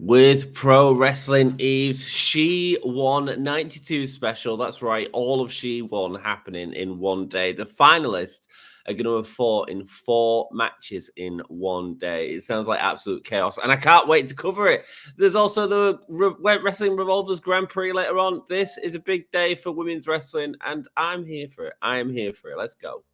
with Pro Wrestling Eve's She-1 92 special. That's right, all of She-1 happening in one day. The finalists are going to have fought in 4 matches in one day. It sounds like absolute chaos, and I can't wait to cover it. There's also the Wrestling Revolvers Grand Prix later on. This is a big day for women's wrestling, and I'm here for it. I am here for it. Let's go.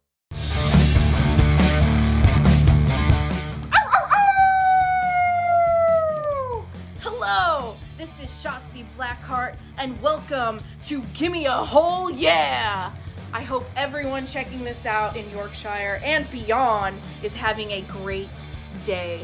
Hello, this is Shotzi Blackheart, and welcome to Gimme a Whole Yeah! I hope everyone checking this out in Yorkshire and beyond is having a great day.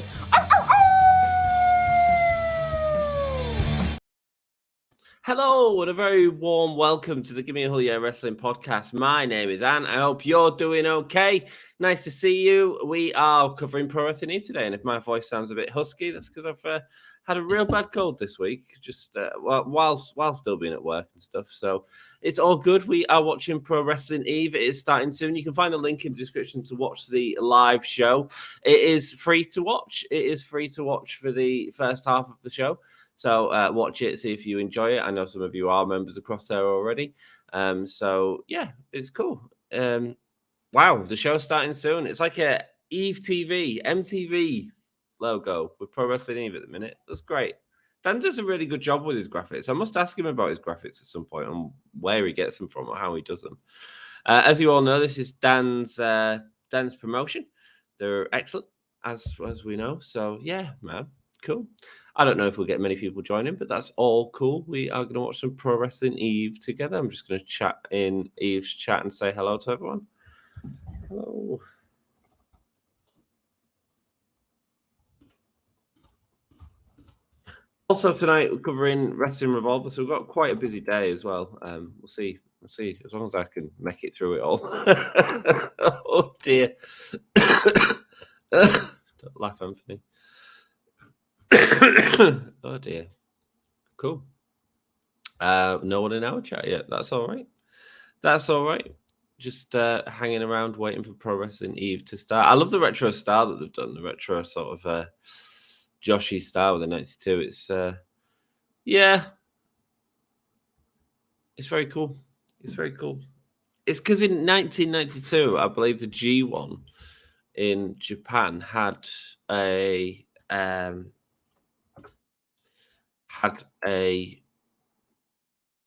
Hello, and a very warm welcome to the Gimme a Whole Yeah Wrestling Podcast. My name is Anne. I hope you're doing okay. Nice to see you. We are covering Pro Wrestling Eve today, and if my voice sounds a bit husky, that's because I've had a real bad cold this week, just while still being at work and stuff. So it's all good. We are watching Pro Wrestling Eve. It is starting soon. You can find a link in the description to watch the live show. It is free to watch. It is free to watch for the first half of the show. So watch it, see if you enjoy it. I know some of you are members across there already. So yeah, it's cool. Wow, the show's starting soon. It's like a Eve TV, MTV logo with Pro Wrestling Eve at the minute. That's great. Dan does a really good job with his graphics. I must ask him about his graphics at some point and where he gets them from or how he does them. As you all know, this is Dan's promotion. They're excellent, as we know. So yeah, man, cool. I don't know if we'll get many people joining, but that's all cool. We are going to watch some Pro Wrestling Eve together. I'm just going to chat in Eve's chat and say hello to everyone. Hello. Also tonight we're covering Wrestling Revolver, so we've got quite a busy day as well. We'll see. As long as I can make it through it all. Oh dear. Don't laugh, Anthony. Oh dear. Cool. No one in our chat yet. That's all right. Just hanging around waiting for Pro Wrestling Eve to start. I love the retro style that they've done. The retro sort of Joshi style with the 92. It's yeah. It's very cool. It's because in 1992, I believe the G1 in Japan had a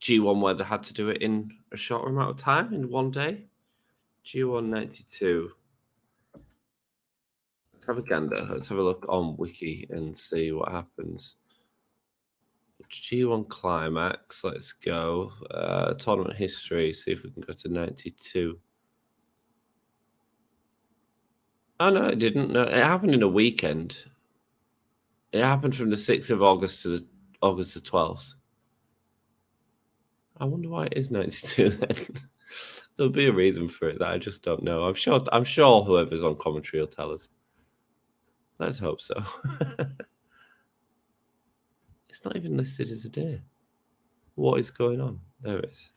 G1 where they had to do it in a shorter amount of time in one day. G1 92. Let's have a gander. Let's have a look on Wiki and see what happens. G1 Climax. Let's go. Tournament history. See if we can go to 92. Oh, no, it didn't. No, it happened in a weekend. It happened from the 6th of August to August the 12th. I wonder why it is 92 then. There'll be a reason for it that I just don't know. I'm sure whoever's on commentary will tell us. Let's hope so. It's not even listed as a day. What is going on? There it is.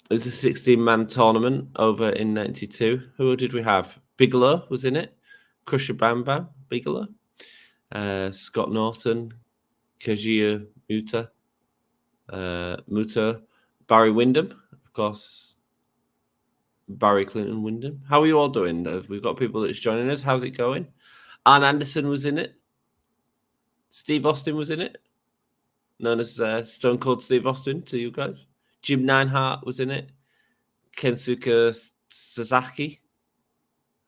It was a 16-man tournament over in 92. Who did we have? Bigelow was in it. Crusher Bam Bam, Bigelow. Scott Norton, Kazuya Muta, Barry Windham, of course. Barry Clinton Windham. How are you all doing? We've got people that's joining us. How's it going? Arn Anderson was in it. Steve Austin was in it. Known as Stone Cold Steve Austin to you guys. Jim Neidhart was in it. Kensuke Sasaki.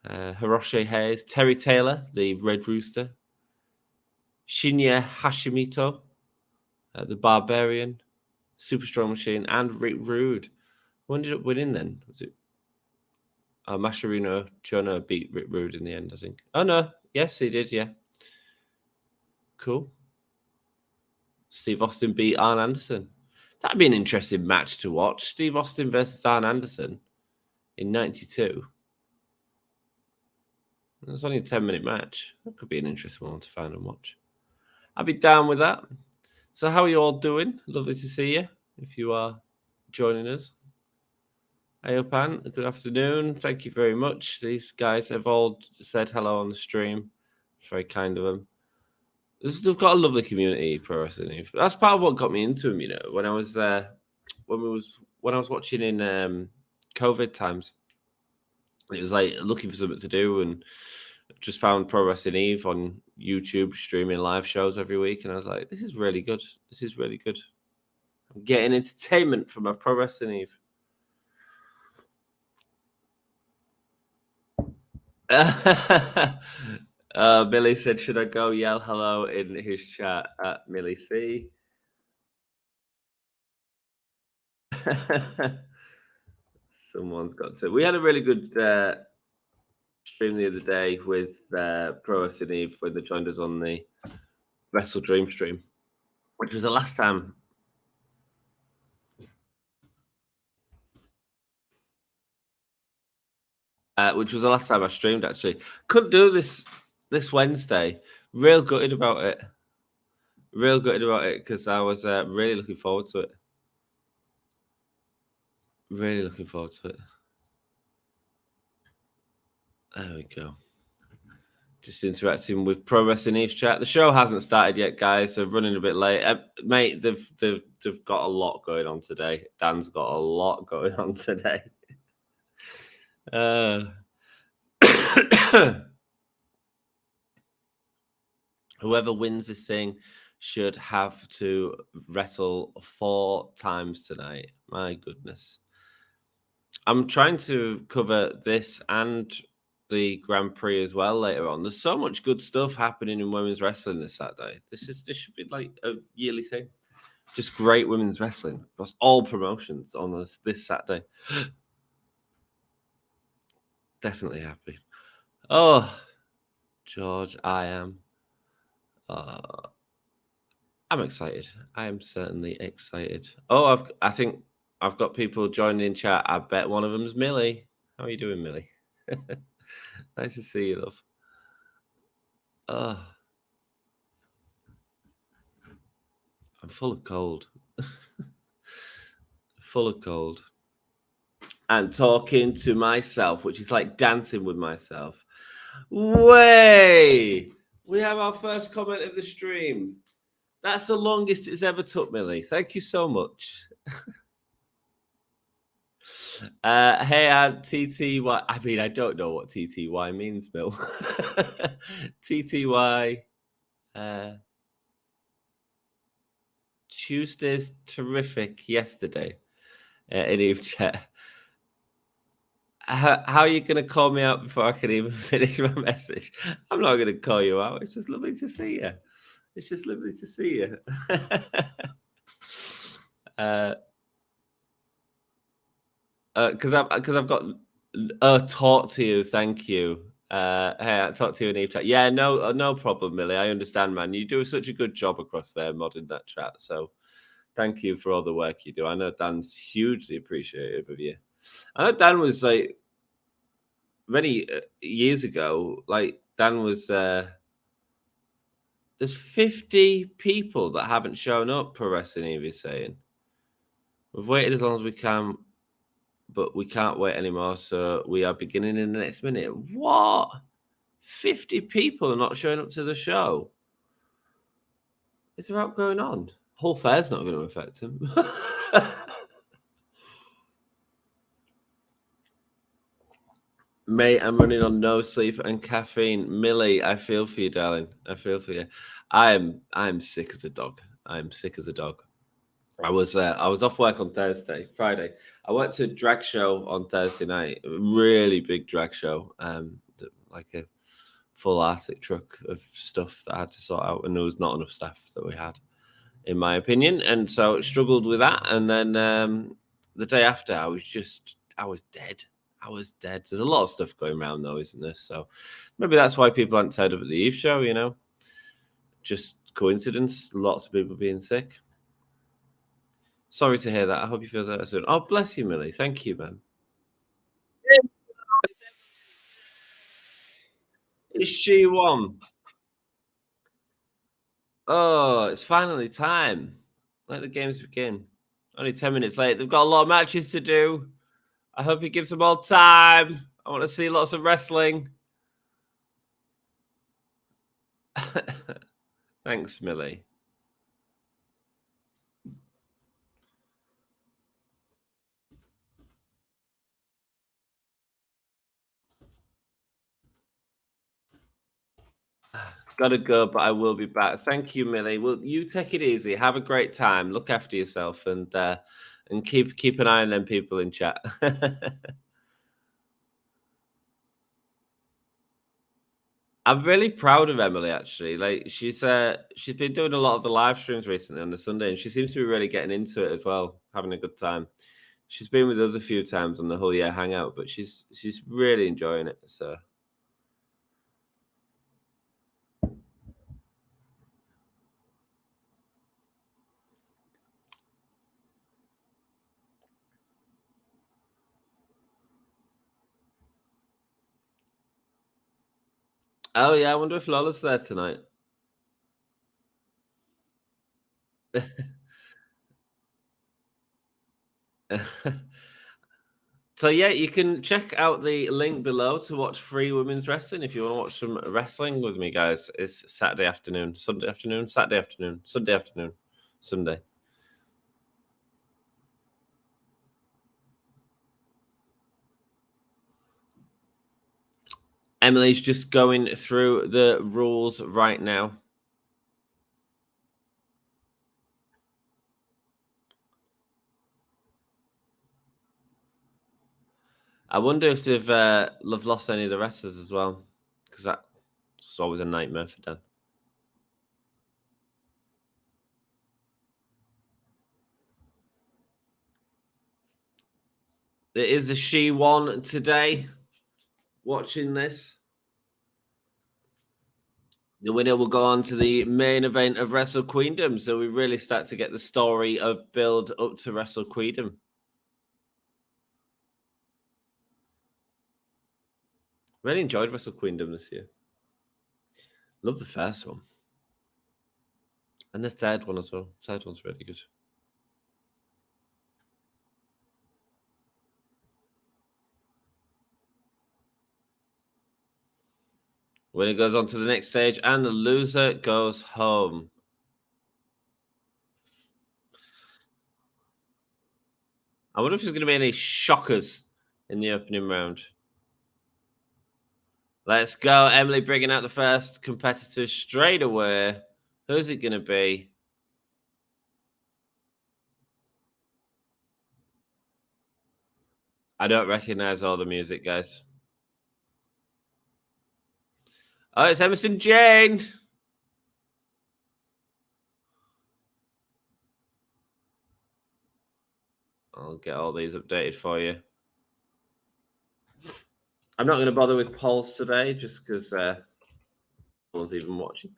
Hiroshi Hayes. Terry Taylor, the Red Rooster. Shinya Hashimoto, the Barbarian. Super Strong Machine. And Rick Rude. Who ended up winning then? Was it Mascherino Chono beat Rick Rude in the end, I think. Oh, no. Yes, he did, yeah. Cool. Steve Austin beat Arn Anderson. That'd be an interesting match to watch. Steve Austin versus Arn Anderson in 92. It's only a 10-minute match. That could be an interesting one to find and watch. I'd be down with that. So how are you all doing? Lovely to see you if you are joining us. Ayopan, good afternoon. Thank you very much. These guys have all said hello on the stream. It's very kind of them. They've got a lovely community, Pro Wrestling. That's part of what got me into them. When I was watching in COVID times, it was like looking for something to do, and just found Pro Wrestling Eve on YouTube, streaming live shows every week, and I was like, "This is really good. This is really good. I'm getting entertainment from my Pro Wrestling Eve." Billy said, "Should I go yell hello in his chat at Millie C?" Someone's got to. We had a really good stream the other day with Pro Wrestling Eve when they joined us on the Wrestle Dream stream, which was the last time. Which was the last time I streamed. Actually, couldn't do this Wednesday. Real gutted about it. Real gutted about it because I was really looking forward to it. Really looking forward to it. There we go. Just interacting with Pro Wrestling Eve's chat. The show hasn't started yet, guys. So running a bit late, mate. They've got a lot going on today. Dan's got a lot going on today. Whoever wins this thing should have to wrestle 4 times tonight. My goodness. I'm trying to cover this and the Grand Prix as well later on. There's so much good stuff happening in women's wrestling this Saturday. This should be like a yearly thing. Just great women's wrestling across all promotions on this Saturday. Definitely happy. Oh, George, I am. I'm excited. I am certainly excited. Oh, I think I've got people joining in chat. I bet one of them's Millie. How are you doing, Millie? Nice to see you, love. Oh, I'm full of cold. Full of cold. And talking to myself, which is like dancing with myself. Way! We have our first comment of the stream. That's the longest it's ever took, Millie. Thank you so much. Hey, TTY. I mean, I don't know what TTY means, Bill. TTY. Tuesday's terrific yesterday in Eve chat. How are you going to call me out before I can even finish my message? I'm not going to call you out. It's just lovely to see you. It's just lovely to see you. Because I've got talk to you. Thank you. Hey, I talk to you in Eve chat. Yeah, no problem, Millie. I understand, man. You do such a good job across there, modding that chat. So thank you for all the work you do. I know Dan's hugely appreciative of you. I know Dan was like many years ago. Like Dan was there's 50 people that haven't shown up. Pro Wrestling Eve is saying we've waited as long as we can, but we can't wait anymore. So we are beginning in the next minute. What? 50 people are not showing up to the show. Is there out going on? Whole fair's not going to affect him. Mate, I'm running on no sleep and caffeine. Millie, I feel for you, darling. I feel for you. I'm sick as a dog. I'm sick as a dog. I was off work on Friday. I went to a drag show on Thursday night. A really big drag show. Like a full Arctic truck of stuff that I had to sort out, and there was not enough staff that we had, in my opinion. And so I struggled with that. And then the day after, I was dead. I was dead. There's a lot of stuff going around, though, isn't there? So maybe that's why people aren't tied up at the Eve show, Just coincidence. Lots of people being sick. Sorry to hear that. I hope you feel better soon. Oh, bless you, Millie. Thank you, man. It's She-1. Oh, it's finally time. Let the games begin. Only 10 minutes late. They've got a lot of matches to do. I hope he gives them all time. I want to see lots of wrestling. Thanks, Millie. Gotta go, but I will be back. Thank you, Millie. Well, you take it easy. Have a great time. Look after yourself, and keep an eye on them people in chat. I'm really proud of Emily. Actually, like she's been doing a lot of the live streams recently on the Sunday, and she seems to be really getting into it as well, having a good time. She's been with us a few times on the whole year hangout, but she's really enjoying it. So. Oh yeah, I wonder if Lola's there tonight. So yeah, you can check out the link below to watch free women's wrestling if you want to watch some wrestling with me, guys. It's Saturday afternoon, Sunday afternoon, Saturday afternoon, Sunday afternoon, Sunday. Emily's just going through the rules right now. I wonder if they've lost any of the wrestlers as well, because that's always a nightmare for Dan. There is a She-1 today. Watching this, the winner will go on to the main event of Wrestle Queendom. So we really start to get the story of build up to Wrestle Queendom. Really enjoyed Wrestle Queendom this year. Love the first one. And the third one as well. Third one's really good. Winner goes on to the next stage, and the loser goes home. I wonder if there's going to be any shockers in the opening round. Let's go. Emily bringing out the first competitor straight away. Who's it going to be? I don't recognize all the music, guys. Oh, it's Emerson Jane. I'll get all these updated for you. I'm not going to bother with polls today just because I was even watching.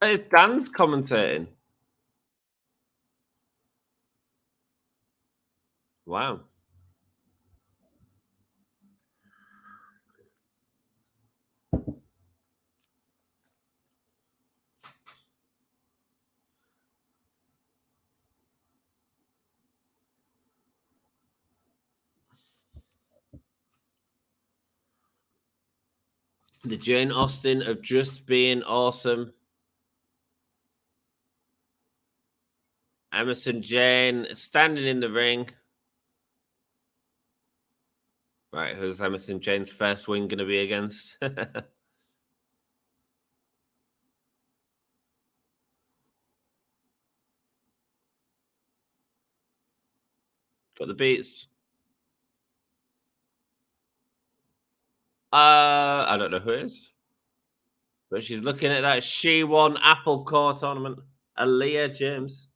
It's Dan's commentating. Wow. The Jane Austen of just being awesome. Emerson Jane standing in the ring. Right, who's Emerson Jane's first win going to be against? Got the beats. I don't know who it is. But she's looking at that She-1 Apple Core tournament. Aaliyah James.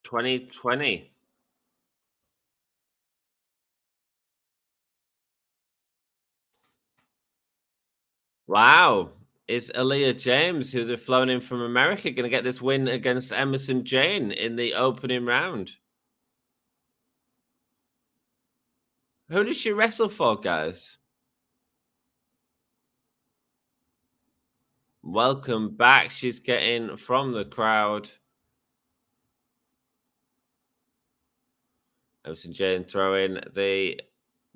2020. Wow. Is Aaliyah James, who they've flown in from America, going to get this win against Emerson Jane in the opening round? Who does she wrestle for, guys? welcome back. She's getting from the crowd. Emerson Jane throwing the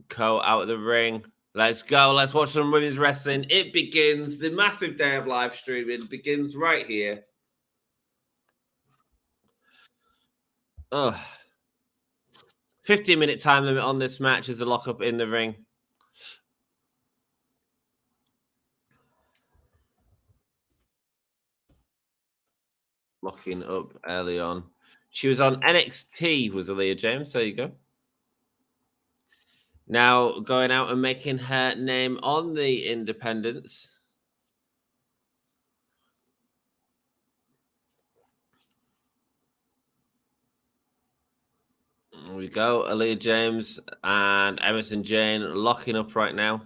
coat out of the ring. Let's go. Let's watch some women's wrestling. It begins. The massive day of live streaming begins right here. Oh, 15-minute time limit on this match as the lockup in the ring. Locking up early on. She was on NXT, was Aaliyah James. There you go. Now going out and making her name on the independents. There we go. Aaliyah James and Emerson Jane locking up right now.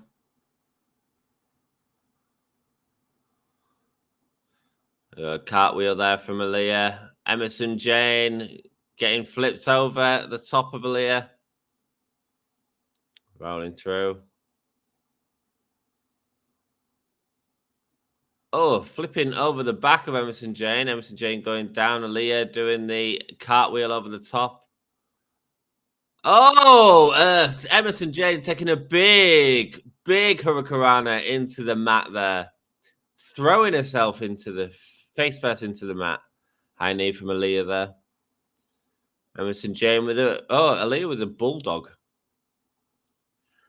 Cartwheel there from Aaliyah. Emerson Jane getting flipped over at the top of Aaliyah. Rolling through. Oh, flipping over the back of Emerson Jane. Emerson Jane going down. Aaliyah doing the cartwheel over the top. Oh, Emerson Jane taking a big hurricanrana into the mat there. Throwing herself into the face first into the mat. High knee from Aaliyah there. Emerson Jane with Aaliyah with a bulldog.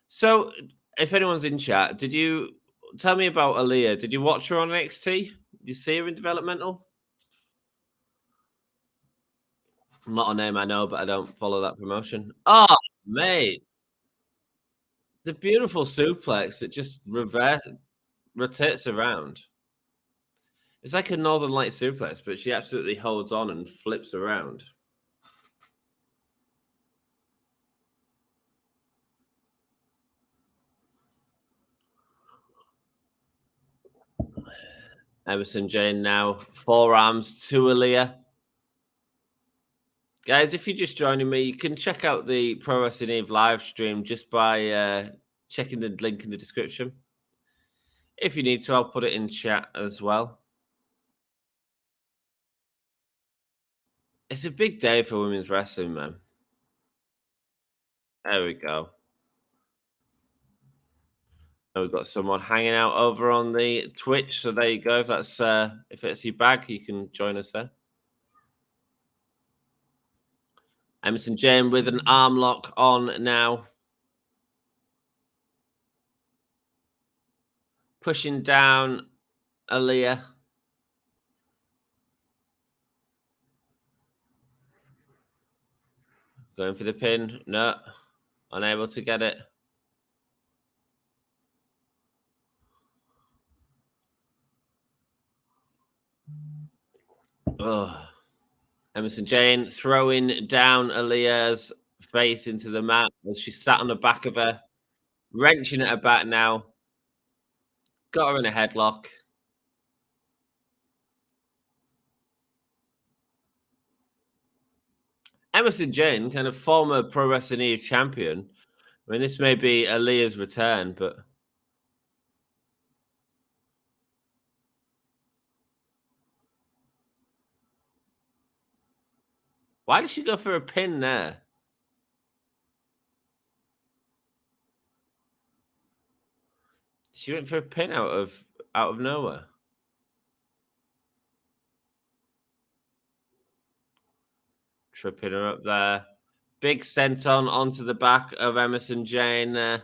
So, if anyone's in chat, did you tell me about Aaliyah? Did you watch her on NXT? Did you see her in developmental? Not a name I know, but I don't follow that promotion. Oh, mate. The beautiful suplex that just rotates around. It's like a Northern Light suplex, but she absolutely holds on and flips around. Emerson Jane now, forearms to Aaliyah. Guys, if you're just joining me, you can check out the Pro Wrestling Eve live stream just by checking the link in the description. If you need to, I'll put it in chat as well. It's a big day for women's wrestling, man. There we go. We've got someone hanging out over on the Twitch, so there you go. If that's if it's your bag, you can join us there. Emerson Jane with an arm lock on now. Pushing down Aaliyah. Going for the pin. No. Unable to get it. Oh. Emerson Jane throwing down Aaliyah's face into the mat as she sat on the back of her, wrenching at her back now. Got her in a headlock. Emerson Jane, kind of former Pro Wrestling Eve champion. I mean, this may be Aaliyah's return, but why did she go for a pin there? She went for a pin out of nowhere. Tripping her up there. Big senton onto the back of Emerson Jane there.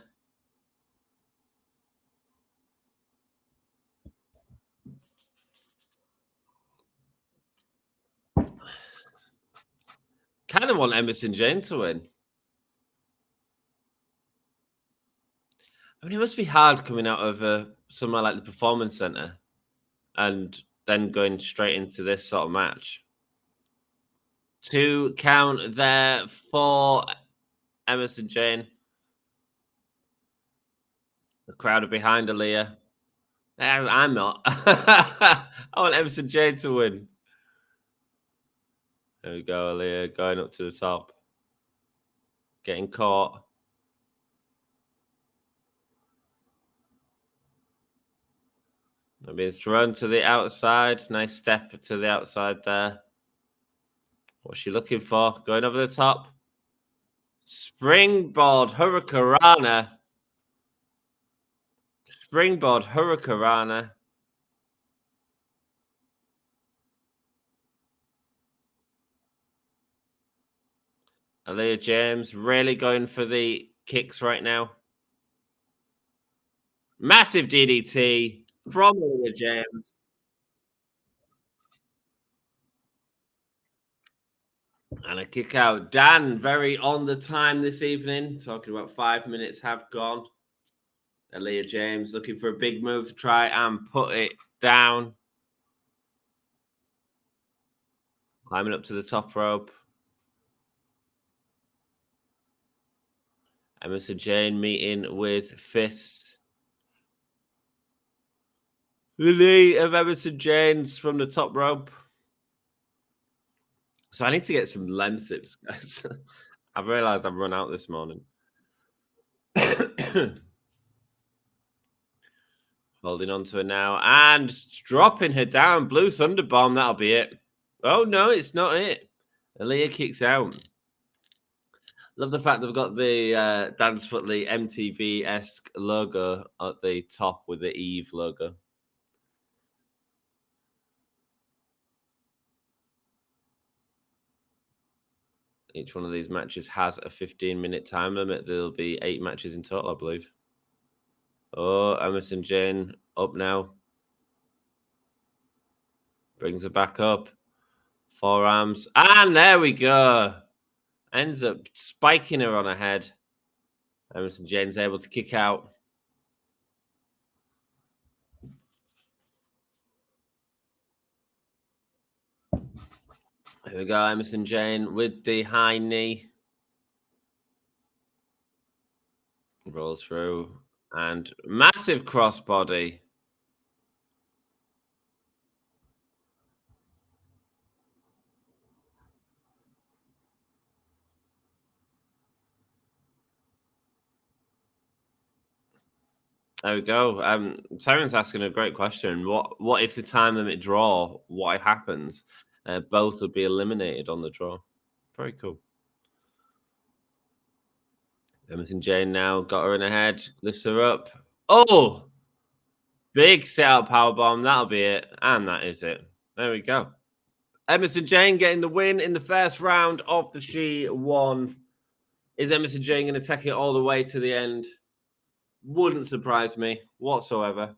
Kind of want Emerson Jane to win. I mean, it must be hard coming out of somewhere like the Performance Center and then going straight into this sort of match. 2 count there for Emerson Jane. The crowd are behind Aaliyah. I'm not. I want Emerson Jane to win. There we go, Aaliyah going up to the top. Getting caught. I've been thrown to the outside. Nice step to the outside there. What's she looking for? Going over the top. Springboard Hurricanrana. Springboard Hurricanrana. Aaliyah James really going for the kicks right now. Massive DDT from Aaliyah James. And a kick out. Dan, very on the time this evening. Talking about 5 minutes have gone. Aaliyah James looking for a big move to try and put it down. Climbing up to the top rope. Emerson Jane meeting with fists. The knee of Emerson James from the top rope. So I need to get some lenses, guys. I've realized I've run out this morning. Holding on to her now and dropping her down. Blue Thunder Bomb, that'll be it. Oh, no, it's not it. Aaliyah kicks out. Love the fact they've got the Dance Footly MTV-esque logo at the top with the Eve logo. Each one of these matches has a 15-minute time limit. There'll be 8 matches in total, I believe. Oh, Emerson Jane up now. Brings her back up. Forearms. And there we go. Ends up spiking her on her head. Emerson Jane's able to kick out. Here we go, Emerson Jane with the high knee. Rolls through. And massive crossbody. There we go. Siren's asking a great question. What if the time limit draw? What happens? Both would be eliminated on the draw. Very cool. Emerson Jane now got her in her head, lifts her up. Oh, big setup powerbomb. That'll be it, and that is it. There we go. Emerson Jane getting the win in the first round of the She-1. Is Emerson Jane going to take it all the way to the end? Wouldn't surprise me whatsoever.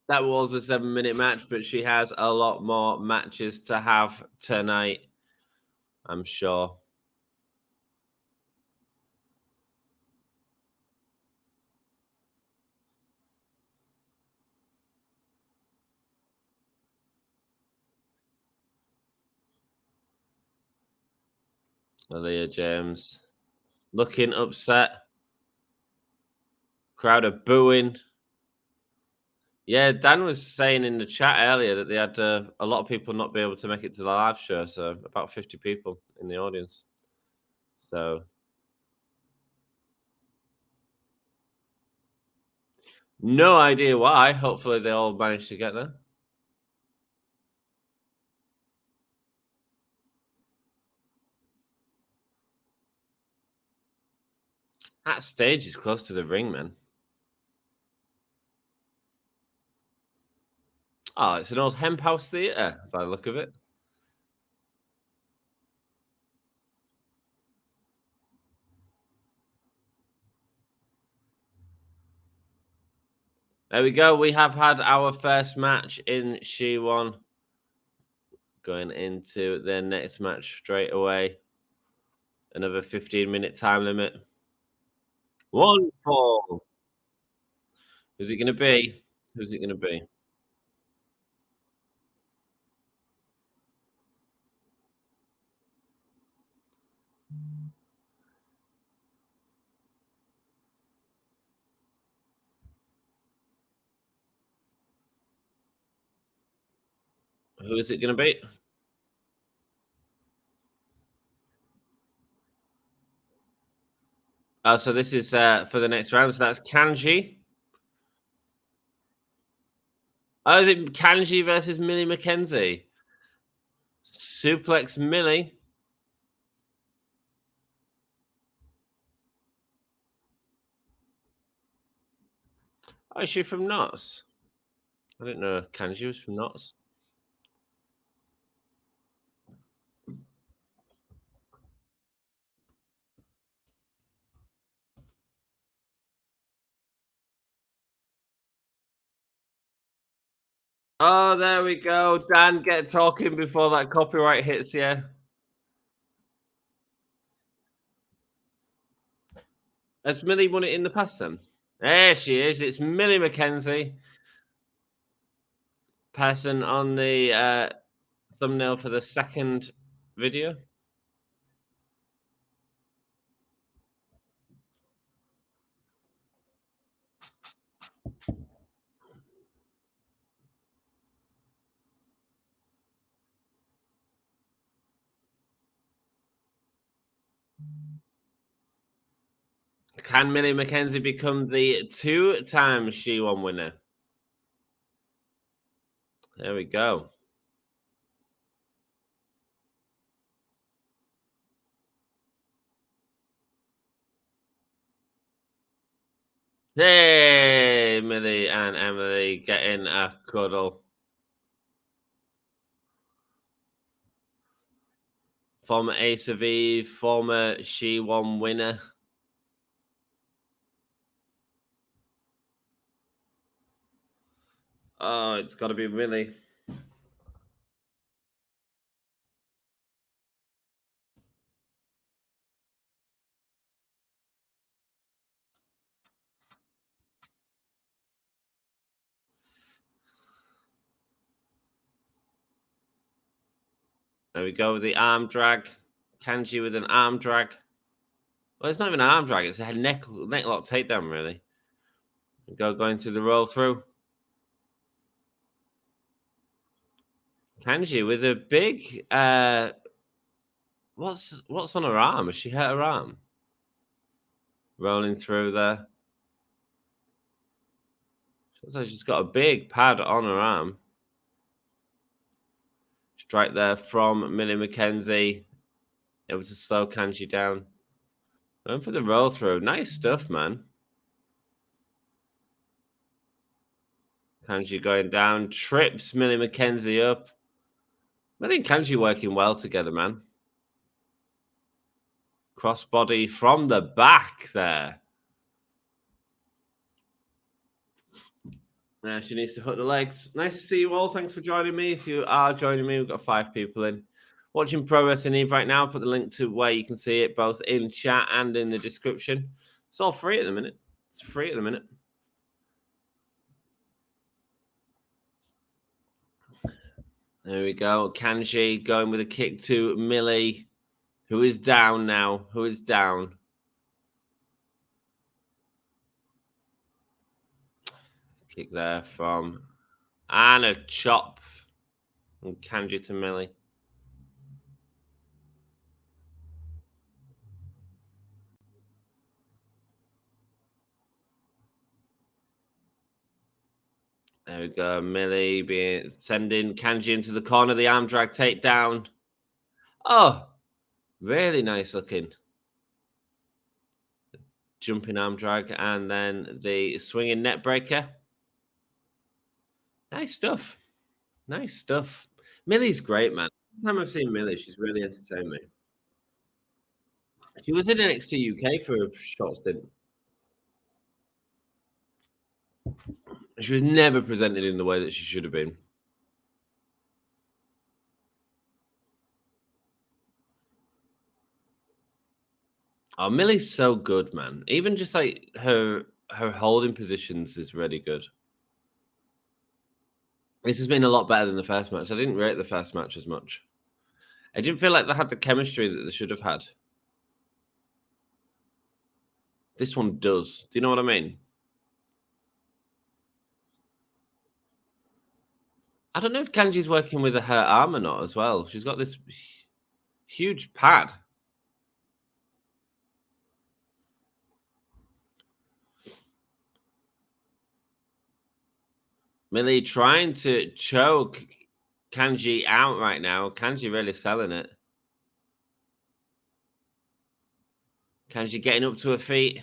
That was a 7-minute match, but she has a lot more matches to have tonight, I'm sure. Aaliyah James looking upset. Crowd are booing. Yeah, Dan was saying in the chat earlier that they had a lot of people not be able to make it to the live show, so about 50 people in the audience. So no idea why. Hopefully they all managed to get there. That stage is close to the ring, man. Oh, it's an old hemp house theatre by the look of it. There we go. We have had our first match in She-1. Going into the next match straight away. Another 15-minute time limit. 1 fall. Who's it going to be? Who's it going to be? Who is it going to be? Oh, so this is for the next round. So that's Kanji. Oh, is it Kanji versus Millie McKenzie? Suplex Millie. Oh, is she from Knots? I didn't know Kanji was from Knots. Oh, there we go. Dan, get talking before that copyright hits you. Has Millie won it in the past then? There she is. It's Millie McKenzie. Person on the thumbnail for the second video. Can Millie McKenzie become the two-time She-1 winner? There we go. Hey, Millie and Emily getting a cuddle. Former Ace of Eve, former She-1 winner. Oh, it's got to be Millie. There we go with the arm drag. Kanji with an arm drag. Well, it's not even an arm drag. It's a neck lock takedown, really. Going through the roll through. Kanji with a big what's on her arm? Has she hurt her arm? Rolling through there. Looks like she's got a big pad on her arm. Strike there from Millie McKenzie. Able to slow Kanji down. Going for the roll through. Nice stuff, man. Kanji going down. Trips Millie McKenzie up. I think Kanji working well together, man. Crossbody from the back there. Now she needs to hook the legs. Nice to see you all. Thanks for joining me. If you are joining me, we've got 5 people in. Watching Pro Wrestling Eve right now. Put the link to where you can see it both in chat and in the description. It's all free at the minute. It's free at the minute. There we go. Kanji going with a kick to Millie, who is down now. Who is down. Kick there from... And a chop from Kanji to Millie. There we go. Millie sending Kanji into the corner. The arm drag takedown. Oh, really nice looking. Jumping arm drag. And then the swinging net breaker. Nice stuff. Nice stuff. Millie's great, man. Every time I've seen Millie, she's really entertained me. She was in NXT UK for a short stint. She was never presented in the way that she should have been. Oh, Millie's so good, man. Even just like her holding positions is really good. This has been a lot better than the first match. I didn't rate the first match as much. I didn't feel like they had the chemistry that they should have had. This one does. Do you know what I mean? I don't know if Kanji's working with her arm or not as well. She's got this huge pad. Millie trying to choke Kanji out right now. Kanji really selling it. Kanji getting up to her feet.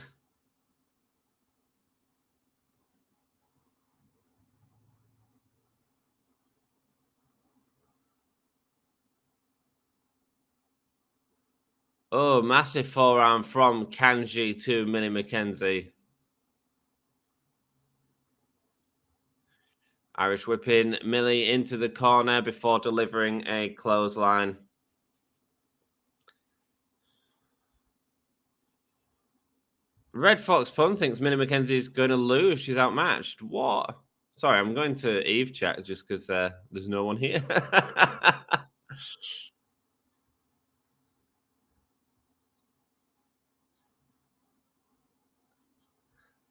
Oh, massive forearm from Kanji to Millie McKenzie. Irish whipping Millie into the corner before delivering a clothesline. Red Fox Pun thinks Millie McKenzie's going to lose. She's outmatched. What? Sorry, I'm going to Eve chat just because there's no one here.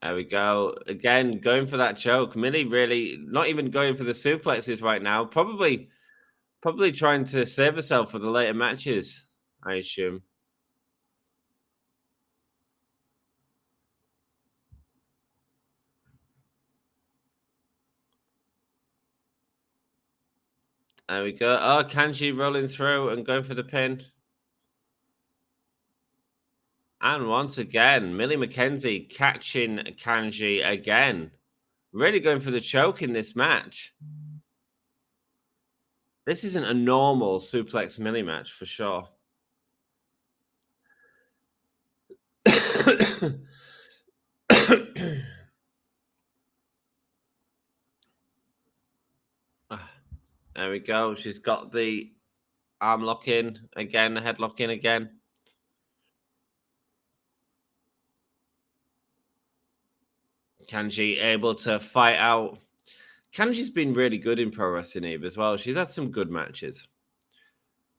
There we go. Again, going for that choke. Millie really not even going for the suplexes right now. Probably trying to save herself for the later matches, I assume. There we go. Oh, Kanji rolling through and going for the pin. And once again, Millie McKenzie catching Kanji again. Really going for the choke in this match. This isn't a normal suplex Millie match for sure. There we go. She's got the arm lock in again, the headlock in again. Kanji able to fight out. Kanji's been really good in Pro Wrestling Eve as well. She's had some good matches.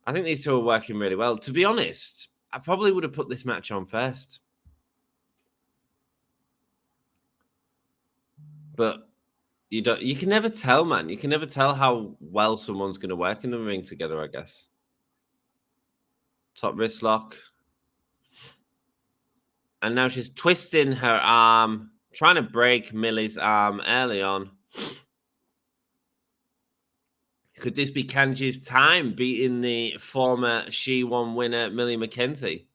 I think these two are working really well. To be honest, I probably would have put this match on first. But you can never tell, man. You can never tell how well someone's going to work in the ring together, I guess. Top wrist lock. And now she's twisting her arm, trying to break Millie's arm early on. Could this be Kanji's time beating the former She-1 winner, Millie McKenzie?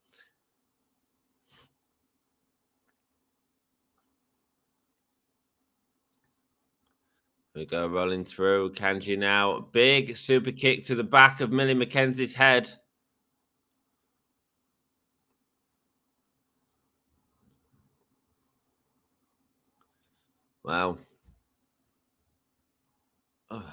We go rolling through. Kanji now. Big super kick to the back of Millie McKenzie's head. Wow. Oh.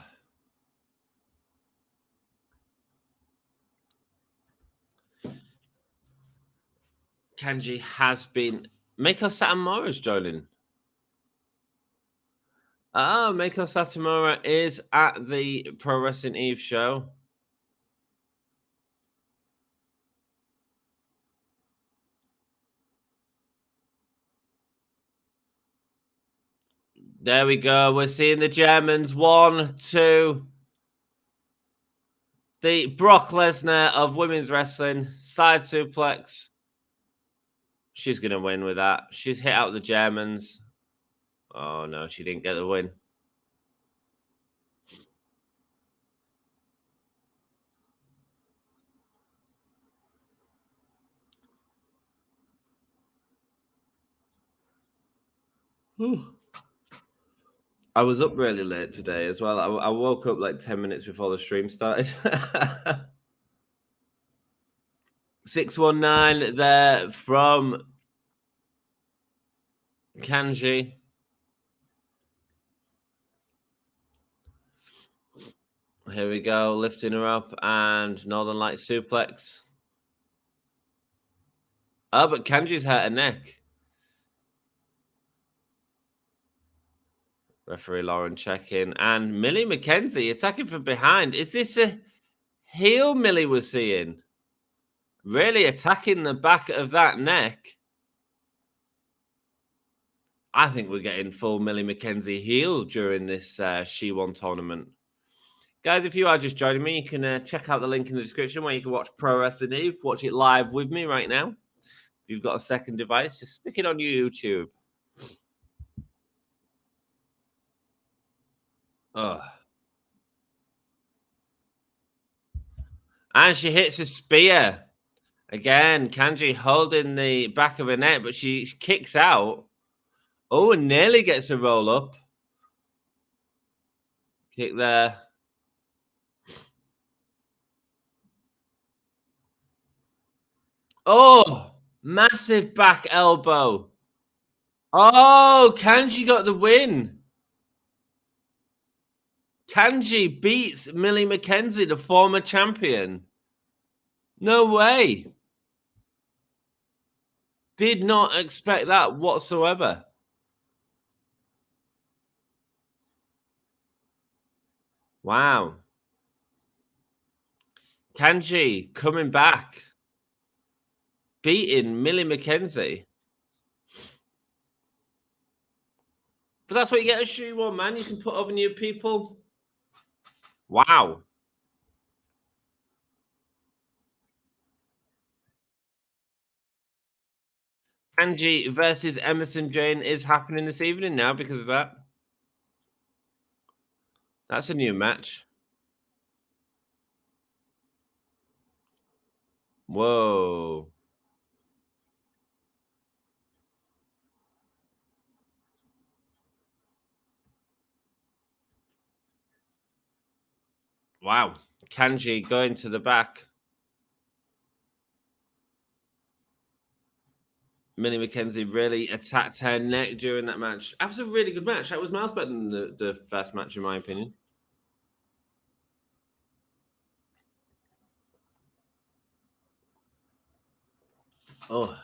Kanji has been... Meiko Satomura's joining. Oh, Meiko Satomura is at the Pro Wrestling Eve show. There we go. We're seeing the Germans. 1, 2. The Brock Lesnar of women's wrestling. Side suplex. She's going to win with that. She's hit out the Germans. Oh, no, she didn't get the win. I was up really late today as well. I woke up like 10 minutes before the stream started. 619 there from Kanji. Here we go, lifting her up and Northern Light suplex. Oh, but Kanji's hurt her neck. Referee Lauren checking. And Millie McKenzie attacking from behind. Is this a heel Millie was seeing? Really attacking the back of that neck. I think we're getting full Millie McKenzie heel during this She-1 tournament. Guys, if you are just joining me, you can check out the link in the description where you can watch Pro Wrestling Eve. Watch it live with me right now. If you've got a second device, just stick it on your YouTube. Oh. And she hits a spear. Again, Kanji holding the back of her neck, but she kicks out. Oh, and nearly gets a roll up. Kick there. Oh, massive back elbow. Oh, Kanji got the win. Kanji beats Millie McKenzie, the former champion. No way. Did not expect that whatsoever. Wow. Kanji coming back. Beating Millie McKenzie. But that's what you get a She-1, man. You can put over new people. Wow. Kanji versus Emerson Jane is happening this evening now because of that. That's a new match. Whoa. Wow. Kanji going to the back. Millie McKenzie really attacked her neck during that match. That was a really good match. That was miles better than the first match, in my opinion. Oh.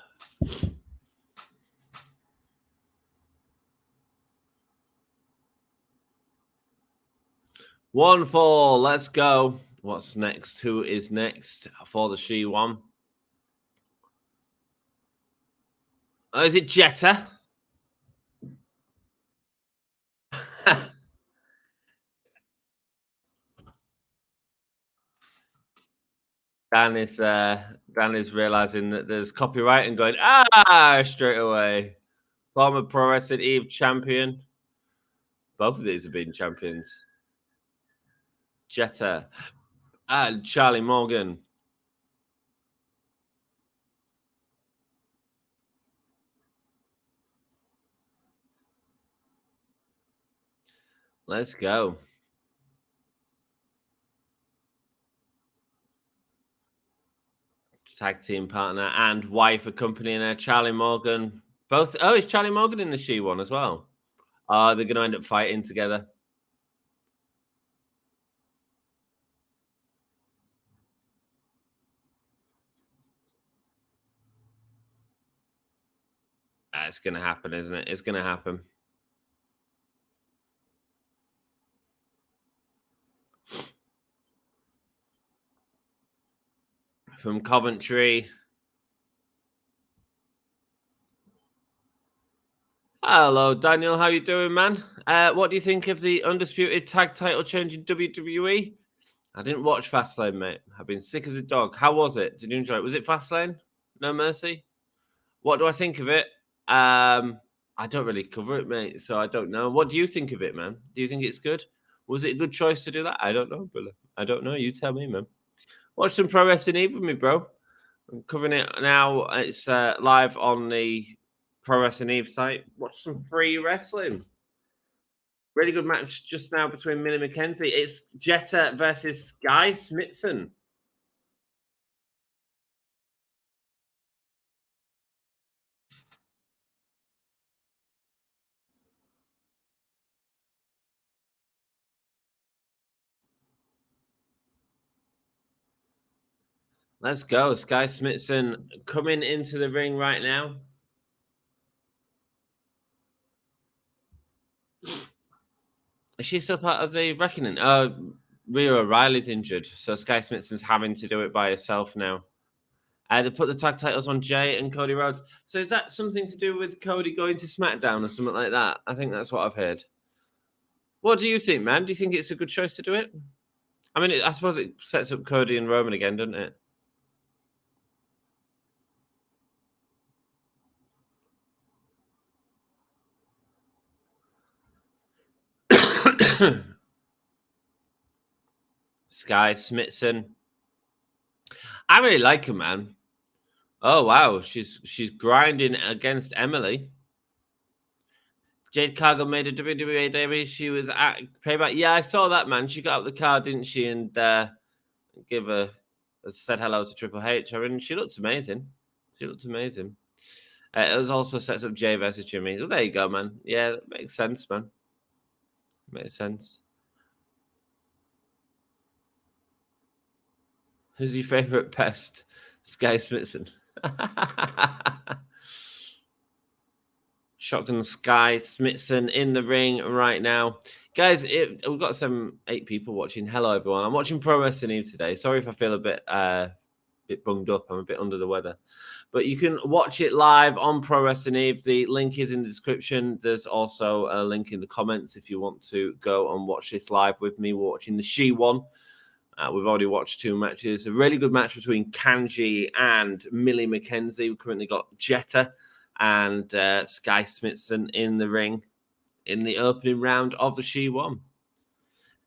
1-4. Let's go. What's next? Who is next for the She-1? Oh, is it Jetta? Dan is realizing that there's copyright and going straight away. Former Pro Wrestling Eve champion. Both of these have been champions. Jetta and Charlie Morgan. Let's go. Tag team partner and wife accompanying her, Charlie Morgan. Both. Oh, is Charlie Morgan in the She-1 as well? They're going to end up fighting together. It's going to happen, isn't it? It's going to happen. From Coventry. Hello, Daniel. How you doing, man? What do you think of the undisputed tag title change in WWE? I didn't watch Fastlane, mate. I've been sick as a dog. How was it? Did you enjoy it? Was it Fastlane? No Mercy? What do I think of it? I don't really cover it, mate, so I don't know. What do you think of it, man? Do you think it's good? Was it a good choice to do that? I don't know, brother. I don't know. You tell me, man. Watch some Pro Wrestling Eve with me, bro. I'm covering it now. It's live on the Pro Wrestling Eve site. Watch some free wrestling. Really good match just now between Millie McKenzie. It's Jetta versus Sky Smithson. Let's go. Sky Smithson coming into the ring right now. Is she still part of the reckoning? Rhea O'Reilly's injured, so Sky Smithson's having to do it by herself now. They put the tag titles on Jay and Cody Rhodes. So is that something to do with Cody going to SmackDown or something like that? I think that's what I've heard. What do you think, man? Do you think it's a good choice to do it? I mean, I suppose it sets up Cody and Roman again, doesn't it? Sky Smithson. I really like her, man. Oh wow, she's grinding against Emily. Jade Cargill made a WWE debut. She was at Payback. Yeah, I saw that, man. She got out of the car, didn't she? And said hello to Triple H. I mean, she looked amazing. She looked amazing. It was also sets up Jay versus Jimmy. Well, there you go, man. Yeah, that makes sense, man. Makes sense. Who's your favorite pest? Sky Smithson. Shotgun Sky Smithson in the ring right now. Guys, we've got 8 people watching. Hello, everyone. I'm watching Pro Wrestling Eve today. Sorry if I feel a bit bunged up. I'm a bit under the weather. But you can watch it live on Pro Wrestling Eve. The link is in the description. There's also a link in the comments if you want to go and watch this live with me. We're watching the She-1. We've already watched 2 matches. A really good match between Kanji and Millie McKenzie. We've currently got Jetta and Sky Smithson in the ring in the opening round of the She-1.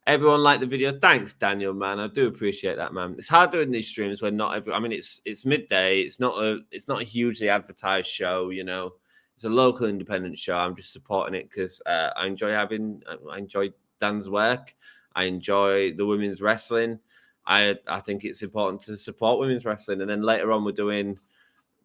Everyone liked the video. Thanks, Daniel, man. I do appreciate that, man. It's hard doing these streams when not every. I mean, it's midday. It's not a hugely advertised show. You know, it's a local independent show. I'm just supporting it because I enjoy Dan's work. I enjoy the women's wrestling. I think it's important to support women's wrestling. And then later on, we're doing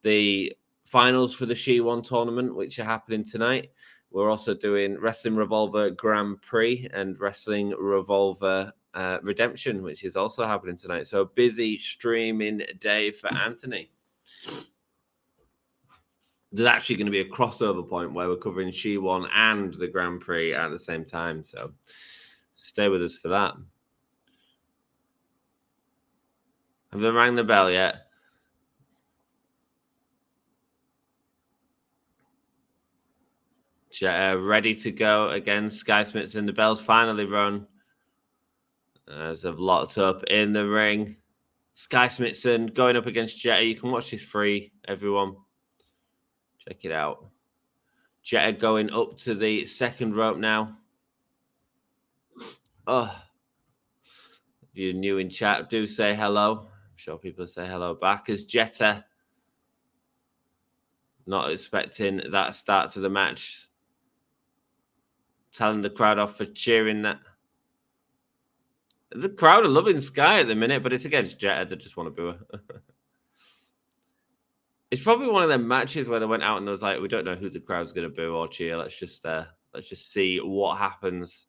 the finals for the She-1 tournament, which are happening tonight. We're also doing Wrestling Revolver Grand Prix and Wrestling Revolver Redemption, which is also happening tonight. So a busy streaming day for Anthony. There's actually going to be a crossover point where we're covering She-1 and the Grand Prix at the same time. So stay with us for that. Have they rang the bell yet? Ready to go again. Sky Smithson. The bell's finally run. As they've locked up in the ring. Sky Smithson going up against Jetta. You can watch this free, everyone. Check it out. Jetta going up to the second rope now. Oh. If you're new in chat, do say hello. I'm sure people say hello back. As Jetta not expecting that start to the match. Telling the crowd off for cheering that. The crowd are loving Sky at the minute, but it's against Jetta. They just want to boo her. It's probably one of them matches where they went out and they was like, we don't know who the crowd's going to boo or cheer. Let's just see what happens.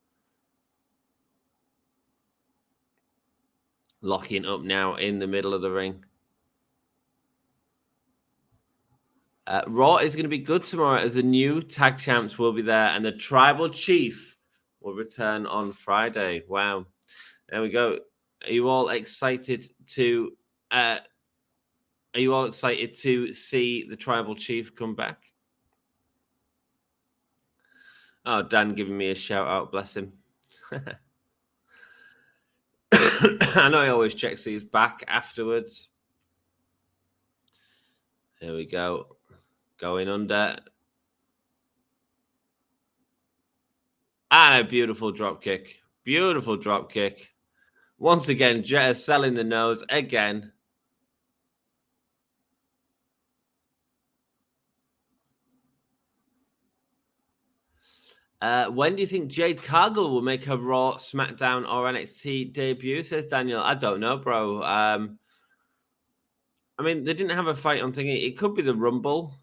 Locking up now in the middle of the ring. Raw is going to be good tomorrow as the new tag champs will be there and the tribal chief will return on Friday. Wow. There we go. Are you all excited to see the tribal chief come back? Oh, Dan giving me a shout out. Bless him. I know he always checks these back afterwards. Here we go. Going under. And a beautiful drop kick. Beautiful drop kick. Once again, Jetta selling the nose again. When do you think Jade Cargill will make her Raw, SmackDown, or NXT debut? Says Daniel. I don't know, bro. I mean, they didn't have a fight on thingy. It could be the Rumble.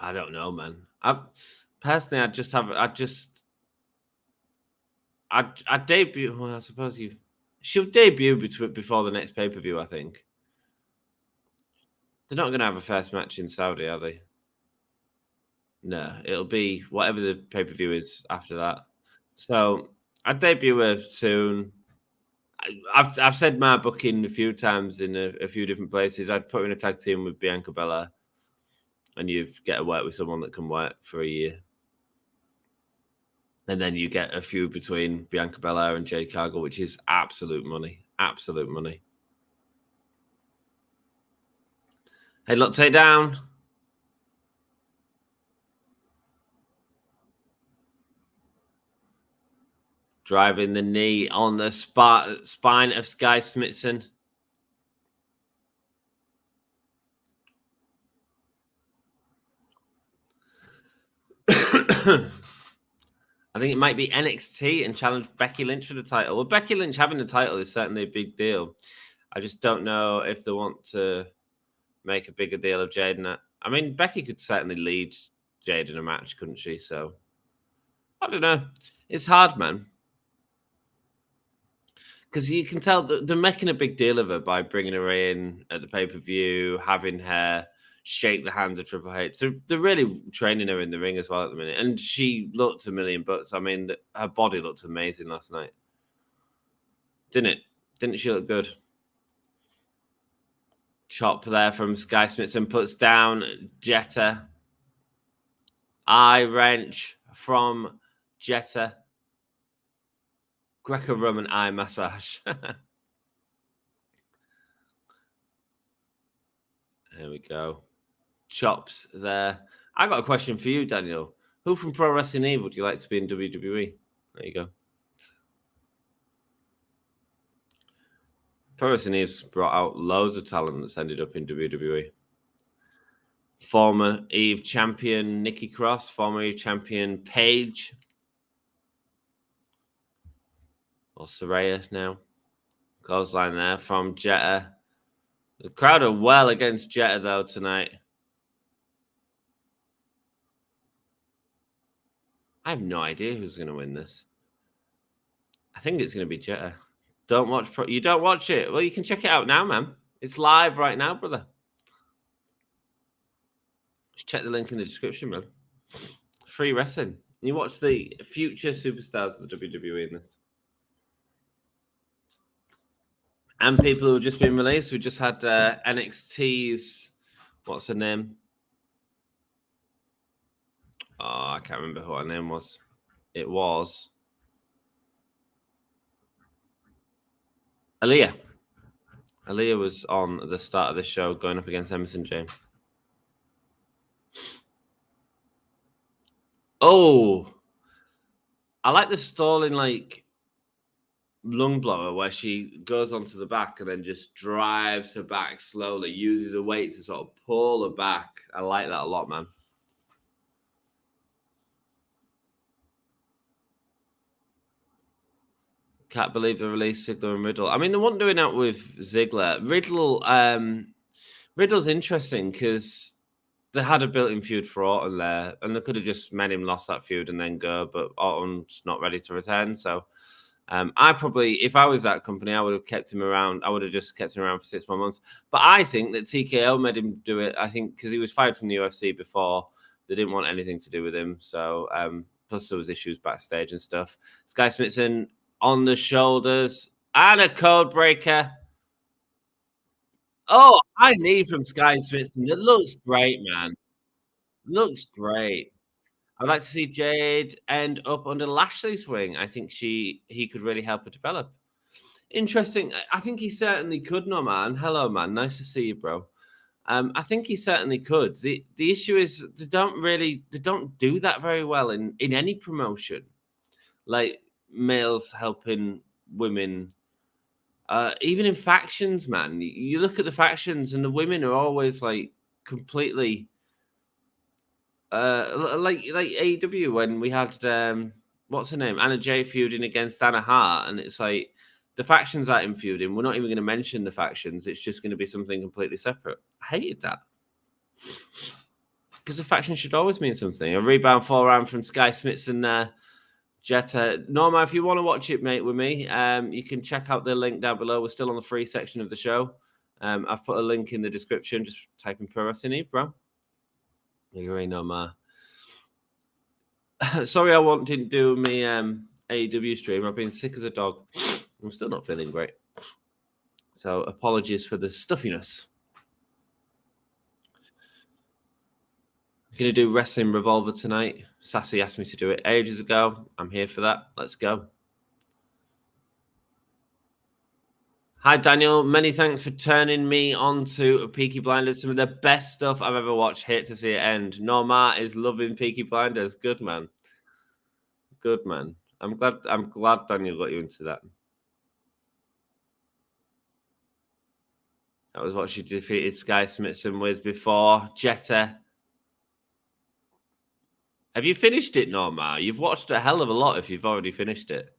I don't know, man. I'd debut. Well, I suppose she'll debut before the next pay-per-view, I think. They're not going to have a first match in Saudi, are they? No, it'll be whatever the pay-per-view is after that. So I'd debut her soon. I've said my booking a few times in a few different places. I'd put her in a tag team with Bianca Belair, and you get to work with someone that can work for a year. And then you get a feud between Bianca Belair and Jade Cargill, which is absolute money. Absolute money. Headlock takedown. Driving the knee on the spine of Sky Smithson. I think it might be NXT and challenge Becky Lynch for the title. Well, Becky Lynch having the title is certainly a big deal. I just don't know if they want to make a bigger deal of Jade. I mean, Becky could certainly lead Jade in a match, couldn't she? So, I don't know. It's hard, man. Because you can tell they're making a big deal of her by bringing her in at the pay-per-view, having her shake the hands of Triple H. So they're really training her in the ring as well at the minute. And she looked $1 million. I mean, her body looked amazing last night. Didn't it? Didn't she look good? Chop there from Sky Smithson, puts down Jetta. Eye wrench from Jetta. Greco-Roman eye massage. There we go. Chops there. I got a question for you, Daniel. Who from Pro Wrestling Eve would you like to be in WWE? There you go. Pro Wrestling Eve's brought out loads of talent that's ended up in WWE. Former Eve champion Nikki Cross, former Eve champion Paige. Or Saraya now. Clothesline there from Jetta. The crowd are well against Jetta, though, tonight. I have no idea who's going to win this. I think it's going to be Jetta. Don't watch. You don't watch it? Well, you can check it out now, man. It's live right now, brother. Just check the link in the description, man. Free wrestling. You watch the future superstars of the WWE in this. And people who have just been released. We just had NXT's, what's her name? Oh, I can't remember who her name was. It was Aaliyah. Aaliyah was on the start of the show going up against Emerson James. Oh, I like the stalling, like, lung blower where she goes onto the back and then just drives her back slowly, uses her weight to sort of pull her back. I like that a lot, man. Can't believe they released Ziggler and Riddle. I mean, they weren't doing that with Ziggler. Riddle's interesting because they had a built-in feud for Orton there, and they could have just made him lost that feud and then go, but Orton's not ready to return, so I probably, if I was that company, I would have kept him around. I would have just kept him around for 6 more months. But I think that TKO made him do it. I think because he was fired from the UFC before, they didn't want anything to do with him. So plus there was issues backstage and stuff. Sky Smithson on the shoulders and a code breaker. Oh, I need from Sky Smithson. It looks great, man. Looks great. I'd like to see Jade end up under Lashley's wing. I think he could really help her develop. Interesting. I think he certainly could, no, man. Hello, man. Nice to see you, bro. I think he certainly could. The issue is they don't do that very well in any promotion. Like males helping women. Even in factions, man. You look at the factions and the women are always like completely like AEW when we had what's her name, Anna Jay feuding against Anna Hart, and it's like the factions aren't feuding. We're not even going to mention the factions. It's just going to be something completely separate. I hated that because the faction should always mean something. A rebound forearm from Sky Smithson there. Jetta. Norma, if you want to watch it, mate, with me, you can check out the link down below. We're still on the free section of the show. I've put a link in the description. Just type in Pro Wrestling Eve, bro. You're no ma. Sorry, I didn't do me AEW stream. I've been sick as a dog. I'm still not feeling great. So apologies for the stuffiness. I'm going to do Wrestling Revolver tonight. Sassy asked me to do it ages ago. I'm here for that. Let's go. Hi, Daniel. Many thanks for turning me on to Peaky Blinders. Some of the best stuff I've ever watched. Hate to see it end. Norma is loving Peaky Blinders. Good, man. Good, man. I'm glad Daniel got you into that. That was what she defeated Sky Smithson with before. Jetta. Have you finished it, Norma? You've watched a hell of a lot if you've already finished it.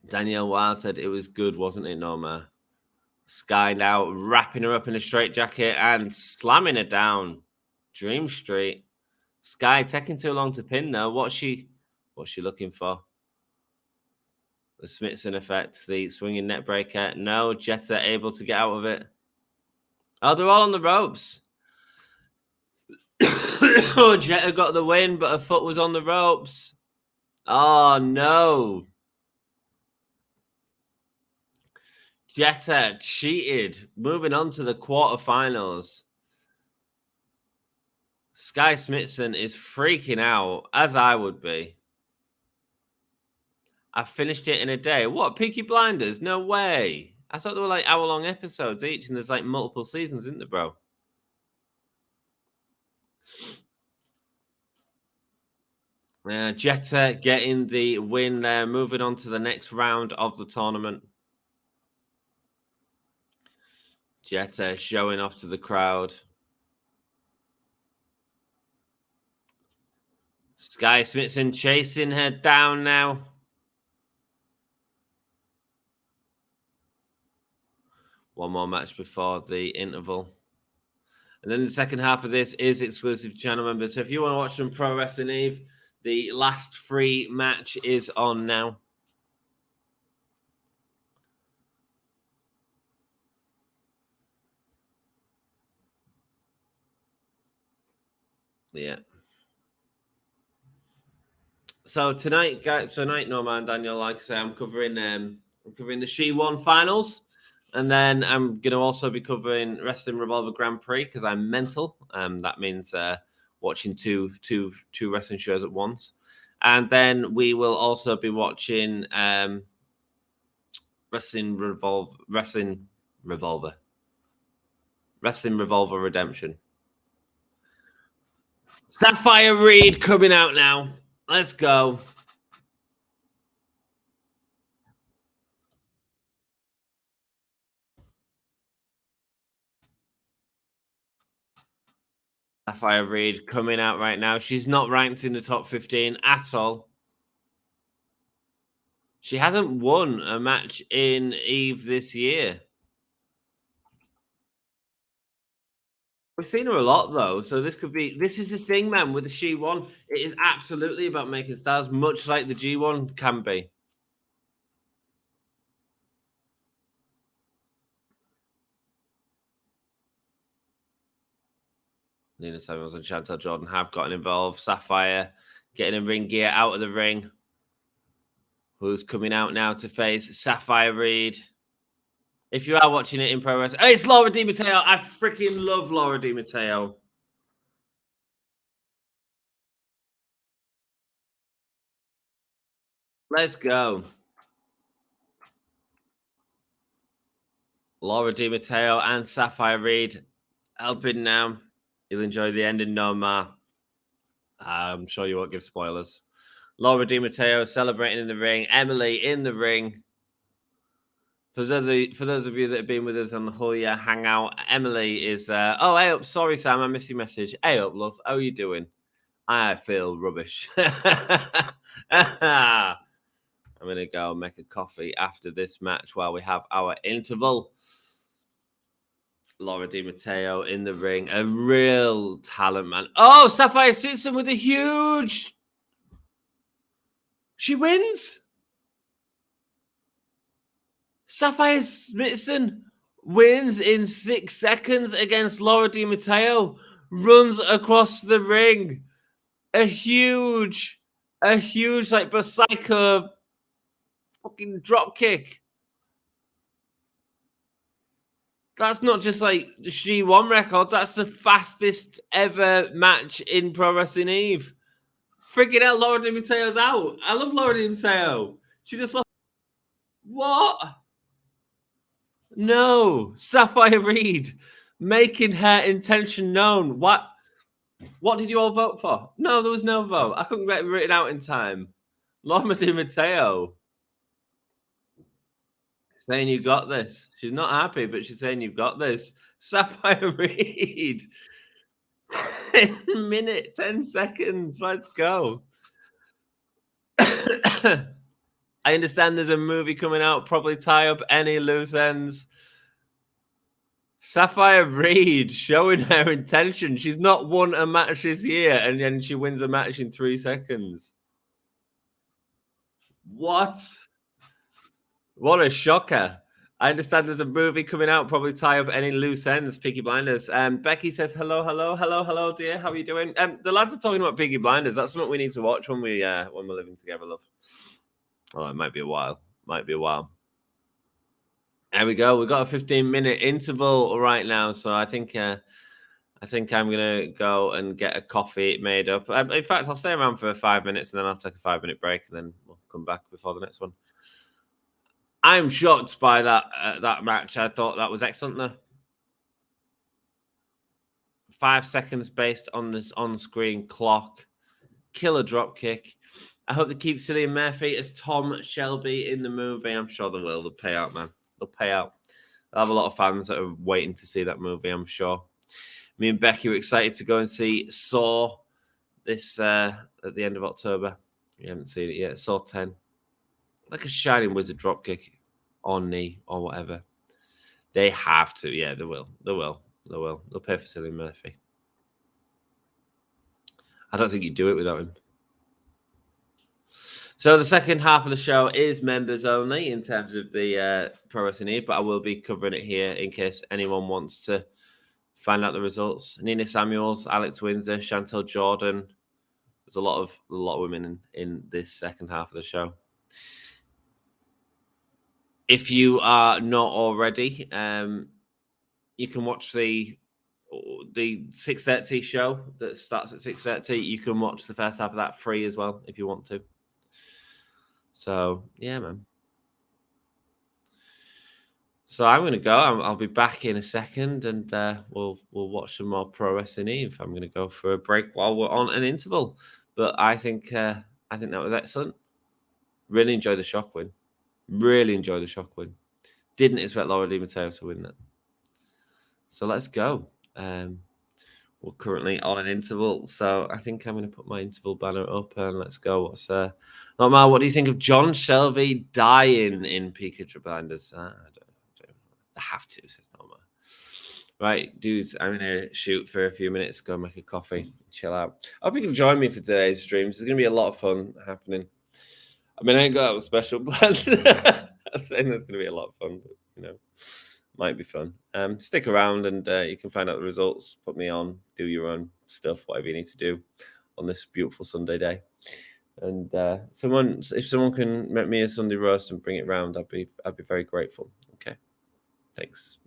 Danielle Wild said it was good, wasn't it, Norma? Sky now wrapping her up in a straitjacket and slamming her down. Dream Street. Sky taking too long to pin though. What's she looking for? The Smithson effect, the swinging net breaker. No, Jetta able to get out of it. Oh, they're all on the ropes. Oh, Jetta got the win, but her foot was on the ropes. Oh, no. Jetta cheated. Moving on to the quarterfinals. Sky Smithson is freaking out, as I would be. I finished it in a day. What, Peaky Blinders? No way. I thought they were like hour-long episodes each, and there's like multiple seasons, isn't there, bro? Jetta getting the win there, moving on to the next round of the tournament. Jetta showing off to the crowd. Sky Smithson chasing her down now. One more match before the interval. And then the second half of this is exclusive to channel members. So if you want to watch some Pro Wrestling Eve, the last free match is on now. Yeah. So tonight, guys, Norma and Daniel, like I say, I'm covering the She-1 finals. And then I'm going to also be covering Wrestling Revolver Grand Prix because I'm mental. That means watching two wrestling shows at once. And then we will also be watching Wrestling Revolver Redemption. Sapphire Reed coming out now. Let's go. Sapphire Reed coming out right now. She's not ranked in the top 15 at all. She hasn't won a match in Eve this year. We've seen her a lot, though, so this is the thing, man, with the She-1. It is absolutely about making stars, much like the G1 can be. Nina Samuels and Chantal Jordan have gotten involved. Sapphire getting in ring gear out of the ring. Who's coming out now to face Sapphire Reed? If you are watching it in Pro Wrestling, it's Laura Di Matteo. I freaking love Laura Di Matteo. Let's go. Laura Di Matteo and Sapphire Reed helping now. You'll enjoy the ending, Norma. I'm sure you won't give spoilers. Laura Di Matteo celebrating in the ring. Emily in the ring. For those of you that have been with us on the Whole Year Hangout, Emily is oh, hey up. Sorry, Sam, I missed your message. Hey up, love. How are you doing? I feel rubbish. I'm gonna go make a coffee after this match while we have our interval. Laura Di Matteo in the ring, a real talent, man. Oh, Sapphire Smithson with a huge. She wins. Sapphire Smithson wins in 6 seconds against Laura Di Matteo. Runs across the ring. A huge like Berserker fucking drop kick. That's not just like the She-1 record. That's the fastest ever match in Pro Wrestling Eve. Freaking hell, Laura Di Matteo's out. I love Laura Di Matteo. She just lost. What? No. Sapphire Reed making her intention known. What? What did you all vote for? No, there was no vote. I couldn't get it written out in time. Lorma Di Matteo saying you got this. She's not happy, but she's saying you've got this. Sapphire Reed. Minute, 10 seconds. Let's go. I understand there's a movie coming out, probably tie up any loose ends. Sapphire Reed showing her intention. She's not won a match this year, and then she wins a match in 3 seconds. What? What a shocker. I understand there's a movie coming out, probably tie up any loose ends, Peaky Blinders. Becky says, hello, dear. How are you doing? The lads are talking about Peaky Blinders. That's something we need to watch when we're living together, love. Oh, it might be a while. There we go. We've got a 15-minute interval right now, so I think I'm gonna go and get a coffee made up. In fact, I'll stay around for 5 minutes and then I'll take a 5-minute break and then we'll come back before the next one. I'm shocked by that match. I thought that was excellent. There. 5 seconds based on this on-screen clock. Killer drop kick. I hope they keep Cillian Murphy as Tom Shelby in the movie. I'm sure they will. They'll pay out, man. They'll pay out. They'll have a lot of fans that are waiting to see that movie, I'm sure. Me and Becky were excited to go and see Saw this at the end of October. We haven't seen it yet. Saw 10. Like a Shining Wizard dropkick on knee or whatever. They have to. Yeah, they will. They'll pay for Cillian Murphy. I don't think you'd do it without him. So the second half of the show is members only in terms of the Pro Wrestling Eve, but I will be covering it here in case anyone wants to find out the results. Nina Samuels, Alex Windsor, Chantel Jordan. There's a lot of women in this second half of the show. If you are not already, you can watch the 6:30 show that starts at 6:30. You can watch the first half of that free as well if you want to. So yeah, man. So I'm going to go. I'll be back in a second, and we'll watch some more Pro Wrestling Eve. I'm going to go for a break while we're on an interval, but I think that was excellent. Really enjoyed the shock win. Didn't expect Laura Di Matteo to win that. So let's go. We're currently on an interval, so I think I'm going to put my interval banner up and let's go. What's Normal? What do you think of John Shelby dying in Peaky Blinders? I have to, says Normal. Right, dudes, I'm going to shoot for a few minutes, go make a coffee, chill out. I hope you can join me for today's streams. There's going to be a lot of fun happening. I mean, I ain't got a special plan. I'm saying there's going to be a lot of fun, but might be fun. Stick around and you can find out the results. Put me on, do your own stuff, whatever you need to do on this beautiful Sunday day. And if someone can make me a Sunday roast and bring it round, I'd be very grateful. Okay, thanks.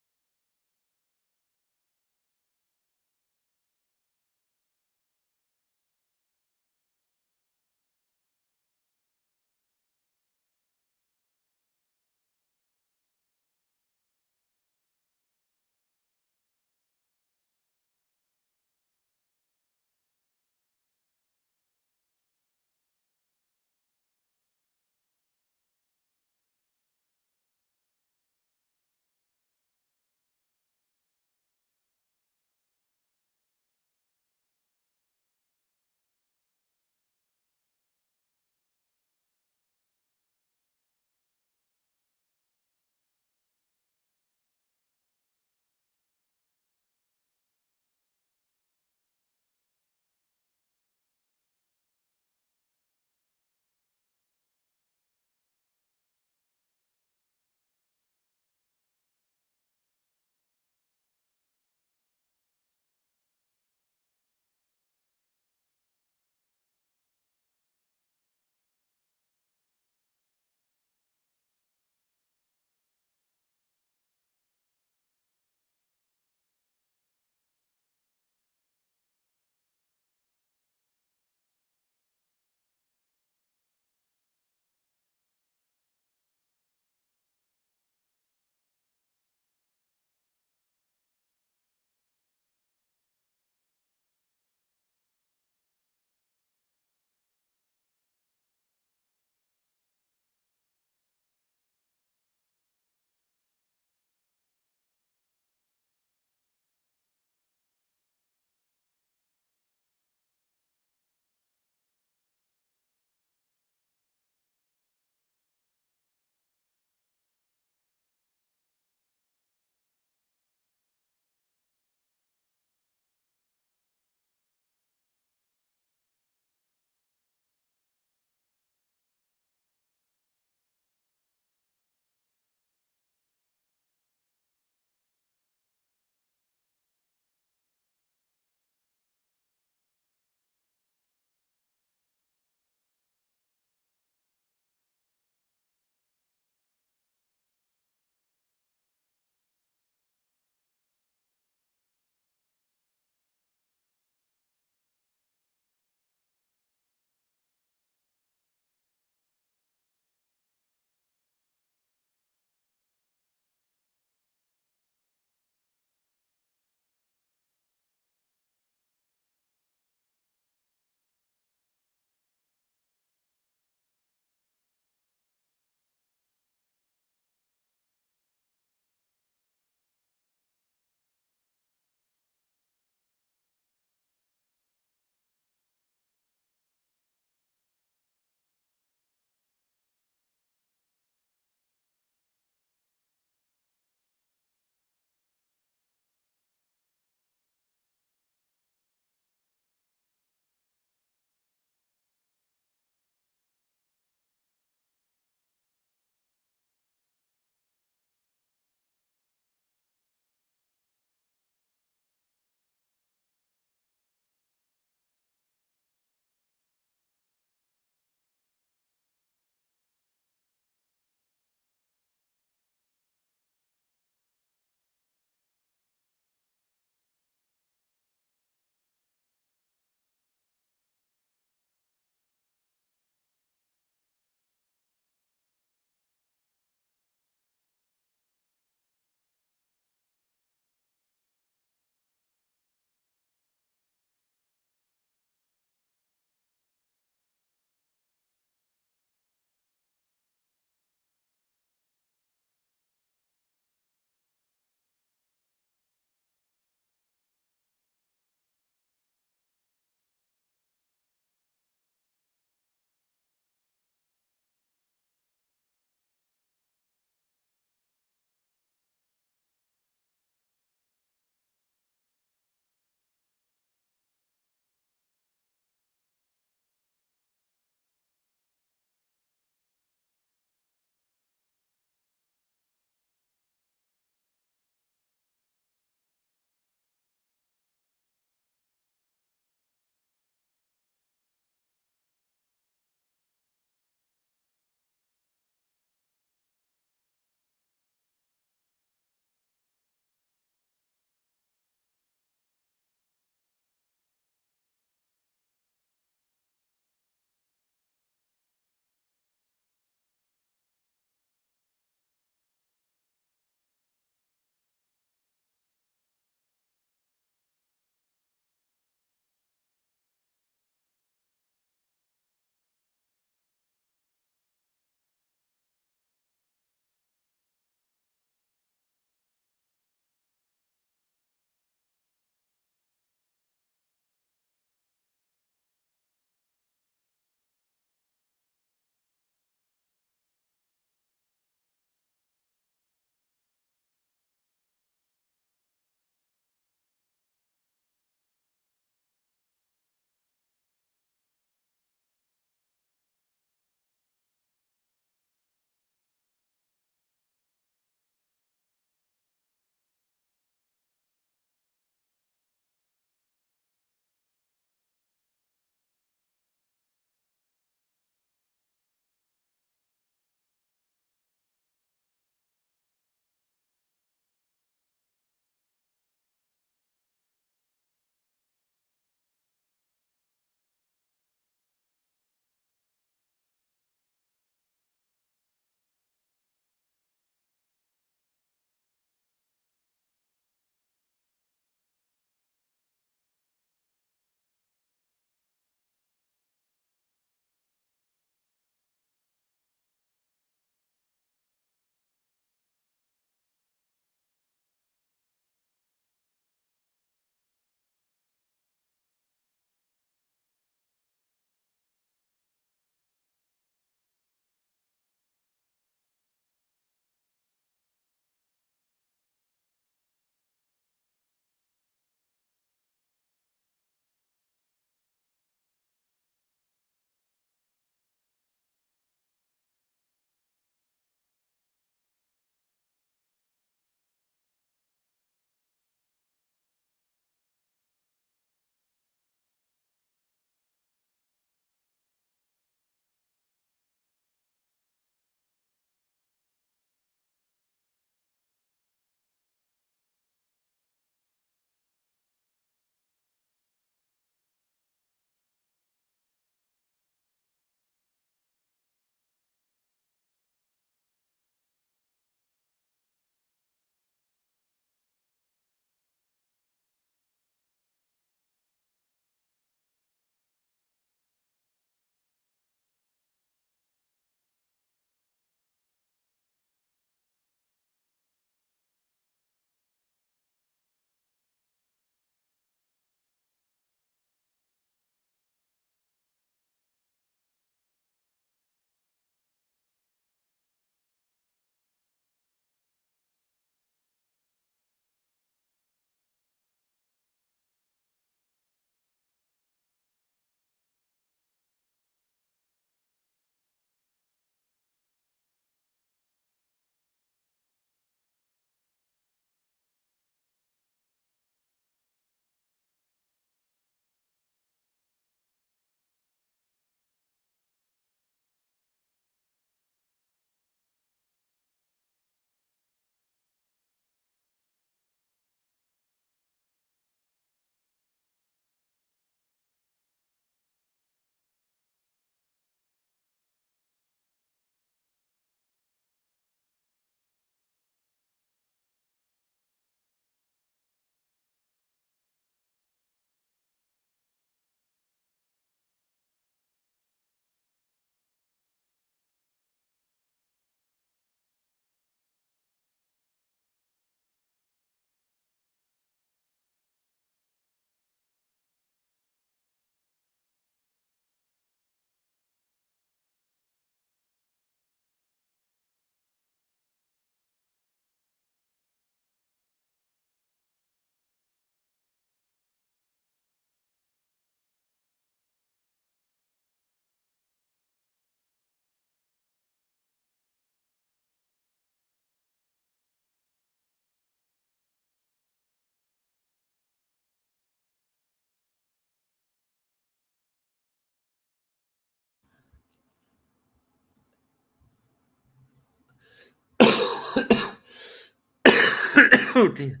Oh dear.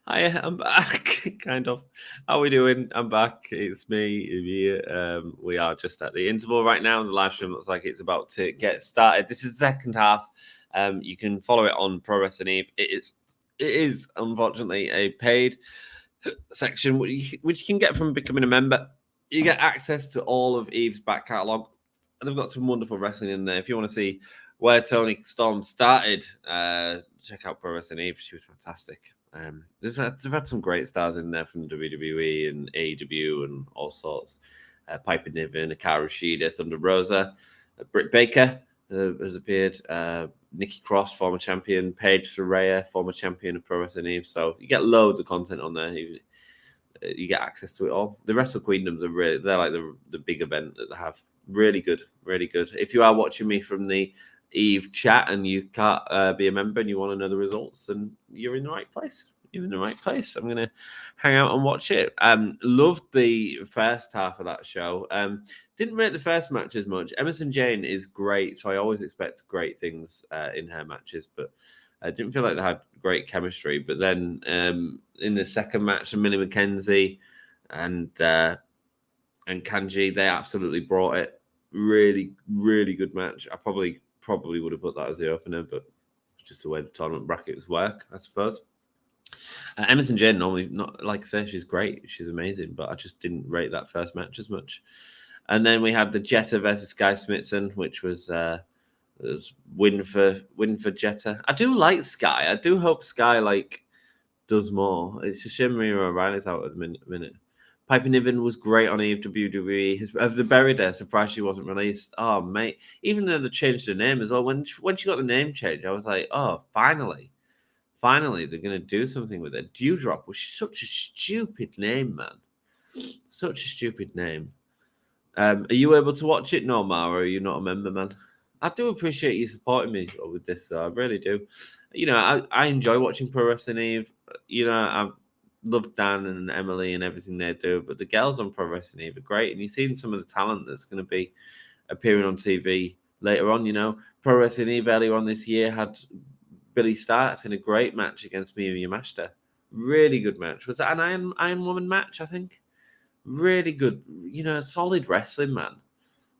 Hi, I'm back. Kind of. How are we doing? I'm back. It's me here. We are just at the interval right now. The live stream looks like it's about to get started. This is the second half. You can follow it on Pro Wrestling Eve. It is unfortunately a paid section which you can get from becoming a member. You get access to all of Eve's back catalogue, and they've got some wonderful wrestling in there. If you want to see where Tony Storm started, check out Pro Wrestling Eve. She was fantastic. They've had some great stars in there from WWE and AEW and all sorts. Piper Niven, Hikaru Shida, Thunder Rosa, Britt Baker has appeared. Nikki Cross, former champion. Paige Saraya, former champion of Pro Wrestling Eve. So you get loads of content on there. You get access to it all. The Wrestle Queendoms they're like the big event that they have. Really good, really good. If you are watching me from the Eve chat and you can't be a member and you want to know the results, then you're in the right place. You're in the right place. I'm gonna hang out and watch it. Loved the first half of that show. Didn't rate the first match as much. Emerson Jane is great, so I always expect great things in her matches, but I didn't feel like they had great chemistry. But then in the second match, Millie McKenzie and Kanji, they absolutely brought it. Really, really good match. I probably would have put that as the opener, but it's just the way the tournament brackets work, I suppose. Emerson Jane normally, not like I say, she's great, she's amazing, but I just didn't rate that first match as much. And then we have the Jetta versus Sky Smithson, which was win for Jetta. I do like Sky. I do hope Sky does more. It's a shame Maria O'Reilly's out at the minute. Piper Niven was great on Eve WWE. Of the Buried There, surprised she wasn't released. Oh, mate. Even though they changed her name as well, when she got the name change, I was like, oh, finally, they're going to do something with it. Dewdrop was such a stupid name, man. Such a stupid name. Are you able to watch it, Norma, or are you not a member, man? I do appreciate you supporting me with this, though. I really do. You know, I enjoy watching Pro Wrestling Eve. You know, I love Dan and Emily and everything they do, but the girls on Pro Wrestling Eve are great. And you've seen some of the talent that's going to be appearing on TV later on. You know, Pro Wrestling Eve earlier on this year had Billy Starks in a great match against Miyu Yamashita. Really good match. Was that an Iron Woman match, I think? Really good. You know, solid wrestling, man.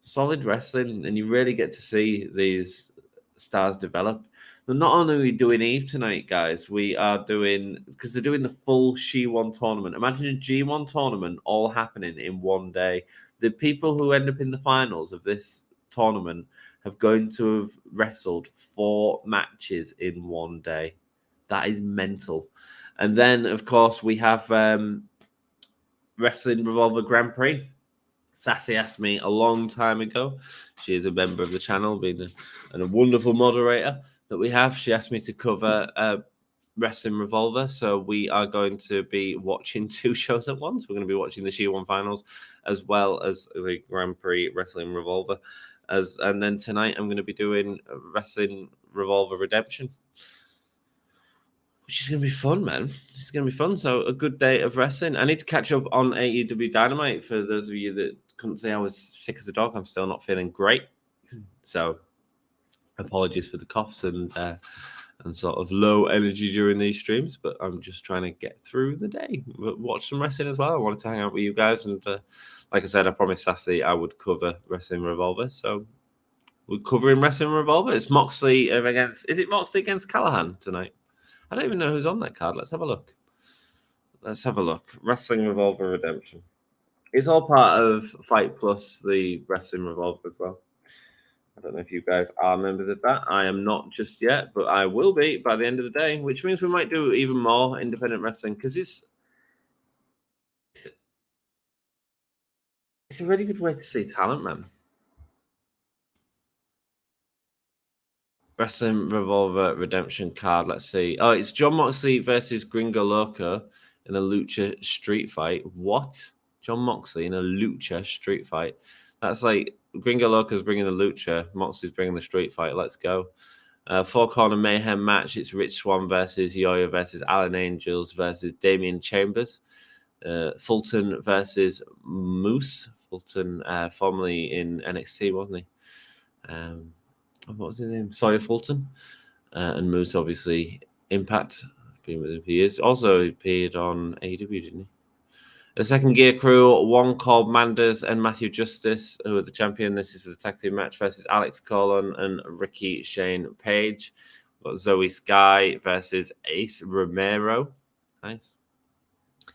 Solid wrestling, and you really get to see these stars develop. But not only are we doing Eve tonight, guys, we are doing, because they're doing the full She-1 tournament. Imagine a G1 tournament all happening in one day. The people who end up in the finals of this tournament have going to have wrestled 4 matches in one day. That is mental. And then, of course, we have Wrestling Revolver Grand Prix. Sassy asked me a long time ago. She is a member of the channel, being a wonderful moderator that we have. She asked me to cover Wrestling Revolver, so we are going to be watching 2 shows at once. We're going to be watching the She-1 finals as well as the Grand Prix Wrestling Revolver. And then tonight I'm going to be doing Wrestling Revolver Redemption, which is going to be fun, man. It's going to be fun. So a good day of wrestling. I need to catch up on AEW Dynamite. For those of you that couldn't say I was sick as a dog, I'm still not feeling great. So apologies for the coughs and sort of low energy during these streams, but I'm just trying to get through the day. Watch some wrestling as well. I wanted to hang out with you guys. And like I said, I promised Sassy I would cover Wrestling Revolver. So we're covering Wrestling Revolver. It's Moxley against... Is it Moxley against Callahan tonight? I don't even know who's on that card. Let's have a look. Wrestling Revolver Redemption. It's all part of Fight Plus, the Wrestling Revolver as well. I don't know if you guys are members of that. I am not just yet, but I will be by the end of the day, which means we might do even more independent wrestling, because it's a really good way to see talent, man. Wrestling Revolver Redemption card. Let's see. Oh, it's John Moxley versus Gringo Loco in a lucha street fight. What? John Moxley in a lucha street fight? That's like Gringo Loco's bringing the lucha, Moxley's bringing the street fight. Let's go. 4-corner mayhem match. It's Rich Swann versus Yoya versus Alan Angels versus Damian Chambers. Fulton versus Moose. Fulton, formerly in NXT, wasn't he? What was his name? Sawyer Fulton. and moves obviously Impact. Been with him for years. Also appeared on AEW, didn't he? The second Gear Crew, one called Manders and Matthew Justice, who are the champion. This is for the tag team match versus Alex Colon and Ricky Shane Page. We've got Zoe Sky versus Ace Romero. Nice.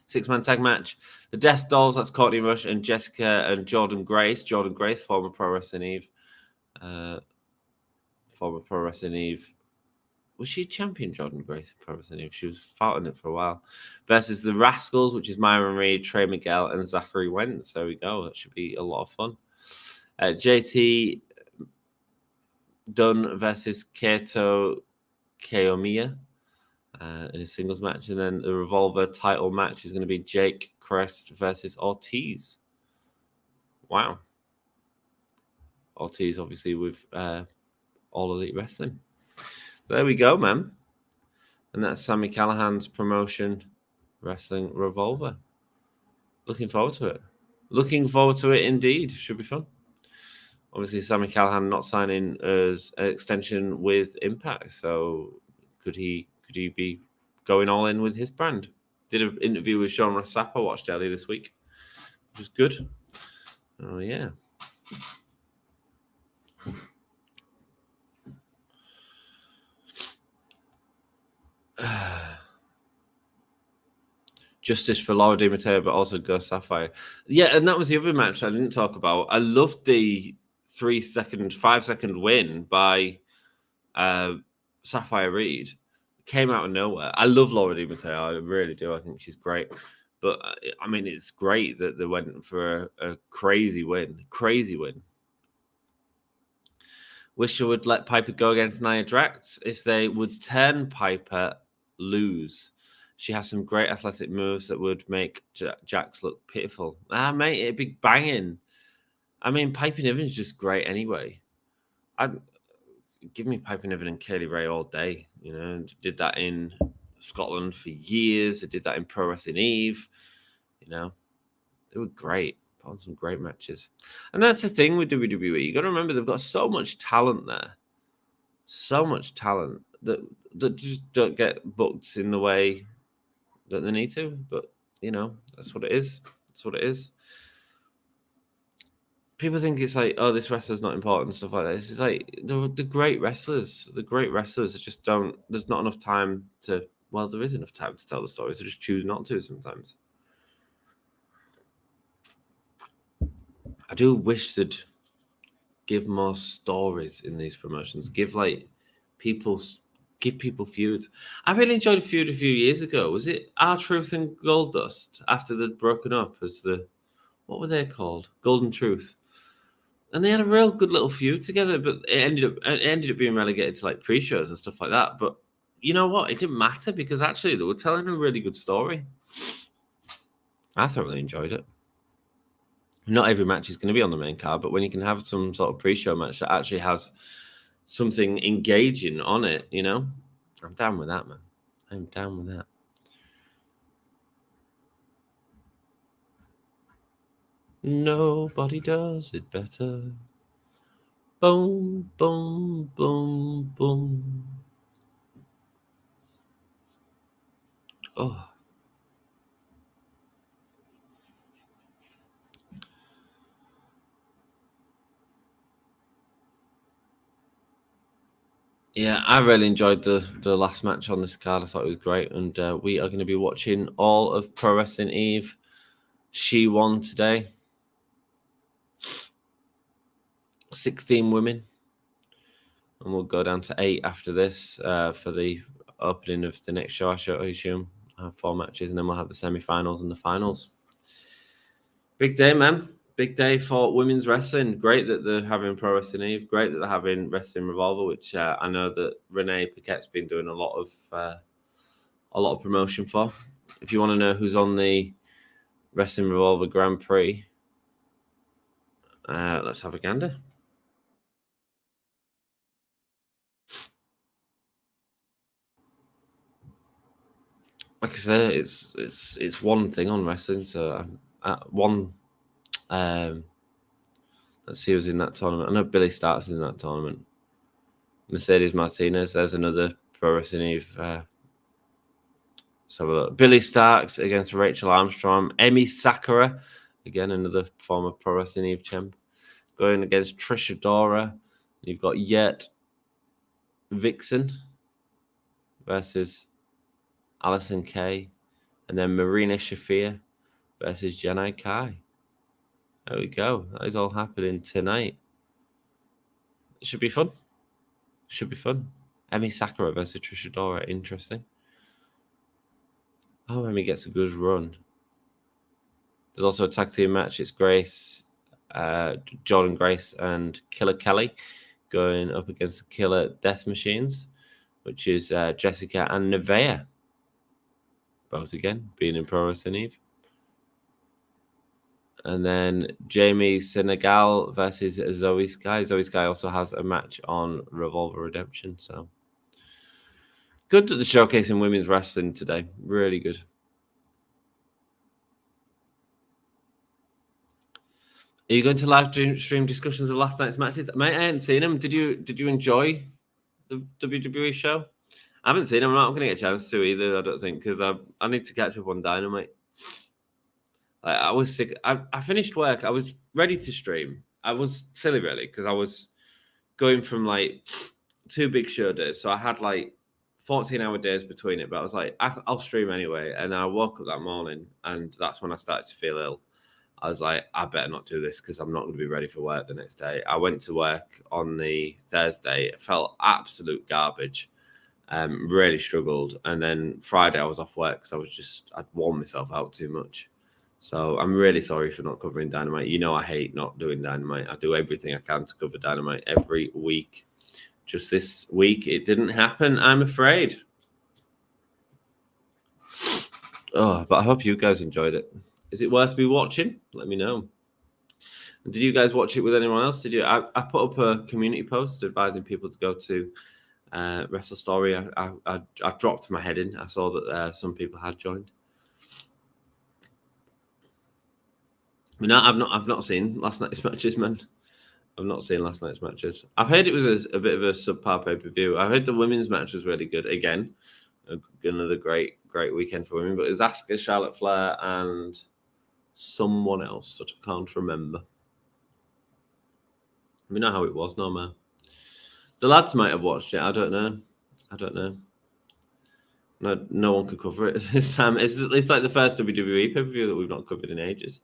6-man tag match. The Death Dolls, that's Courtney Rush and Jessica and Jordan Grace. Jordan Grace, former Pro Wrestling Eve. Former Pro Wrestling Eve. Was she champion, Jordan Grace, Pro Wrestling Eve? She was fighting it for a while. Versus the Rascals, which is Myron Reed, Trey Miguel, and Zachary Wentz. There we go. That should be a lot of fun. JT Dunn versus Kato Kiyomiya in a singles match. And then the Revolver title match is going to be Jake Crest versus Ortiz. Wow. Ortiz, obviously, with All Elite Wrestling. There we go, man. And that's Sami Callihan's promotion, Wrestling Revolver. Looking forward to it. Looking forward to it indeed. Should be fun. Obviously, Sami Callihan not signing as an extension with Impact. So could he be going all in with his brand? Did an interview with Sean Rossap I watched earlier this week, which was good. Oh, yeah. Justice for Laura Di Matteo, but also Ghost Sapphire. Yeah, and that was the other match I didn't talk about. I loved the 5-second win by Sapphire Reed. Came out of nowhere. I love Laura Di Matteo. I really do. I think she's great. But, I mean, it's great that they went for a crazy win. Crazy win. Wish I would let Piper go against Nia Jax. If they would turn Piper, lose. She has some great athletic moves that would make Jax look pitiful. Mate, it'd be banging. I mean, Piper Niven's just great anyway. I'd give me Piper Niven and Kaylee Ray all day. You know, did that in Scotland for years. I did that in Pro Wrestling Eve. You know, they were great. Put on some great matches. And that's the thing with WWE. You got to remember they've got so much talent there. So much talent that just don't get booked in the way that they need to. But, you know, that's what it is. That's what it is. People think it's like, oh, this wrestler's not important and stuff like that. It's like the great wrestlers. The great wrestlers just don't. There's not enough time to. Well, there is enough time to tell the stories. They just choose not to sometimes. I do wish they'd give more stories in these promotions. Give people feuds. I really enjoyed a feud a few years ago. Was it R-Truth and Goldust after they'd broken up as what were they called? Golden Truth. And they had a real good little feud together, but it ended up being relegated to like pre-shows and stuff like that. But you know what? It didn't matter because actually they were telling a really good story. I thoroughly enjoyed it. Not every match is going to be on the main card, but when you can have some sort of pre-show match that actually has something engaging on it, you know, I'm down with that, man. I'm down with that. Nobody does it better. Boom, boom, boom, boom. Oh. Yeah, I really enjoyed the last match on this card. I thought it was great. And we are going to be watching all of Pro Wrestling Eve. She-1 today. 16 women. And we'll go down to 8 after this for the opening of the next show. I assume 4 matches, and then we'll have the semi-finals and the finals. Big day, man. Big day for women's wrestling. Great that they're having Pro Wrestling Eve. Great that they're having Wrestling Revolver, which I know that Renee Paquette's been doing a lot of promotion for. If you want to know who's on the Wrestling Revolver Grand Prix, let's have a gander. Like I say, it's one thing on wrestling. So let's see who's in that tournament. I know Billy Starks is in that tournament. Mercedes Martinez. There's another Pro Wrestling Eve. So look. Billy Starks against Rachel Armstrong. Emi Sakura, again another former Pro Wrestling Eve champ, going against Trisha Dora. You've got Yet Vixen versus Alison Kay, and then Marina Shafir versus Janai Kai. There we go. That is all happening tonight. It should be fun. Should be fun. Emi Sakura versus Trisha Dora. Interesting. Oh, Emi gets a good run. There's also a tag team match. It's Grace, Jordan Grace, and Killer Kelly going up against the Killer Death Machines, which is Jessica and Nevaeh. Both again being in Pro Wrestling Eve. And then Jamie Senegal versus Zoe Sky. Zoe Sky also has a match on Revolver Redemption. So good that they're showcasing women's wrestling today. Really good. Are you going to live stream discussions of last night's matches? Mate, I hadn't seen them. Did you enjoy the WWE show? I haven't seen them. I'm not going to get a chance to either, I don't think, because I need to catch up on Dynamite. I was sick. I finished work. I was ready to stream. I was silly, really, because I was going from like 2 big show days. So I had like 14-hour days between it. But I was like, I'll stream anyway. And I woke up that morning, and that's when I started to feel ill. I was like, I better not do this because I'm not going to be ready for work the next day. I went to work on the Thursday. It felt absolute garbage. Really struggled. And then Friday I was off work because I'd worn myself out too much. So I'm really sorry for not covering Dynamite. You know I hate not doing Dynamite. I do everything I can to cover Dynamite every week. Just this week, it didn't happen, I'm afraid. Oh, but I hope you guys enjoyed it. Is it worth me watching? Let me know. Did you guys watch it with anyone else? Did you? I put up a community post advising people to go to Wrestle Story. I dropped my head in. I saw that some people had joined. No, I've not seen last night's matches, man. I've not seen last night's matches. I've heard it was a bit of a subpar pay-per-view. I heard the women's match was really good. Again, another great weekend for women. But it was Asuka, Charlotte Flair, and someone else that I can't remember. We know how it was, no man. The lads might have watched it. I don't know. No one could cover it this time. It's like the first WWE pay-per-view that we've not covered in ages.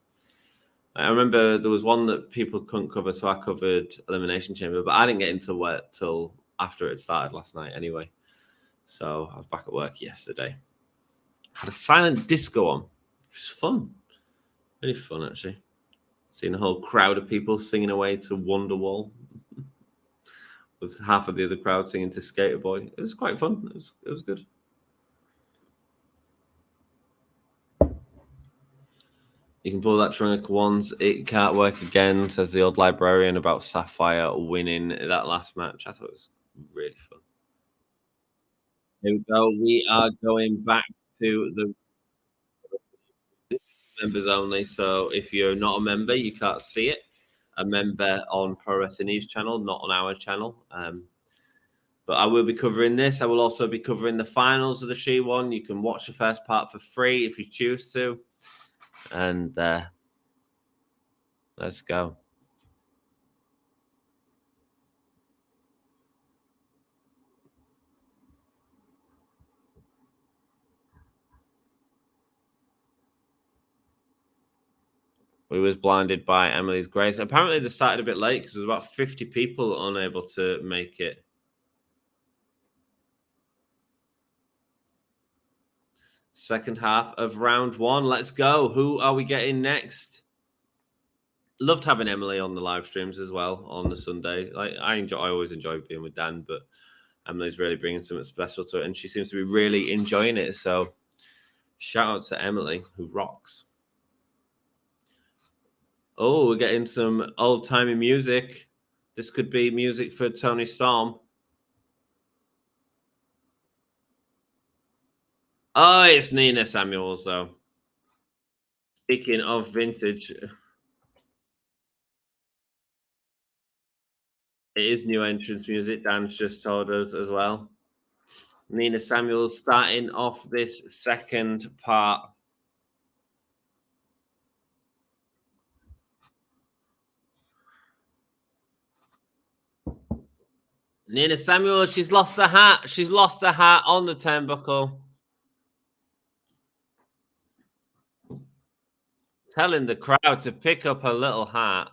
I remember there was one that people couldn't cover, so I covered Elimination Chamber, but I didn't get into work till after it started last night anyway. So I was back at work yesterday. Had a silent disco on, which was fun. Really fun, actually. Seeing a whole crowd of people singing away to Wonderwall. With half of the other crowd singing to Skater Boy. It was quite fun. It was good. You can pull that trunk once. It can't work again, says the old librarian about Sapphire winning that last match. I thought it was really fun. Here we go. We are going back to the members only. So if you're not a member, you can't see it. A member on Pro Wrestling News channel, not on our channel. But I will be covering this. I will also be covering the finals of the She-1. You can watch the first part for free if you choose to. And let's go. We was blinded by Emily's Grace. Apparently, they started a bit late because there's about 50 people unable to make it. Second half of round 1. Let's go. Who are we getting next? Loved having Emily on the live streams as well on the Sunday. I always enjoy being with Dan, but Emily's really bringing something special to it, and she seems to be really enjoying it. So, shout out to Emily, who rocks. Oh, we're getting some old-timey music. This could be music for Tony Storm. Oh, it's Nina Samuels, though. Speaking of vintage. It is new entrance music. Dan's just told us as well. Nina Samuels starting off this second part. Nina Samuels, she's lost her hat. She's lost her hat on the turnbuckle. Telling the crowd to pick up her little hat.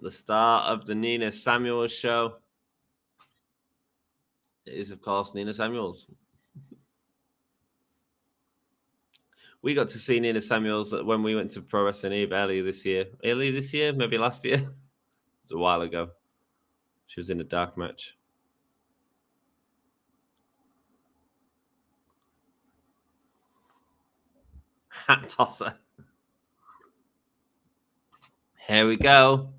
The start of the Nina Samuels show. It is, of course, Nina Samuels. We got to see Nina Samuels when we went to Pro Wrestling Eve earlier this year. Earlier this year? Maybe last year? It was a while ago. She was in a dark match. Hat tosser. Here we go.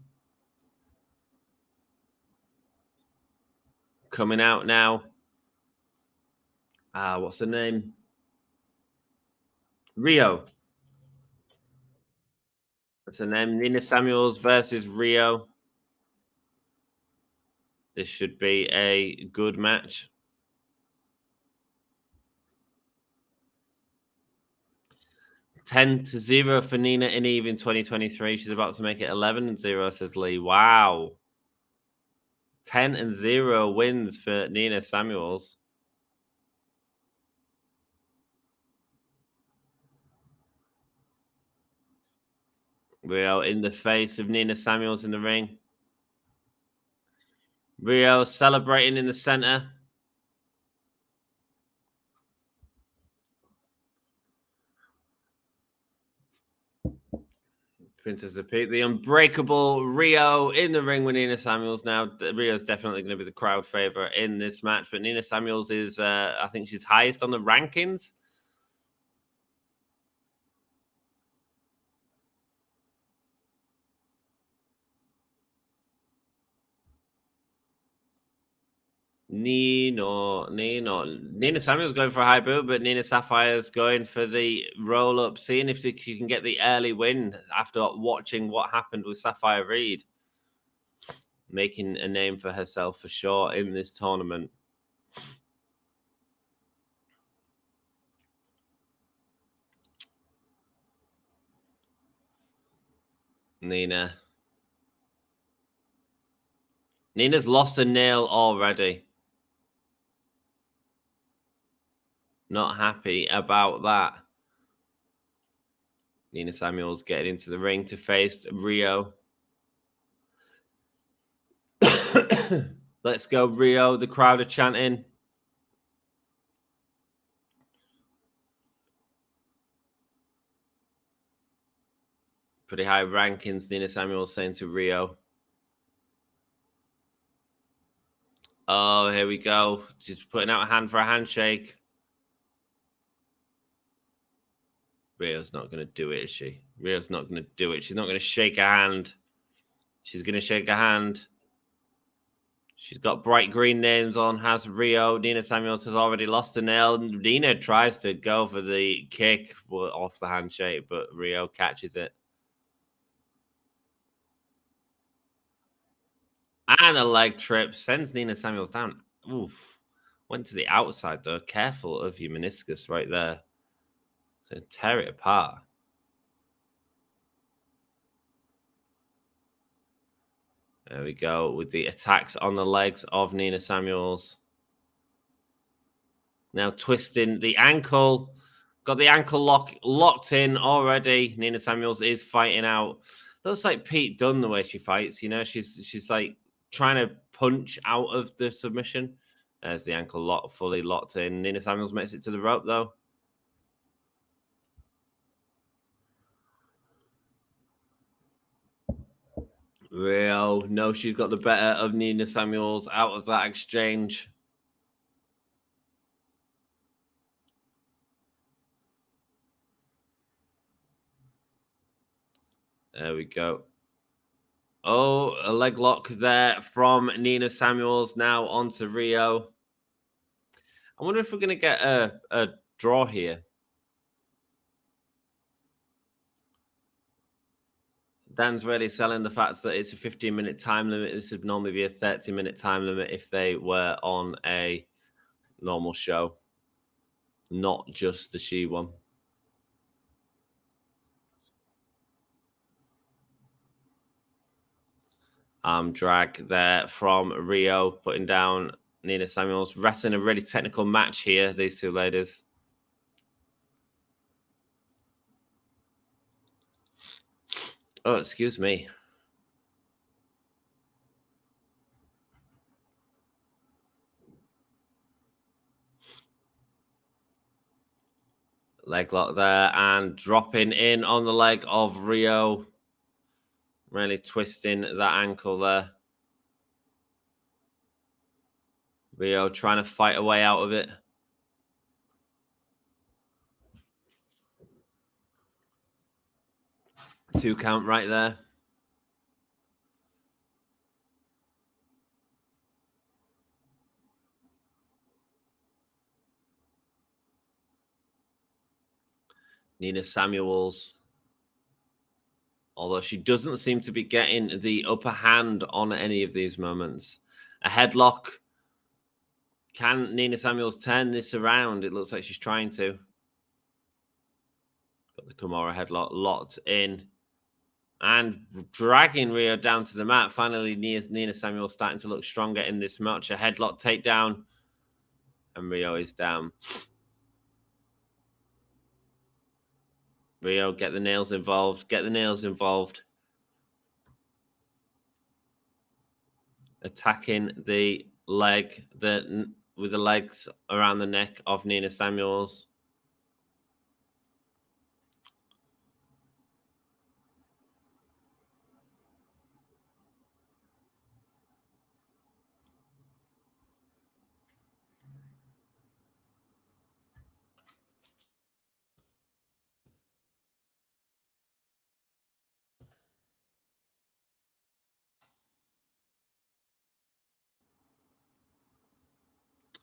Coming out now. What's her name? Rio. That's her name. Nina Samuels versus Rio. This should be a good match. 10-0 for Nina in Eve in 2023. She's about to make it 11-0, says Lee. Wow. 10-0 wins for Nina Samuels. Rio in the face of Nina Samuels in the ring. Rio celebrating in the center. Princess of Pete, the unbreakable Rio in the ring with Nina Samuels. Now, Rio's definitely going to be the crowd favorite in this match, but Nina Samuels is, I think she's highest on the rankings. Nina Samuels going for a high boot, but Nina Sapphire's going for the roll up, seeing if she can get the early win after watching what happened with Sapphire Reed, making a name for herself for sure in this tournament. Nina's lost a nail already. Not happy about that. Nina Samuels getting into the ring to face Rio. Let's go, Rio. The crowd are chanting. Pretty high rankings, Nina Samuels saying to Rio. Oh, here we go. She's putting out a hand for a handshake. Rio's not going to do it, is she? Rio's not going to do it. She's not going to shake a hand. She's going to shake a hand. She's got bright green names on, has Rio. Nina Samuels has already lost a nail. Nina tries to go for the kick off the handshake, but Rio catches it. And a leg trip sends Nina Samuels down. Oof. Went to the outside, though. Careful of your meniscus right there. So tear it apart. There we go with the attacks on the legs of Nina Samuels. Now twisting the ankle. Got the ankle locked in already. Nina Samuels is fighting out. Looks like Pete Dunne the way she fights. You know, she's like trying to punch out of the submission. There's the ankle fully locked in. Nina Samuels makes it to the rope though. Rio, no, she's got the better of Nina Samuels out of that exchange. There we go. Oh, a leg lock there from Nina Samuels. Now on to Rio. I wonder if we're going to get a draw here. Dan's really selling the fact that it's a 15-minute time limit. This would normally be a 30-minute time limit if they were on a normal show, not just the She-1. Drag there from Rio, putting down Nina Samuels. Wrestling a really technical match here, these two ladies. Oh, excuse me. Leg lock there and dropping in on the leg of Rio. Really twisting that ankle there. Rio trying to fight a way out of it. Two count right there. Nina Samuels. Although she doesn't seem to be getting the upper hand on any of these moments. A headlock. Can Nina Samuels turn this around? It looks like she's trying to. Got the Kimura headlock locked in. And dragging Rio down to the mat. Finally, Nina Samuels starting to look stronger in this match. A headlock takedown. And Rio is down. Rio, get the nails involved. Get the nails involved. Attacking the leg with the legs around the neck of Nina Samuels.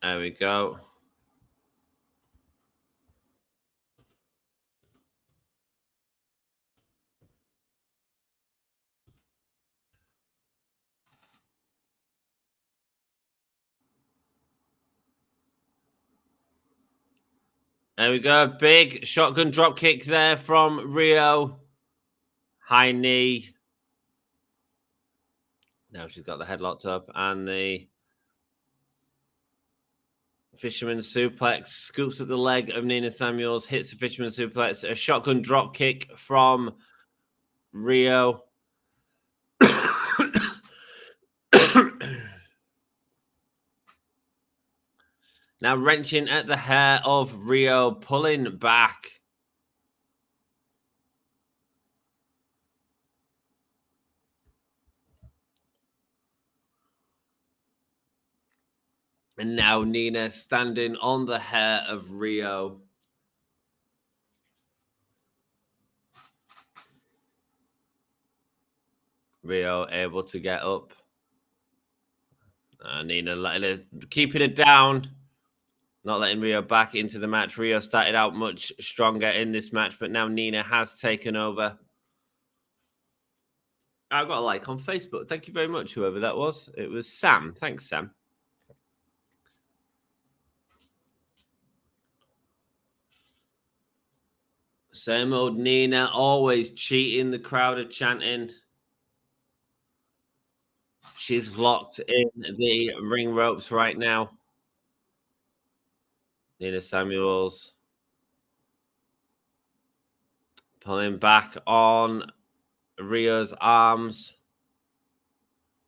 There we go. There we go. Big shotgun drop kick there from Rio. High knee. Now she's got the head locked up and the fisherman suplex. Scoops up the leg of Nina Samuels. Hits the fisherman suplex. A shotgun drop kick from Rio. Now wrenching at the hair of Rio, pulling back. And now Nina standing on the hair of Rio. Rio able to get up. Nina keeping it down. Not letting Rio back into the match. Rio started out much stronger in this match, but now Nina has taken over. I got a like on Facebook. Thank you very much, whoever that was. It was Sam. Thanks, Sam. Same old Nina, always cheating. The crowd are chanting. She's locked in the ring ropes right now. Nina Samuels pulling back on Rio's arms.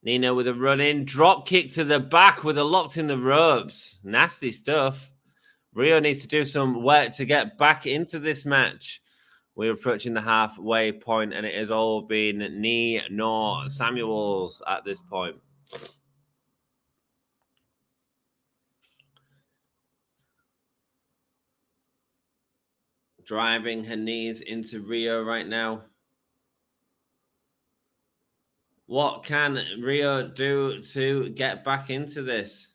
Nina with a run-in. Drop kick to the back with a locked in the ropes. Nasty stuff. Rio needs to do some work to get back into this match. We're approaching the halfway point, and it has all been Nina Samuels at this point. Driving her knees into Rio right now. What can Rio do to get back into this?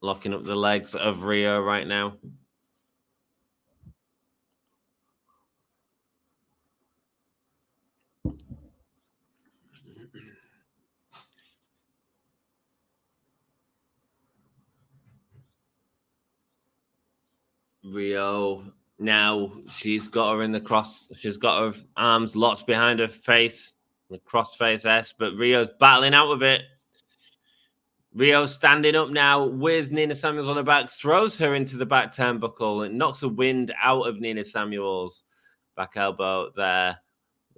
Locking up the legs of Rio right now. Rio, now she's got her in the cross. She's got her arms locked behind her face, the cross face S, but Rio's battling out of it. Rio standing up now with Nina Samuels on her back, throws her into the back turnbuckle and knocks the wind out of Nina Samuels. Back elbow there.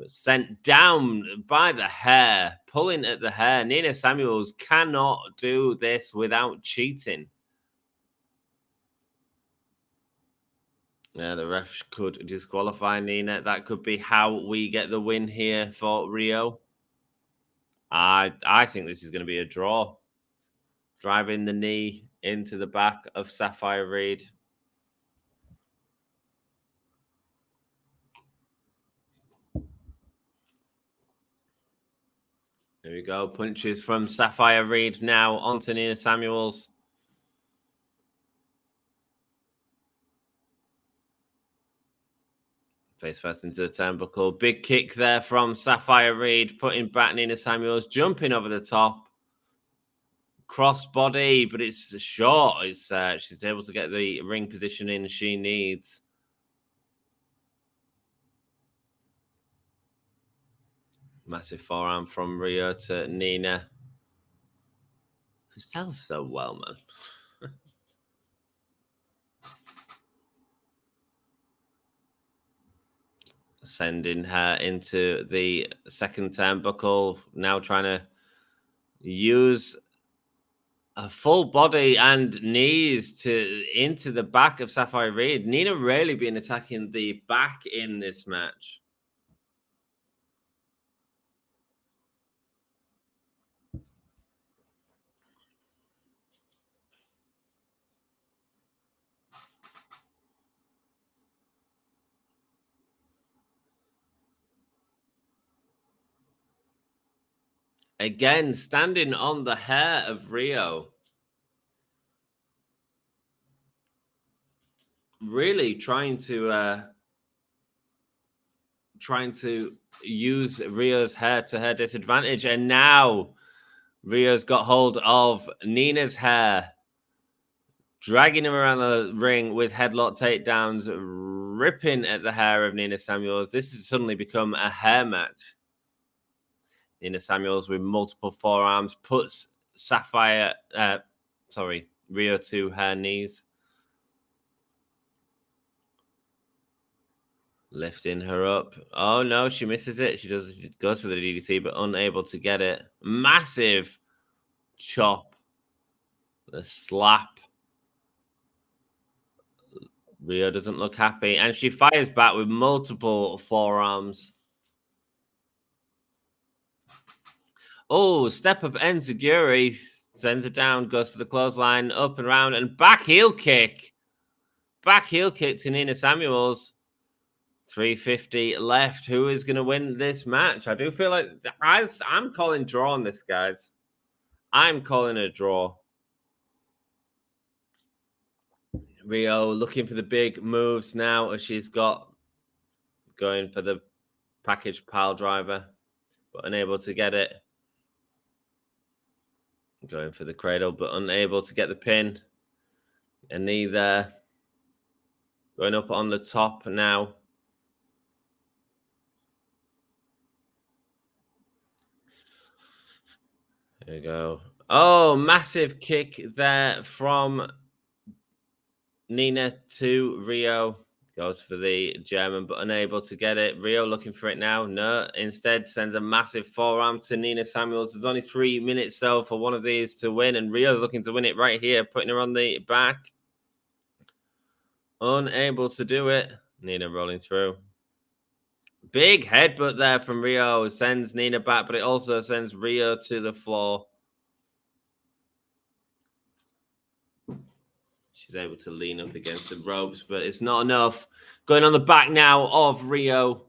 Sent down by the hair, pulling at the hair. Nina Samuels cannot do this without cheating. Yeah, the ref could disqualify Nina. That could be how we get the win here for Rio. I think this is going to be a draw. Driving the knee into the back of Sapphire Reed. There we go. Punches from Sapphire Reed now onto Nina Samuels. Face first into the turnbuckle. Big kick there from Sapphire Reed, putting back Nina Samuels, jumping over the top. Cross body, but it's short. She's able to get the ring positioning she needs. Massive forearm from Rio to Nina. She sells so well, man. Sending her into the second turnbuckle. Now trying to use a full body and knees into the back of Sapphire Reed. Nina really been attacking the back in this match. Again, standing on the hair of Rio. Really trying to use Rio's hair to her disadvantage. And now Rio's got hold of Nina's hair, dragging him around the ring with headlock takedowns, ripping at the hair of Nina Samuels. This has suddenly become a hair match. Nina Samuels with multiple forearms puts Rio to her knees. Lifting her up. Oh, no, she misses it. She goes for the DDT, but unable to get it. Massive chop. The slap. Rio doesn't look happy. And she fires back with multiple forearms. Oh, step up Enziguri. Sends it down. Goes for the clothesline. Up and around. And back heel kick. Back heel kick to Nina Samuels. 350 left. Who is going to win this match? I do feel like I'm calling draw on this, guys. I'm calling a draw. Rio looking for the big moves now as she's got going for the package pile driver, but unable to get it. Going for the cradle, but unable to get the pin. A knee there. Going up on the top now. There we go. Oh, massive kick there from Nina to Rio. Goes for the German, but unable to get it. Rio looking for it now. No, instead sends a massive forearm to Nina Samuels. There's only 3 minutes, though, for one of these to win, and Rio's looking to win it right here, putting her on the back. Unable to do it. Nina rolling through. Big headbutt there from Rio. Sends Nina back, but it also sends Rio to the floor. She's able to lean up against the ropes, but it's not enough. Going on the back now of Rio.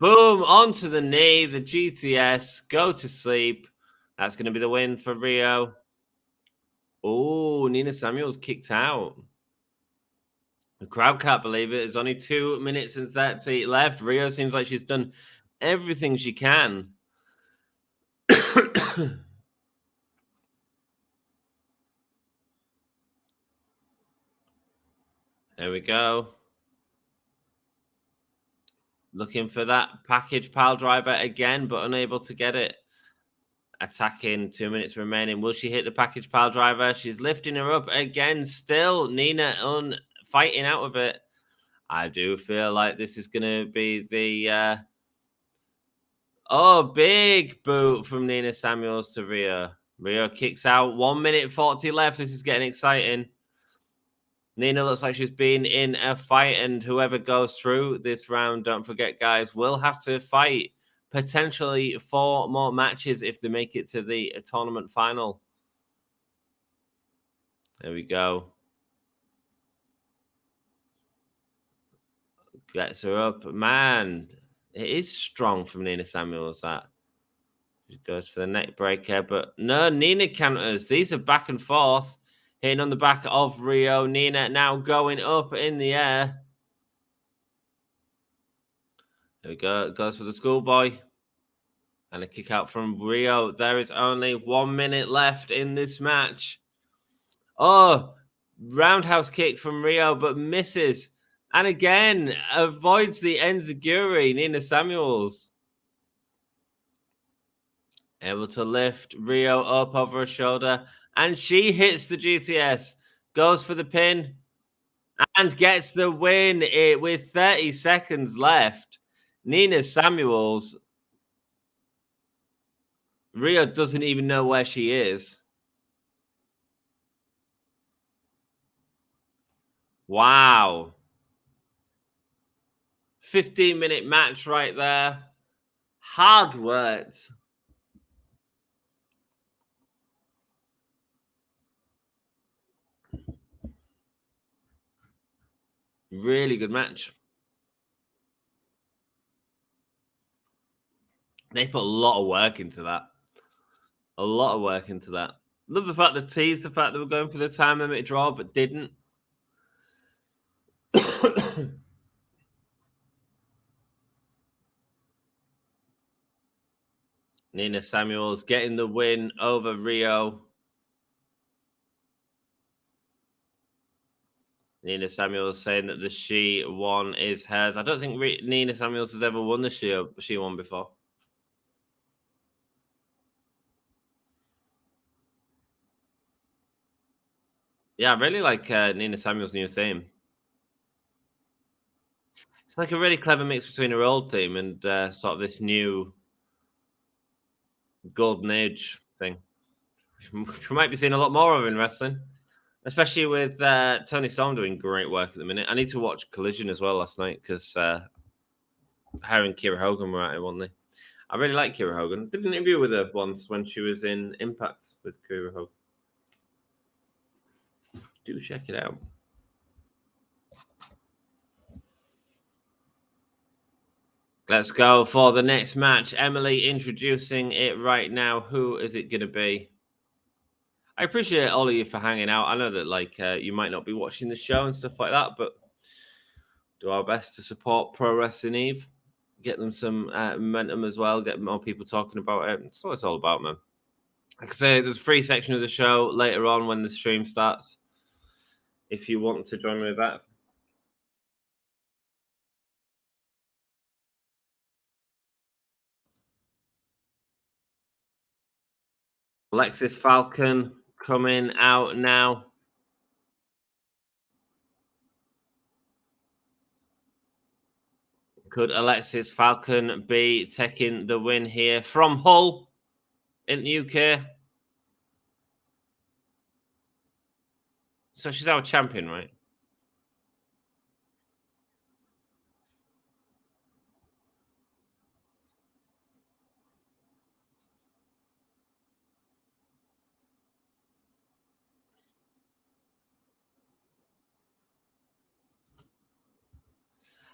Boom, onto the knee, the GTS, go to sleep. That's going to be the win for Rio. Oh, Nina Samuels kicked out. The crowd can't believe it. There's only 2 minutes and 30 left. Rio seems like she's done everything she can. There we go. Looking for that package pile driver again, but unable to get it. Attacking, 2 minutes remaining. Will she hit the package pile driver? She's lifting her up again. Still, Nina fighting out of it. I do feel like this is going to be the... big boot from Nina Samuels to Rio. Rio kicks out. 1 minute 40 left. This is getting exciting. Nina looks like she's been in a fight, and whoever goes through this round, don't forget, guys, will have to fight potentially 4 more matches if they make it to the tournament final. There we go. Gets her up. Man, it is strong from Nina Samuels, that. She goes for the neck breaker, but no, Nina counters. These are back and forth. Hitting on the back of Rio. Nina now going up in the air. There we go. Goes for the schoolboy. And a kick out from Rio. There is only 1 minute left in this match. Oh, roundhouse kick from Rio, but misses. And again, avoids the enziguri, Nina Samuels. Able to lift Rio up over her shoulder. And she hits the GTS. Goes for the pin. And gets the win with 30 seconds left. Nina Samuels. Rio doesn't even know where she is. Wow. 15-minute match right there. Hard work. Really good match. They put a lot of work into that. A lot of work into that. Love the fact they teased the fact they were going for the time limit draw, but didn't. Nina Samuels getting the win over Rio. Nina Samuels saying that the She-1 is hers. I don't think Nina Samuels has ever won the She-1 before. Yeah, I really like Nina Samuels' new theme. It's like a really clever mix between her old theme and sort of this new golden age thing. Which we might be seeing a lot more of in wrestling, especially with Tony Storm doing great work at the minute. I need to watch Collision as well last night because her and Kira Hogan were at it, weren't they? I really like Kira Hogan. Did an interview with her once when she was in Impact with Kira Hogan. Do check it out. Let's go for the next match. Emily introducing it right now. Who is it going to be? I appreciate all of you for hanging out. I know that you might not be watching the show and stuff like that, but do our best to support Pro Wrestling Eve, get them some momentum as well, get more people talking about it. That's what it's all about, man. Like I say, there's a free section of the show later on when the stream starts. If you want to join me with that. Alexis Falcon coming out now. Could Alexis Falcon be taking the win here from Hull in the UK? So she's our champion, right?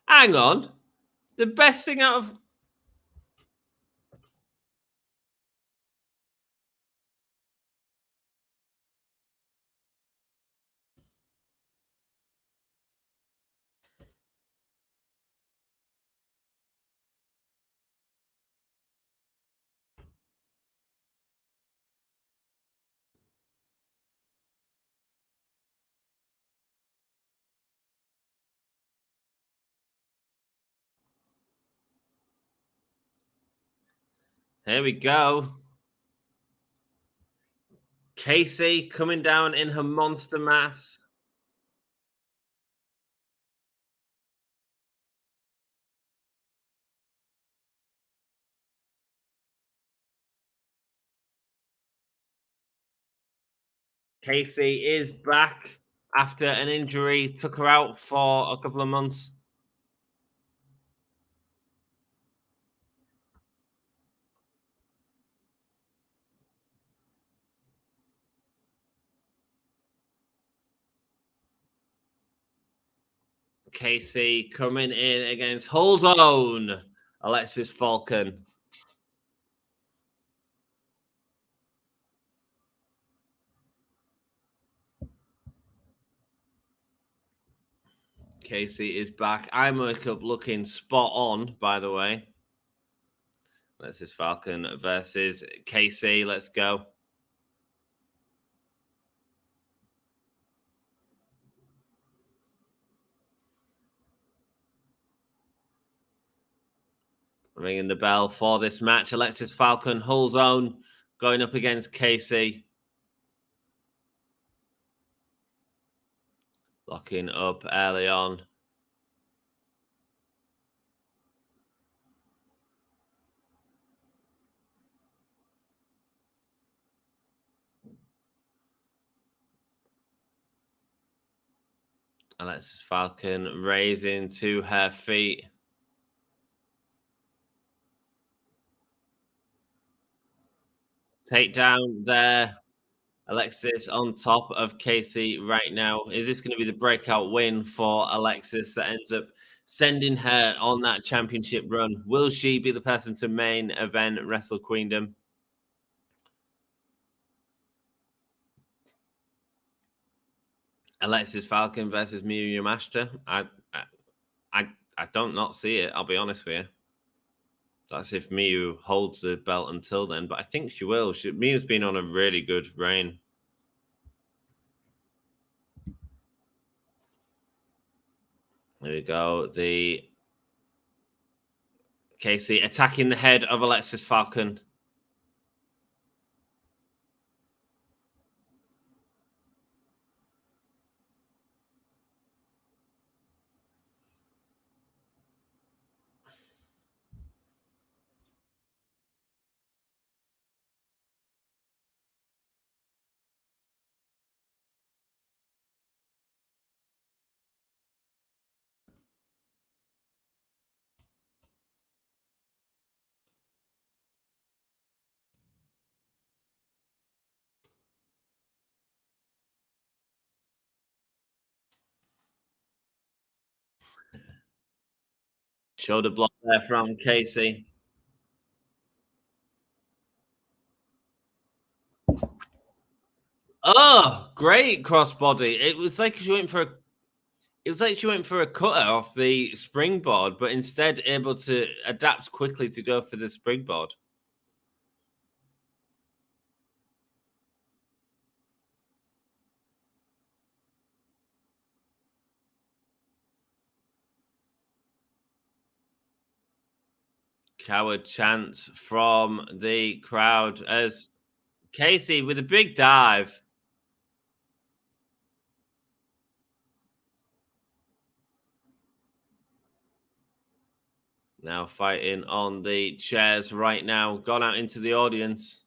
Hang on. The best thing out of Here we go. Casey coming down in her monster mass. Casey is back after an injury, took her out for a couple of months. Casey coming in against Hull's own Alexis Falcon. Casey is back. I woke up looking spot on, by the way. Alexis Falcon versus Casey. Let's go. Ringing the bell for this match. Alexis Falcon, Hull's own, going up against Casey. Locking up early on. Alexis Falcon raising to her feet. Takedown there. Alexis on top of Casey right now. Is this going to be the breakout win for Alexis that ends up sending her on that championship run? Will she be the person to main event Wrestle Queendom? Alexis Falcon versus Miyu Yamashita. I don't not see it. I'll be honest with you. That's if Miyu holds the belt until then, but I think she will. Miyu's been on a really good reign. There we go. The Casey attacking the head of Alexis Falcon. Shoulder block there from Casey. Oh, great crossbody. It was like she went for a cutter off the springboard, but instead able to adapt quickly to go for the springboard. Coward chants from the crowd as Casey with a big dive. Now fighting on the chairs right now. Gone out into the audience.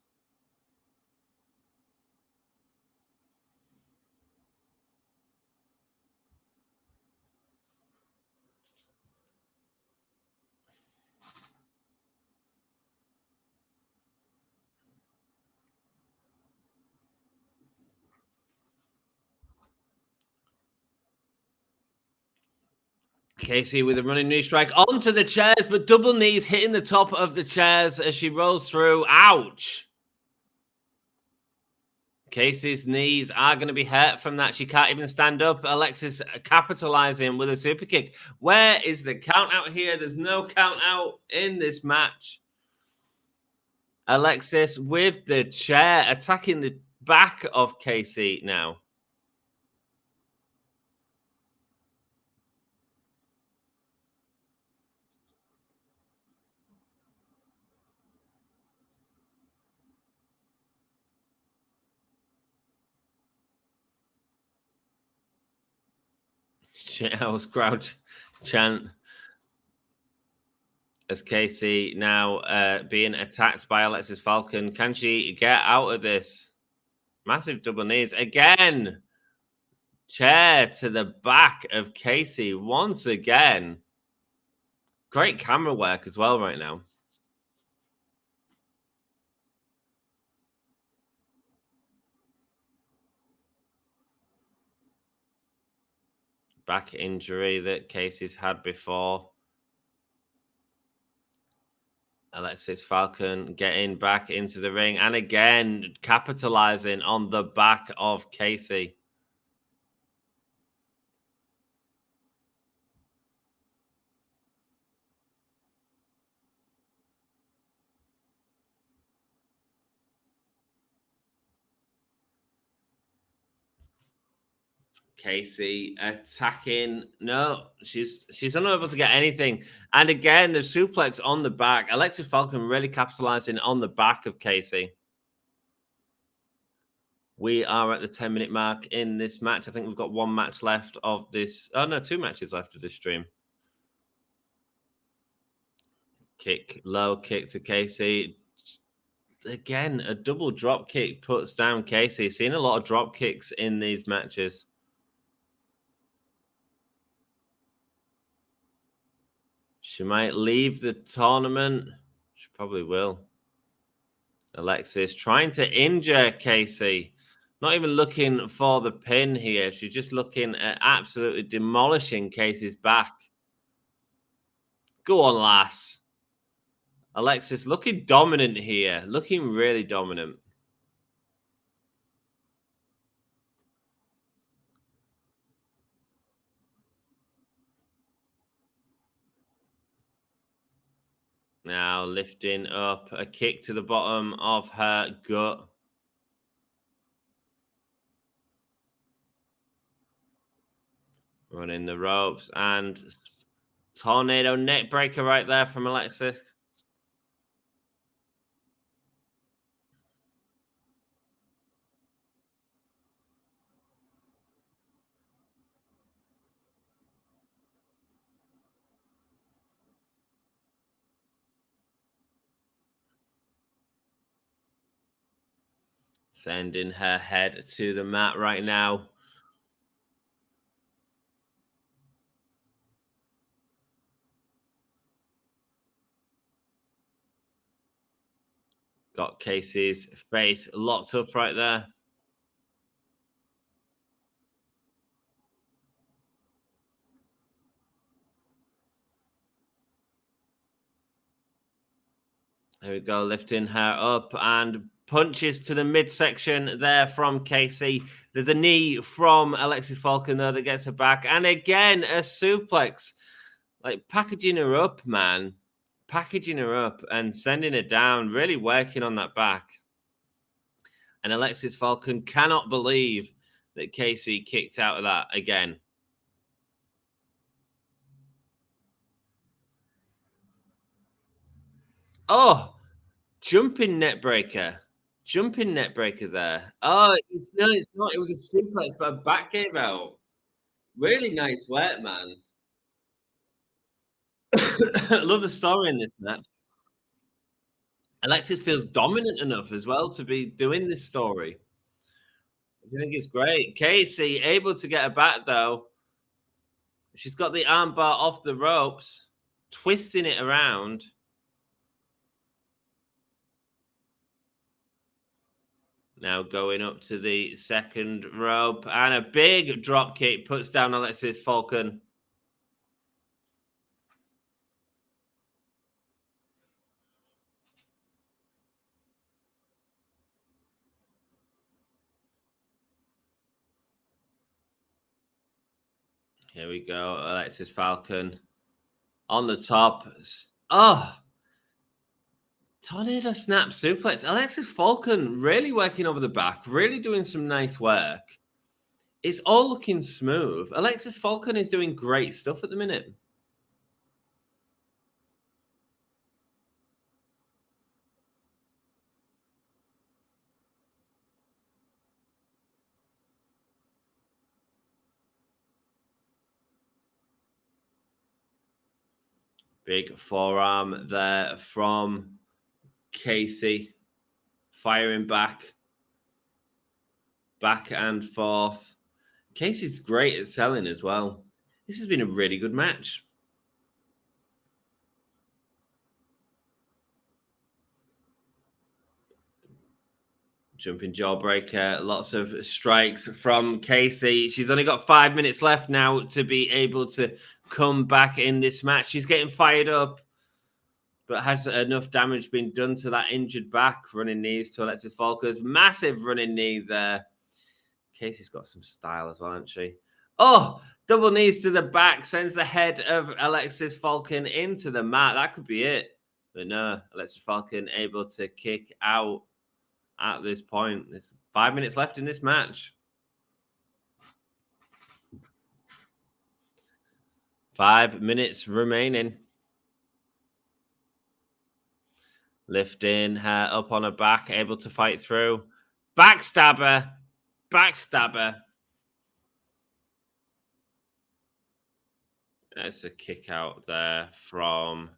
Casey with a running knee strike onto the chairs, but double knees hitting the top of the chairs as she rolls through. Ouch. Casey's knees are going to be hurt from that. She can't even stand up. Alexis capitalizing with a super kick. Where is the count out here? There's no count out in this match. Alexis with the chair attacking the back of Casey now. shithouse crouch chant as Casey now being attacked by Alexis Falcon. Can she get out of this? Massive double knees again. Chair to the back of Casey once again. Great camera work as well right now. Back injury that Casey's had before. Alexis Falcon getting back into the ring and again capitalizing on the back of Casey. Casey attacking. No, she's unable to get anything. And again, the suplex on the back. Alexis Falcon really capitalizing on the back of Casey. We are at the 10-minute mark in this match. I think we've got one match left of this. Oh, no, two matches left of this stream. Kick, low kick to Casey. Again, a double drop kick puts down Casey. Seen a lot of drop kicks in these matches. She might leave the tournament. She probably will. Alexis trying to injure Casey. Not even looking for the pin here. She's just looking at absolutely demolishing Casey's back. Go on, lass. Alexis looking dominant here. Looking really dominant. Now lifting up a kick to the bottom of her gut. Running the ropes and tornado neck breaker right there from Alexis. Sending her head to the mat right now. Got Casey's face locked up right there. Here we go, lifting her up and punches to the midsection there from Casey. There's a knee from Alexis Falcon though that gets her back. And again, a suplex. Like packaging her up, man. Packaging her up and sending her down. Really working on that back. And Alexis Falcon cannot believe that Casey kicked out of that again. Oh, jumping net breaker. Jumping net breaker there. Oh, no, it's not. It was a suplex, but a back came out. Really nice work, man. I love the story in this match. Alexis feels dominant enough as well to be doing this story. I think it's great. Casey able to get her back though. She's got the armbar off the ropes, twisting it around. Now going up to the second rope and a big drop kick puts down Alexis Falcon. Here we go. Alexis Falcon on the top. Oh, tornado snap suplex. Alexis Falcon really working over the back, really doing some nice work. It's all looking smooth. Alexis Falcon is doing great stuff at the minute. Big forearm there from Casey. Firing back and forth. Casey's great at selling as well. This has been a really good match. Jumping jawbreaker, lots of strikes from Casey. She's only got 5 minutes left now to be able to come back in this match. She's getting fired up, but has enough damage been done to that injured back? Running knees to Alexis Falkers. Massive running knee there. Casey's got some style as well, hasn't she? Oh, double knees to the back. Sends the head of Alexis Falcon into the mat. That could be it. But no, Alexis Falcon able to kick out at this point. There's 5 minutes left in this match. 5 minutes remaining. Lifting her up on her back, able to fight through. Backstabber. Backstabber. That's a kick out there from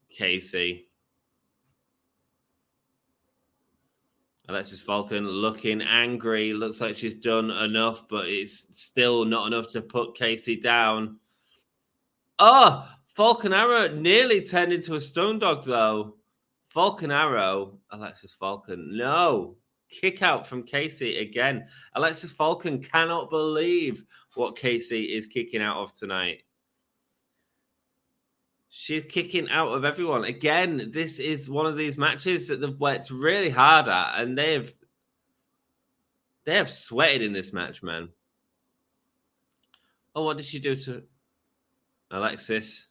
Casey. Alexis Falcon looking angry. Looks like she's done enough, but it's still not enough to put Casey down. Oh, Falcon Arrow nearly turned into a stone dog, though. Falcon Arrow, Alexis Falcon. No. Kick out from Casey again. Alexis Falcon cannot believe what Casey is kicking out of tonight. She's kicking out of everyone. Again, this is one of these matches that they've worked really hard at, and they have sweated in this match, man. Oh, what did she do to Alexis?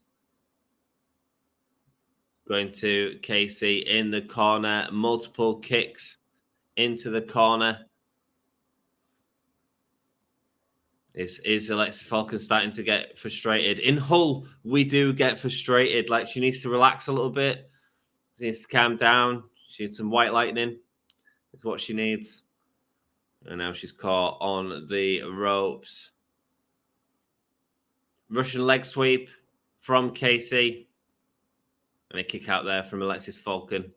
Going to Casey in the corner. Multiple kicks into the corner. Is Alexis Falcon starting to get frustrated? In Hull, we do get frustrated. Like, she needs to relax a little bit. She needs to calm down. She needs some white lightning. It's what she needs. And now she's caught on the ropes. Russian leg sweep from Casey. And a kick out there from Alexis Falcon.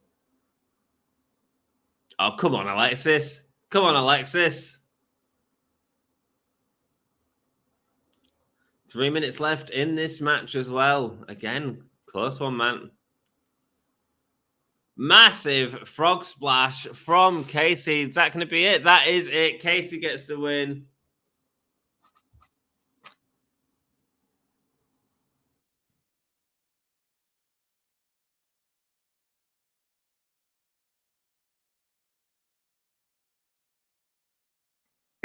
Oh, come on, Alexis. Come on, Alexis. 3 minutes left in this match as well. Again, close one, man. Massive frog splash from Casey. Is that going to be it? That is it. Casey gets the win.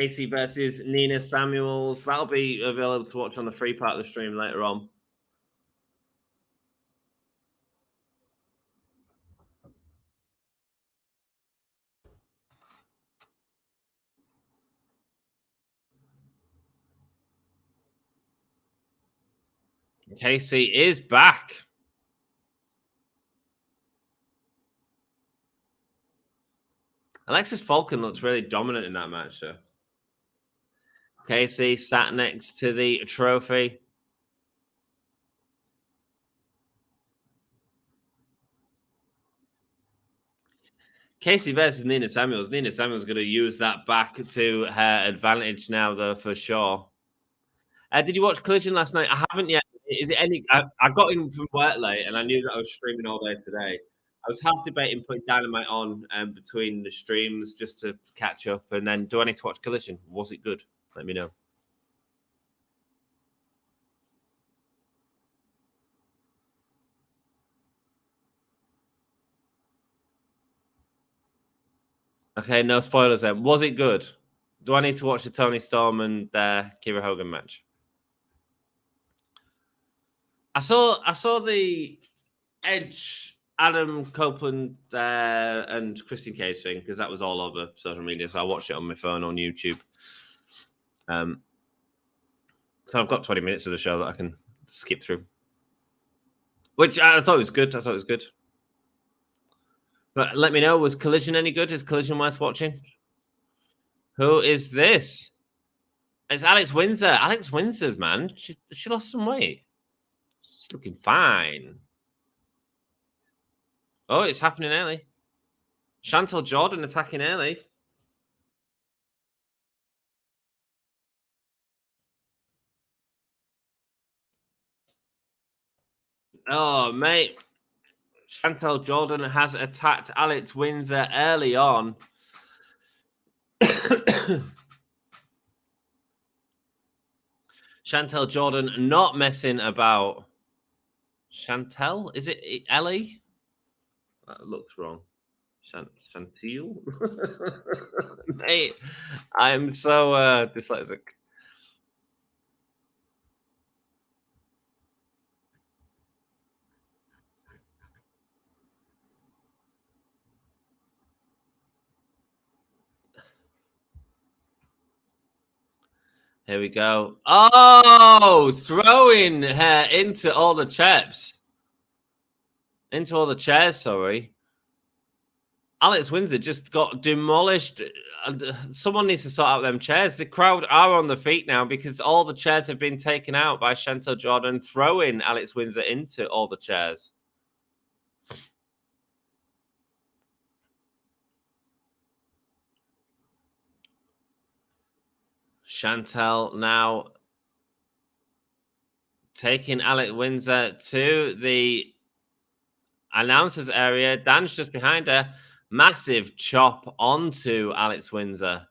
Casey versus Nina Samuels. That'll be available to watch on the free part of the stream later on. Casey is back. Alexis Falcon looks really dominant in that match, though. Casey sat next to the trophy. Casey versus Nina Samuels. Nina Samuels going to use that back to her advantage now, though, for sure. Did you watch Collision last night? I haven't yet. Is it any? I got in from work late, and I knew that I was streaming all day today. I was half debating putting Dynamite on between the streams just to catch up, and then do I need to watch Collision? Was it good? Let me know. Okay, no spoilers then. Was it good? Do I need to watch the Tony Storm and Kira Hogan match? I saw the Edge, Adam Copeland and Christian Cage thing because that was all over social media. So I watched it on my phone on YouTube. So I've got 20 minutes of the show that I can skip through, which I thought was good. But let me know, was Collision any good? Is Collision worth watching? Who is this? It's Alex Windsor. Alex Windsor's, man. She lost some weight. She's Looking fine. Oh, it's happening early. Chantel Jordan attacking early. Oh, mate. Chantel Jordan has attacked Alex Windsor early on. Chantel Jordan not messing about. Chantel? Is it Ellie? That looks wrong. Chantil? Mate, I'm so dyslexic. Here we go. Oh, throwing her into all the chairs. Into all the chairs, sorry. Alex Windsor just got demolished. Someone needs to sort out them chairs. The crowd are on the feet now because all the chairs have been taken out by Chantel Jordan throwing Alex Windsor into all the chairs. Chantel now taking Alex Windsor to the announcers area. Dan's just behind her. Massive chop onto Alex Windsor.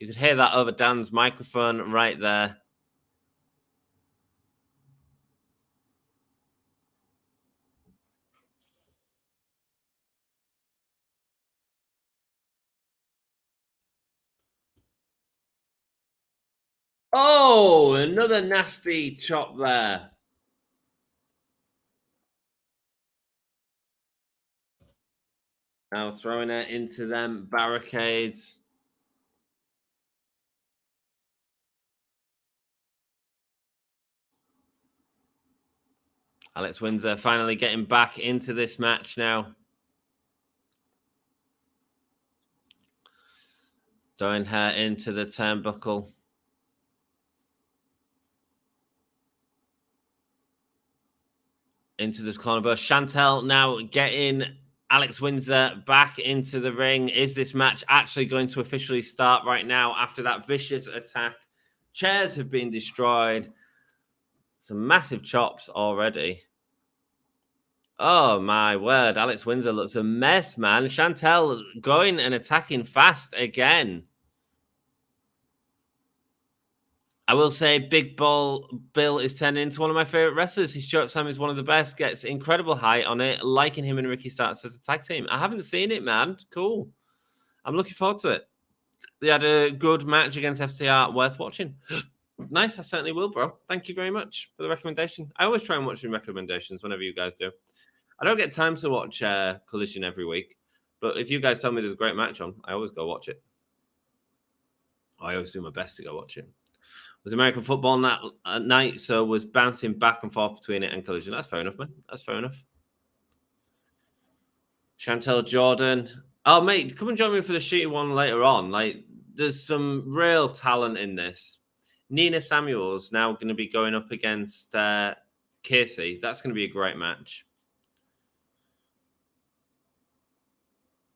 You could hear that over Dan's microphone right there. Oh, another nasty chop there. Now throwing her into them barricades. Alex Windsor finally getting back into this match now. Throwing her into the turnbuckle. Into this corner burst. Chantel now getting Alex Windsor back into the ring. Is this match actually going to officially start right now after that vicious attack? Chairs have been destroyed. Some massive chops already. Oh, my word. Alex Windsor looks a mess, man. Chantel going and attacking fast again. I will say Big Ball Bill is turning into one of my favorite wrestlers. His short time is one of the best, gets incredible height on it, liking him and Ricky Starks as a tag team. I haven't seen it, man. Cool. I'm looking forward to it. They had a good match against FTR, worth watching. Nice, I certainly will, bro. Thank you very much for the recommendation. I always try and watch your recommendations whenever you guys do. I don't get time to watch Collision every week, but if you guys tell me there's a great match on, I always go watch it. I always do my best to go watch it. Was American football that night, so was bouncing back and forth between it and Collision. That's fair enough, man. That's fair enough. Chantel Jordan. Oh, mate, come and join me for the She-1 later on. Like, there's some real talent in this. Nina Samuels now going to be going up against Casey. That's going to be a great match.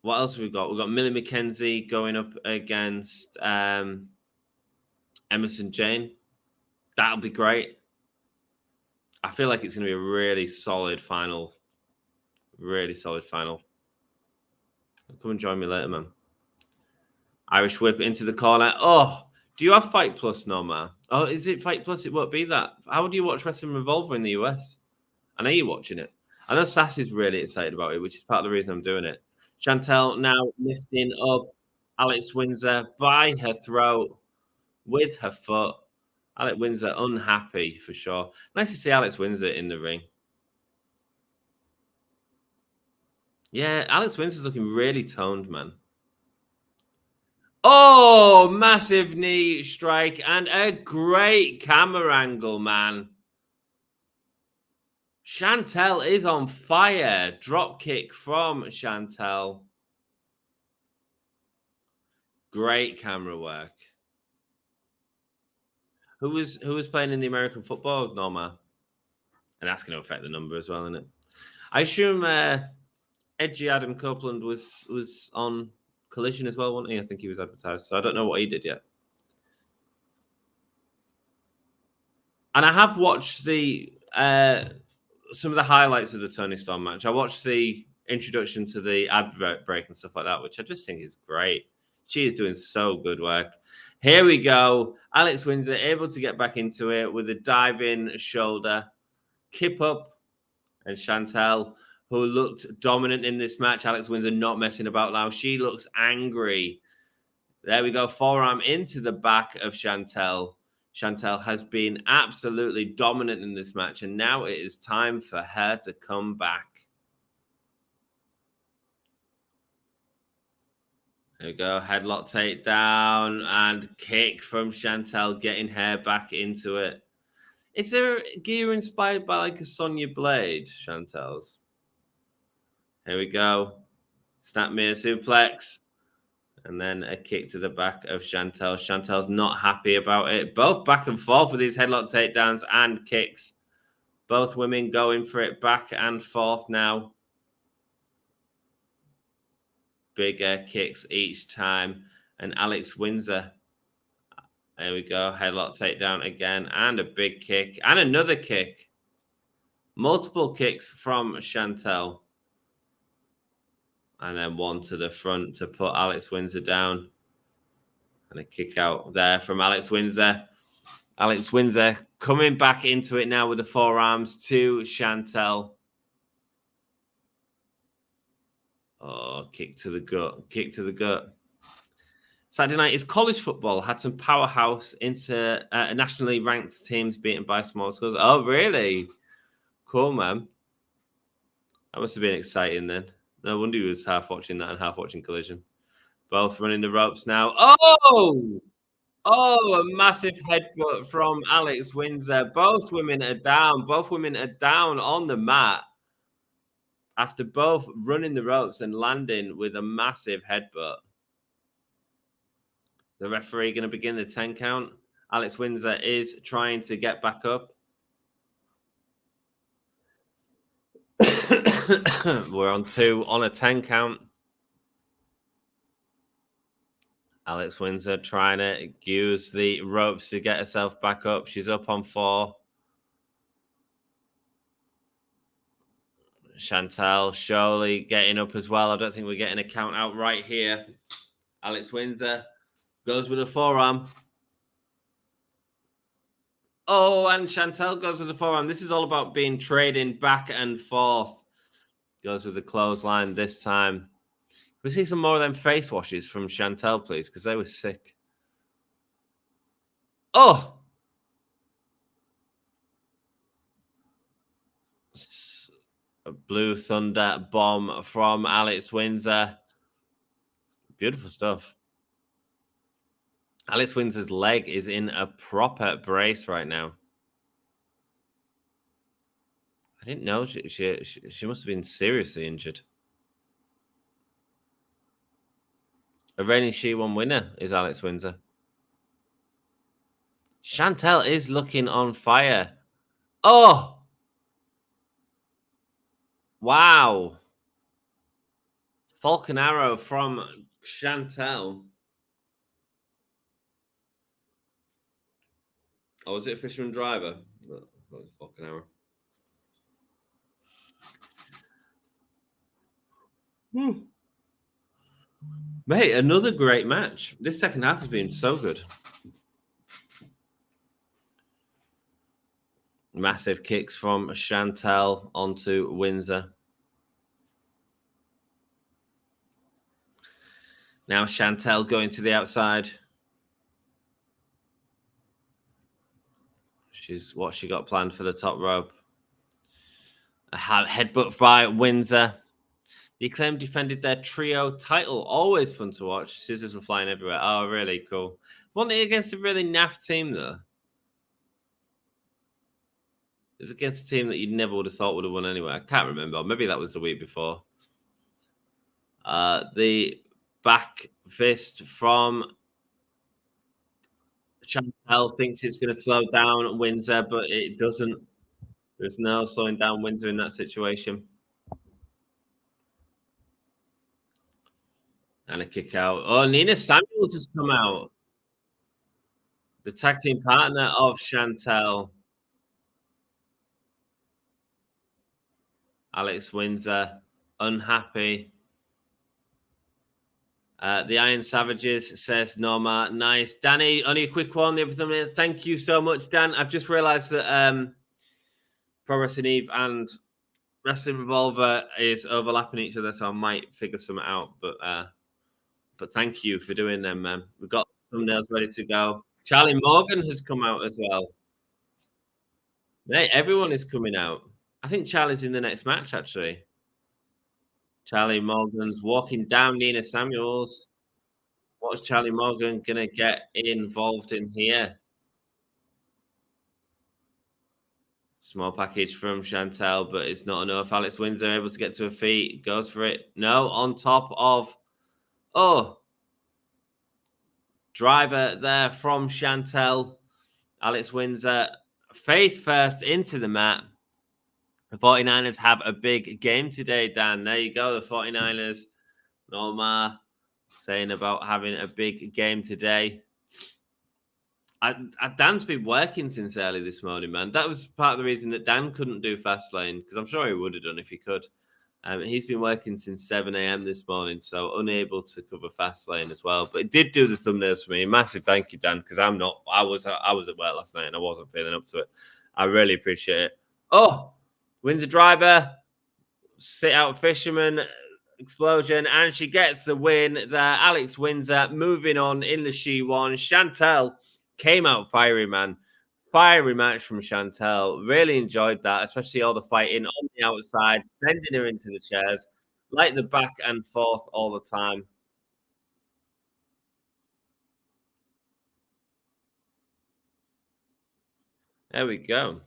What else have we got? We've got Millie McKenzie going up against Emerson Jane. That'll be great. I feel like it's going to be a really solid final. Really solid final. Come and join me later, man. Irish whip into the corner. Oh, do you have Fight Plus, Norma? Oh, is it Fight Plus? It won't be that. How do you watch Wrestling Revolver in the US? I know you're watching it. I know Sass is really excited about it, which is part of the reason I'm doing it. Chantel now lifting up Alex Windsor by her throat with her foot. Alex Windsor unhappy for sure. Nice to see Alex Windsor in the ring. Yeah, Alex Windsor's looking really toned, man. Oh, massive knee strike and a great camera angle, man. Chantel is on fire. Drop kick from Chantel. Great camera work. Who was playing in the American football, Norma? And that's going to affect the number as well, isn't it? I assume Edgy Adam Copeland was on Collision as well, wasn't he? I think he was advertised. So I don't know what he did yet. And I have watched the some of the highlights of the Toni Storm match. I watched the introduction to the ad break and stuff like that, which I just think is great. She is doing so good work. Here we go. Alex Windsor able to get back into it with a diving shoulder. Kip up and Chantel, who looked dominant in this match. Alex Windsor not messing about now. She looks angry. There we go. Forearm into the back of Chantel. Chantel has been absolutely dominant in this match, and now it is time for her to come back. There we go. Headlock takedown and kick from Chantel, getting her back into it. Is there gear inspired by like a Sonya Blade, Chantel's? Here we go. Snap mirror suplex. And then a kick to the back of Chantel. Chantel's not happy about it. Both back and forth with these headlock takedowns and kicks. Both women going for it back and forth now. Bigger kicks each time. And Alex Windsor. There we go. Headlock takedown again. And a big kick. And another kick. Multiple kicks from Chantel. And then one to the front to put Alex Windsor down. And a kick out there from Alex Windsor. Alex Windsor coming back into it now with the forearms to Chantel. Oh, kick to the gut. Kick to the gut. Saturday night is college football. Had some powerhouse into nationally ranked teams beaten by small schools. Oh, really? Cool, man. That must have been exciting then. No wonder he was half watching that and half watching Collision. Both running the ropes now. Oh! Oh, a massive headbutt from Alex Windsor. Both women are down. Both women are down on the mat after both running the ropes and landing with a massive headbutt. The referee going to begin the 10 count. Alex Windsor is trying to get back up. We're on 2 on a 10 count. Alex Windsor trying to use the ropes to get herself back up. She's up on 4. Chantel surely getting up as well. I don't think we're getting a count out right here. Alex Windsor goes with a forearm. Oh, and Chantel goes with a forearm. This is all about being trading back and forth. Goes with the clothesline this time. Can we see some more of them face washes from Chantel, please? Because they were sick. Oh! A Blue Thunder bomb from Alex Windsor. Beautiful stuff. Alex Windsor's leg is in a proper brace right now. I didn't know she must have been seriously injured. A reigning She-1 winner is Alex Windsor. Chantel is looking on fire. Oh! Wow. Falcon Arrow from Chantel. Oh, was it a Fisherman Driver? That was Falcon Arrow. Mate, another great match. This second half has been so good. Massive kicks from Chantel onto Windsor. Now Chantel going to the outside. She's what she got planned for the top rope. A headbutt by Windsor. The Acclaimed defended their trio title. Always fun to watch. Scissors were flying everywhere. Oh, really cool. Wasn't it against a really naff team, though? It was against a team that you never would have thought would have won anyway. I can't remember. Maybe that was the week before. The back fist from Chantel thinks it's going to slow down Windsor, but it doesn't. There's no slowing down Windsor in that situation. And a kick out. Oh, Nina Samuels has come out. The tag team partner of Chantel. Alex Windsor, unhappy. The Iron Savages says Norma. Nice. Danny, only a quick one. Thank you so much, Dan. I've just realized that Pro Wrestling Eve and Wrestling Revolver is overlapping each other, so I might figure something out. But thank you for doing them, man. We've got thumbnails ready to go. Charlie Morgan has come out as well. Mate, everyone is coming out. I think Charlie's in the next match, actually. Charlie Morgan's walking down Nina Samuels. What's Charlie Morgan going to get involved in here? Small package from Chantel, but it's not enough. Alex Windsor able to get to her feet. Goes for it. No, on top of... Oh! Driver there from Chantel. Alex Windsor face first into the mat. The 49ers have a big game today, Dan. There you go, the 49ers. Norma saying about having a big game today. Dan's been working since early this morning, man. That was part of the reason that Dan couldn't do Fastlane, because I'm sure he would have done if he could. He's been working since 7 a.m. this morning, so unable to cover Fastlane as well. But it did do the thumbnails for me. Massive thank you, Dan, because I'm not. I was at work last night and I wasn't feeling up to it. I really appreciate it. Oh, Windsor driver, sit out fisherman, explosion, and she gets the win there. Alex Windsor moving on in the She-1. Chantel came out fiery, man. Fiery match from Chantel. Really enjoyed that, especially all the fighting on the outside, sending her into the chairs, like the back and forth all the time. There we go.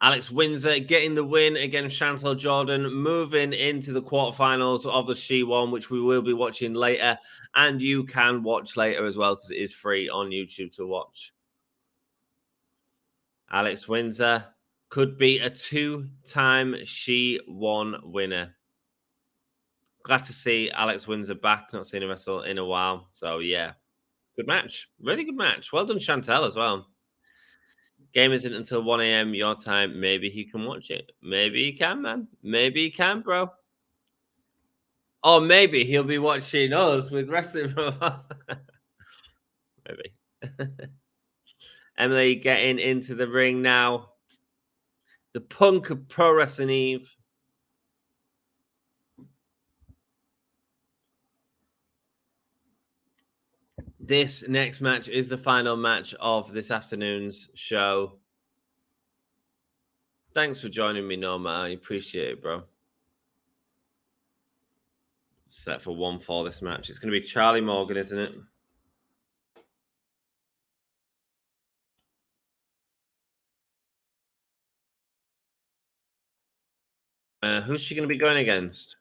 Alex Windsor getting the win against Chantel Jordan, moving into the quarterfinals of the She-1, which we will be watching later. And you can watch later as well because it is free on YouTube to watch. Alex Windsor could be a 2-time She-1 winner. Glad to see Alex Windsor back. Not seen him wrestle in a while. So, yeah, good match. Really good match. Well done, Chantel, as well. Game isn't until 1 a.m. your time. Maybe he can watch it. Maybe he can, man. Maybe he can, bro. Or maybe he'll be watching us with wrestling. Maybe. Emily getting into the ring now. The Punk of Pro Wrestling Eve. This next match is the final match of this afternoon's show. Thanks for joining me, Norma. I appreciate it, bro. Set for 1-4 this match. It's going to be Charlie Morgan, isn't it? Who's she going to be going against?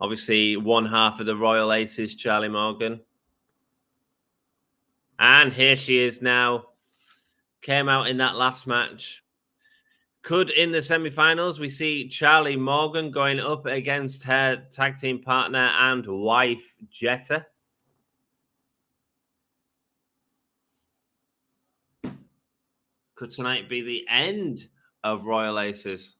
Obviously, one half of the Royal Aces, Charlie Morgan. And here she is now. Came out in that last match. Could in the semi-finals we see Charlie Morgan going up against her tag team partner and wife, Jetta? Could tonight be the end of Royal Aces?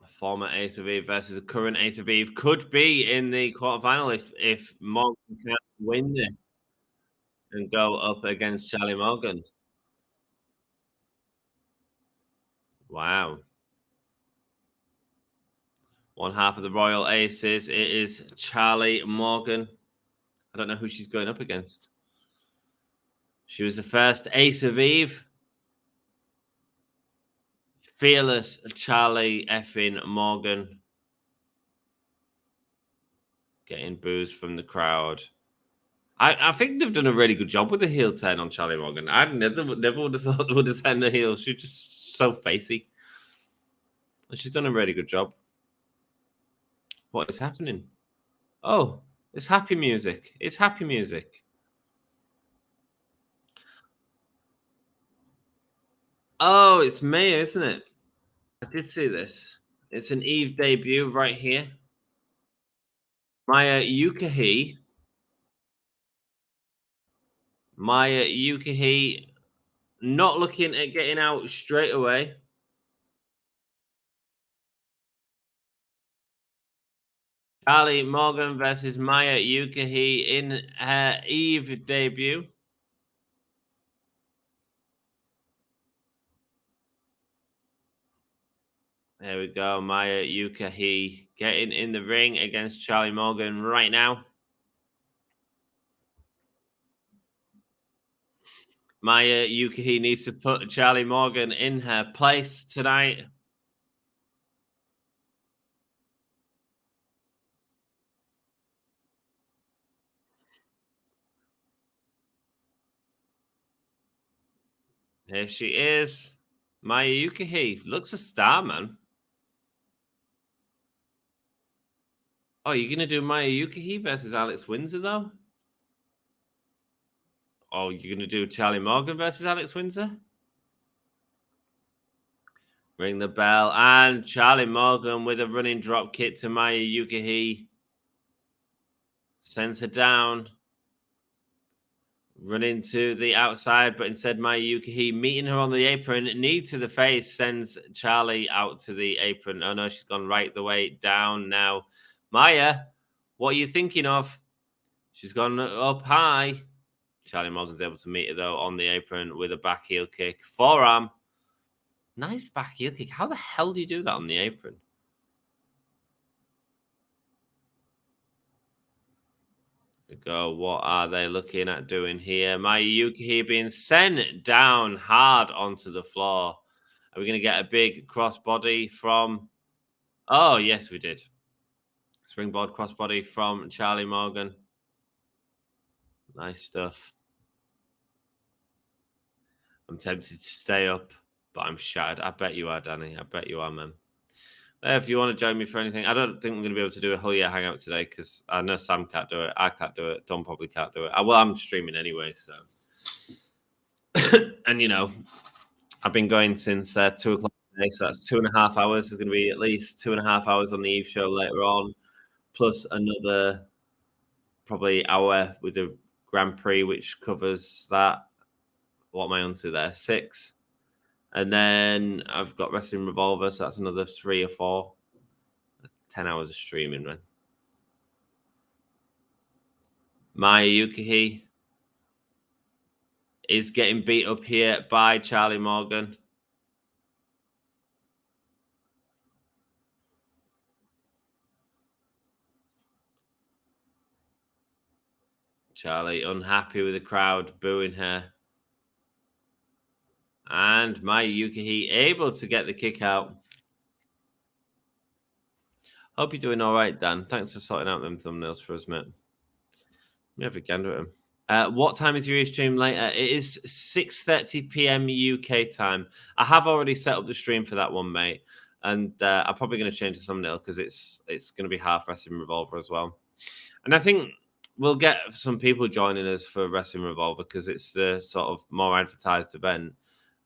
A former Ace of Eve versus a current Ace of Eve could be in the quarterfinal if Morgan can win this and go up against Charlie Morgan. Wow. One half of the Royal Aces. It is Charlie Morgan. I don't know who she's going up against. She was the first Ace of Eve. Fearless Charlie effing Morgan. Getting boos from the crowd. I think they've done a really good job with the heel turn on Charlie Morgan. I never would have thought they would have turned the heel. She's just so facey. She's done a really good job. What is happening? Oh, it's happy music. It's happy music. Oh, it's Maya, isn't it? I did see this. It's an Eve debut right here. Maya Yukahi. Maya Yukahi not looking at getting out straight away. Charlie Morgan versus Maya Yukahi in her Eve debut. There we go. Maya Yukahi getting in the ring against Charlie Morgan right now. Maya Yukahi needs to put Charlie Morgan in her place tonight. Here she is. Maya Yukahi looks a star, man. Oh, you're going to do Maya Yukahi versus Alex Windsor, though? Oh, you're going to do Charlie Morgan versus Alex Windsor? Ring the bell. And Charlie Morgan with a running drop kick to Maya Yukahi. Sends her down. Running to the outside, but instead Maya Yukahi meeting her on the apron. Knee to the face sends Charlie out to the apron. Oh, no, she's gone right the way down now. Maya, what are you thinking of? She's gone up high. Charlie Morgan's able to meet her, though, on the apron with a back heel kick. Forearm. Nice back heel kick. How the hell do you do that on the apron? Go. What are they looking at doing here? Maya Yukahi being sent down hard onto the floor. Are we going to get a big crossbody from... Oh, yes, we did. Springboard crossbody from Charlie Morgan. Nice stuff. I'm tempted to stay up, but I'm shattered. I bet you are, Danny. I bet you are, man. If you want to join me for anything, I don't think I'm going to be able to do a whole year hangout today because I know Sam can't do it. I can't do it. Don probably can't do it. Well, I'm streaming anyway, so. And, you know, I've been going since 2 o'clock today, so that's 2.5 hours. There's going to be at least 2.5 hours on the Eve show later on, plus another probably hour with the Grand Prix, which covers that. What am I on to there? 6. And then I've got Wrestling Revolver, so that's another 3 or 4. 10 hours of streaming, man. Maya Yukahi is getting beat up here by Charlie Morgan. Charlie unhappy with the crowd booing her. And Maya Yukahi able to get the kick out. Hope you're doing all right, Dan. Thanks for sorting out them thumbnails for us, mate. Let me have a gander at them. What time is your stream later? It is 6:30 p.m. UK time. I have already set up the stream for that one, mate. And I'm probably going to change the thumbnail because it's going to be half Wrestling Revolver as well. And I think we'll get some people joining us for Wrestling Revolver because it's the sort of more advertised event.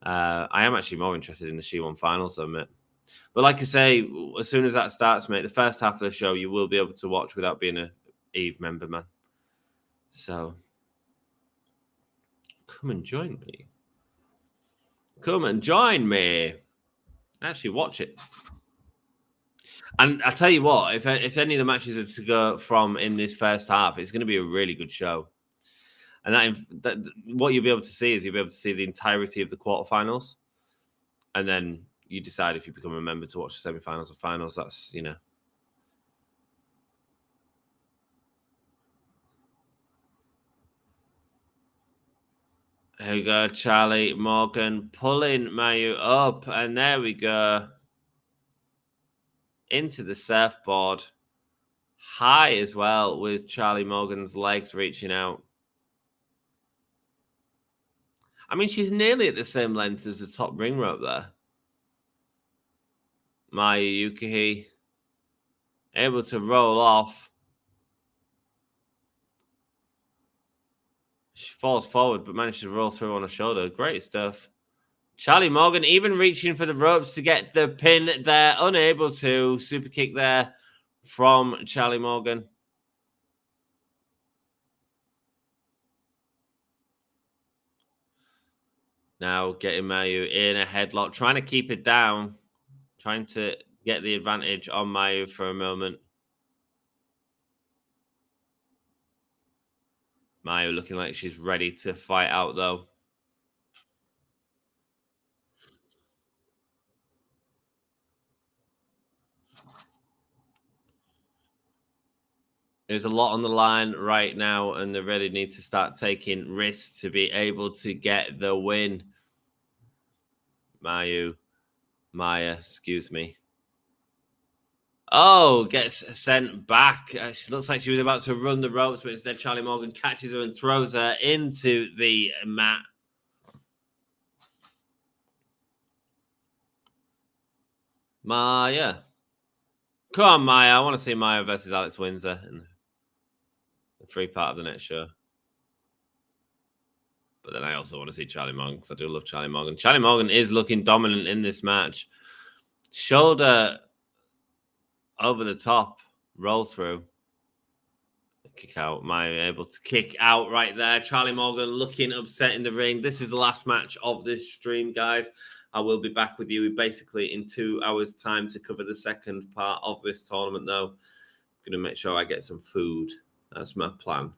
I am actually more interested in the She-1 finals, though, mate. But like I say, as soon as that starts, mate, the first half of the show you will be able to watch without being a Eve member, man. So come and join me. Come and join me. Actually, watch it. And I tell you what, if any of the matches are to go from in this first half, it's going to be a really good show. And that what you'll be able to see is you'll be able to see the entirety of the quarterfinals, and then you decide if you become a member to watch the semifinals or finals. That's, you know. There we go, Charlie Morgan pulling Mayu up, and there we go. Into the surfboard. High as well, with Charlie Morgan's legs reaching out. I mean, she's nearly at the same length as the top ring rope there. Maya Yukihi able to roll off. She falls forward, but manages to roll through on her shoulder. Great stuff. Charlie Morgan even reaching for the ropes to get the pin there. Unable to. Super kick there from Charlie Morgan. Now getting Mayu in a headlock. Trying to keep it down. Trying to get the advantage on Mayu for a moment. Mayu looking like she's ready to fight out, though. There's a lot on the line right now, and they really need to start taking risks to be able to get the win. Maya, excuse me. Oh, gets sent back. She looks like she was about to run the ropes, but instead Charlie Morgan catches her and throws her into the mat. Maya. Come on, Maya. I want to see Maya versus Alex Windsor in the free part of the next show. But then I also want to see Charlie Morgan because I do love Charlie Morgan. Charlie Morgan is looking dominant in this match. Shoulder over the top, roll through. Kick out. Maya able to kick out right there. Charlie Morgan looking upset in the ring. This is the last match of this stream, guys. I will be back with you basically in 2 hours' time to cover the second part of this tournament, though. I'm going to make sure I get some food. That's my plan. I'm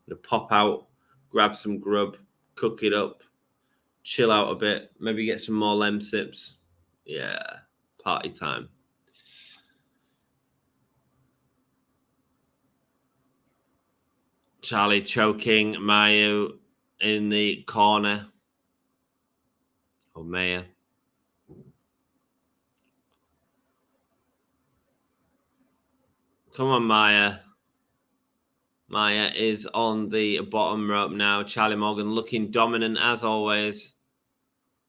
going to pop out, grab some grub, cook it up, chill out a bit, maybe get some more lem sips. Yeah, party time. Charlie choking Mayu in the corner. Oh, Maya. Come on, Maya. Maya is on the bottom rope now. Charlie Morgan looking dominant as always.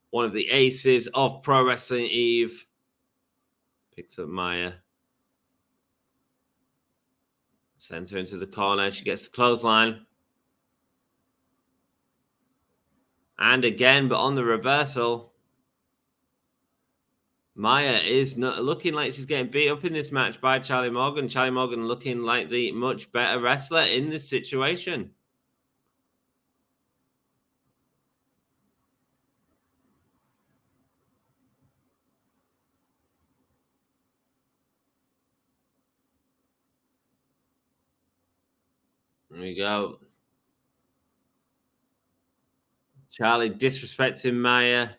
One of the aces of Pro Wrestling Eve. Picks up Maya. Sends her into the corner. She gets the clothesline. And again, but on the reversal, Maya is not looking like she's getting beat up in this match by Charlie Morgan. Charlie Morgan looking like the much better wrestler in this situation. There we go. Charlie disrespecting Maya.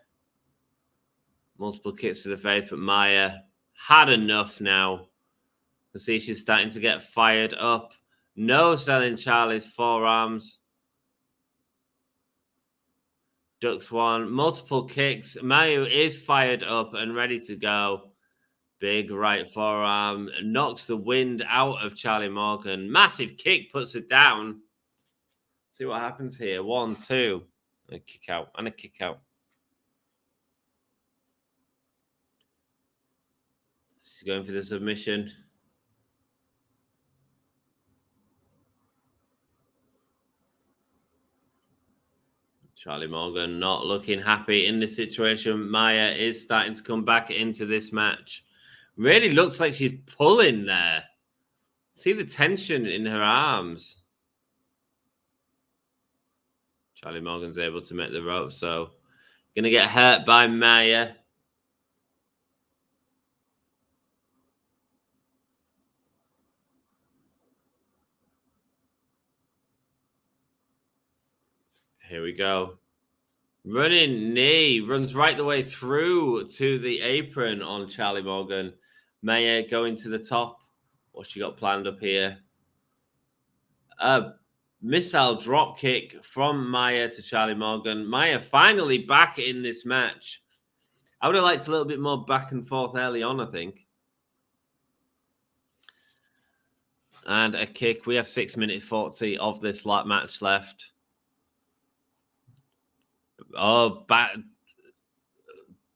Multiple kicks to the face, but Maya had enough now. You see she's starting to get fired up. No selling Charlie's forearms. Ducks one. Multiple kicks. Mayu is fired up and ready to go. Big right forearm. Knocks the wind out of Charlie Morgan. Massive kick puts it down. See what happens here. 1, 2. And a kick out. And a kick out. She's going for the submission. Charlie Morgan not looking happy in this situation. Maya is starting to come back into this match. Really looks like she's pulling there. See the tension in her arms. Charlie Morgan's able to make the rope, so going to get hurt by Maya. Here we go. Running knee. Runs right the way through to the apron on Charlie Morgan. Maya going to the top. What's she got planned up here? A missile drop kick from Maya to Charlie Morgan. Maya finally back in this match. I would have liked a little bit more back and forth early on, I think. And a kick. We have 6 minutes 40 of this match left. Oh,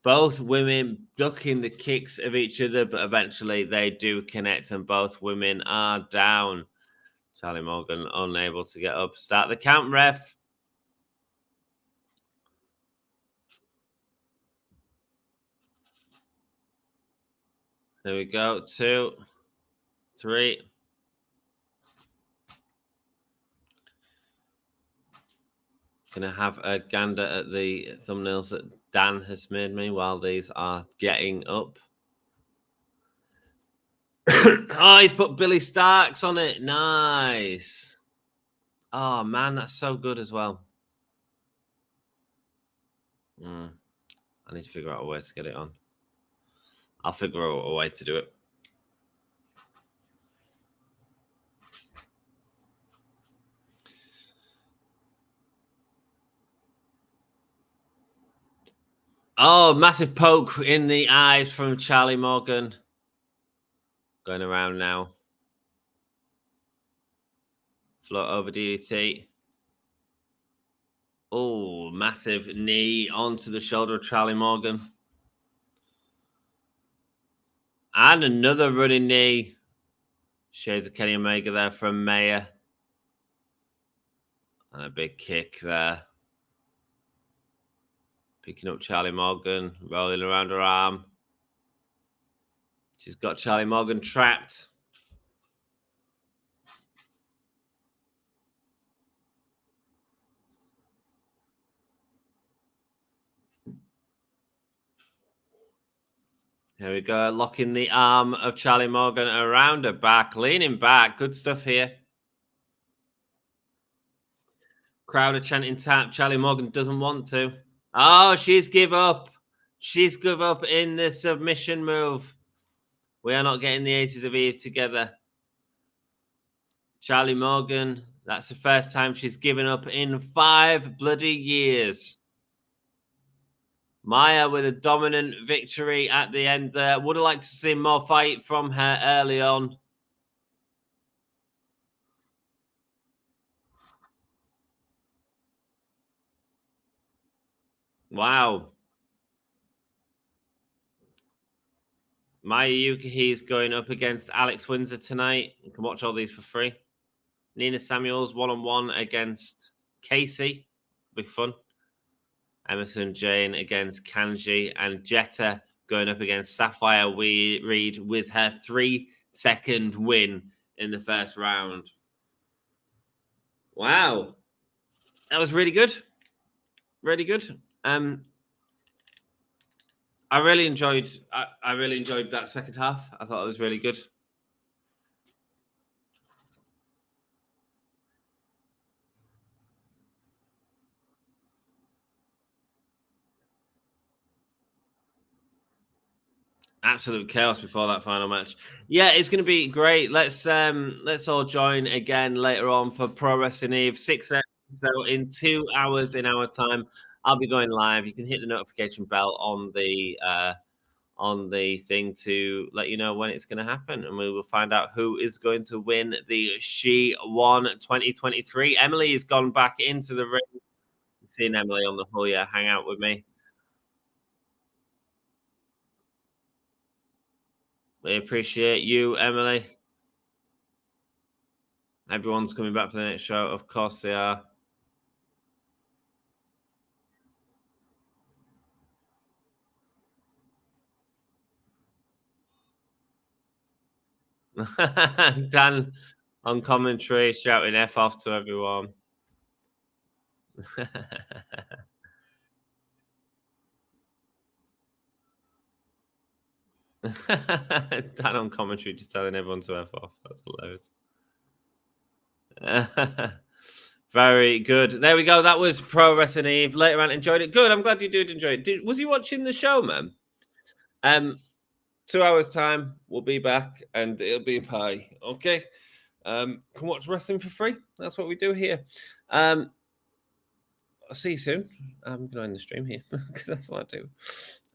both women ducking the kicks of each other, but eventually they do connect, and both women are down. Charlie Morgan unable to get up. Start the count, ref. There we go. 2, 3. Gonna have a gander at the thumbnails that Dan has made me while these are getting up. Oh, he's put Billy Starks on it. Nice. Oh man, that's so good as well. I need to figure out a way to get it on. I'll figure out a way to do it. Oh, massive poke in the eyes from Charlie Morgan. Going around now. Float over DDT. Oh, massive knee onto the shoulder of Charlie Morgan. And another running knee. Shades of Kenny Omega there from Mayer. And a big kick there. Picking up Charlie Morgan, rolling around her arm. She's got Charlie Morgan trapped. Here we go, locking the arm of Charlie Morgan around her back, leaning back. Good stuff here. Crowd are chanting tap. Charlie Morgan doesn't want to. Oh, she's give up. She's give up in the submission move. We are not getting the Aces of Eve together. Charlie Morgan, that's the first time she's given up in 5 bloody years. Maya with a dominant victory at the end there. Would have liked to see more fight from her early on. Wow. Maya Yuki is going up against Alex Windsor tonight. You can watch all these for free. Nina Samuels one-on-one against Casey. Big fun. Emerson Jane against Kanji, and Jetta going up against Sapphire Reed with her 3-second win in the first round. Wow. That was really good. Really good. I really enjoyed that second half. I thought it was really good. Absolute chaos before that final match. Yeah, it's going to be great. Let's all join again later on for Pro Wrestling Eve 6:30. So in 2 hours in our time, I'll be going live. You can hit the notification bell on the thing to let you know when it's going to happen, and we will find out who is going to win the She-1 2023. Emily has gone back into the ring. You've seen Emily on the whole year hang out with me. We appreciate you, Emily. Everyone's coming back for the next show. Of course they are. Dan on commentary shouting F off to everyone. Dan on commentary just telling everyone to F off. That's hilarious. Very good. There we go. That was Pro Wrestling Eve. Later on, enjoyed it. Good. I'm glad you did enjoy it. Was you watching the show, man? 2 hours time, we'll be back, and it'll be a pie. Okay. Can watch wrestling for free. That's what we do here. I'll see you soon. I'm going to end the stream here because that's what I do.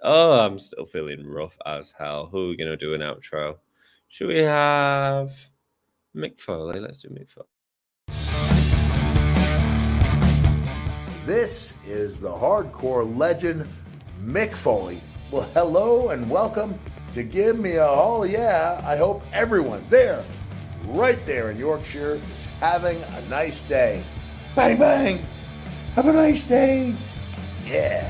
Oh, I'm still feeling rough as hell. Who are we going to do an outro? Should we have Mick Foley? Let's do Mick Foley. This is the hardcore legend, Mick Foley. Well, hello and welcome to Give Me a Oh Yeah. I hope everyone there, right there in Yorkshire, is having a nice day. Bang, bang. Have a nice day. Yeah.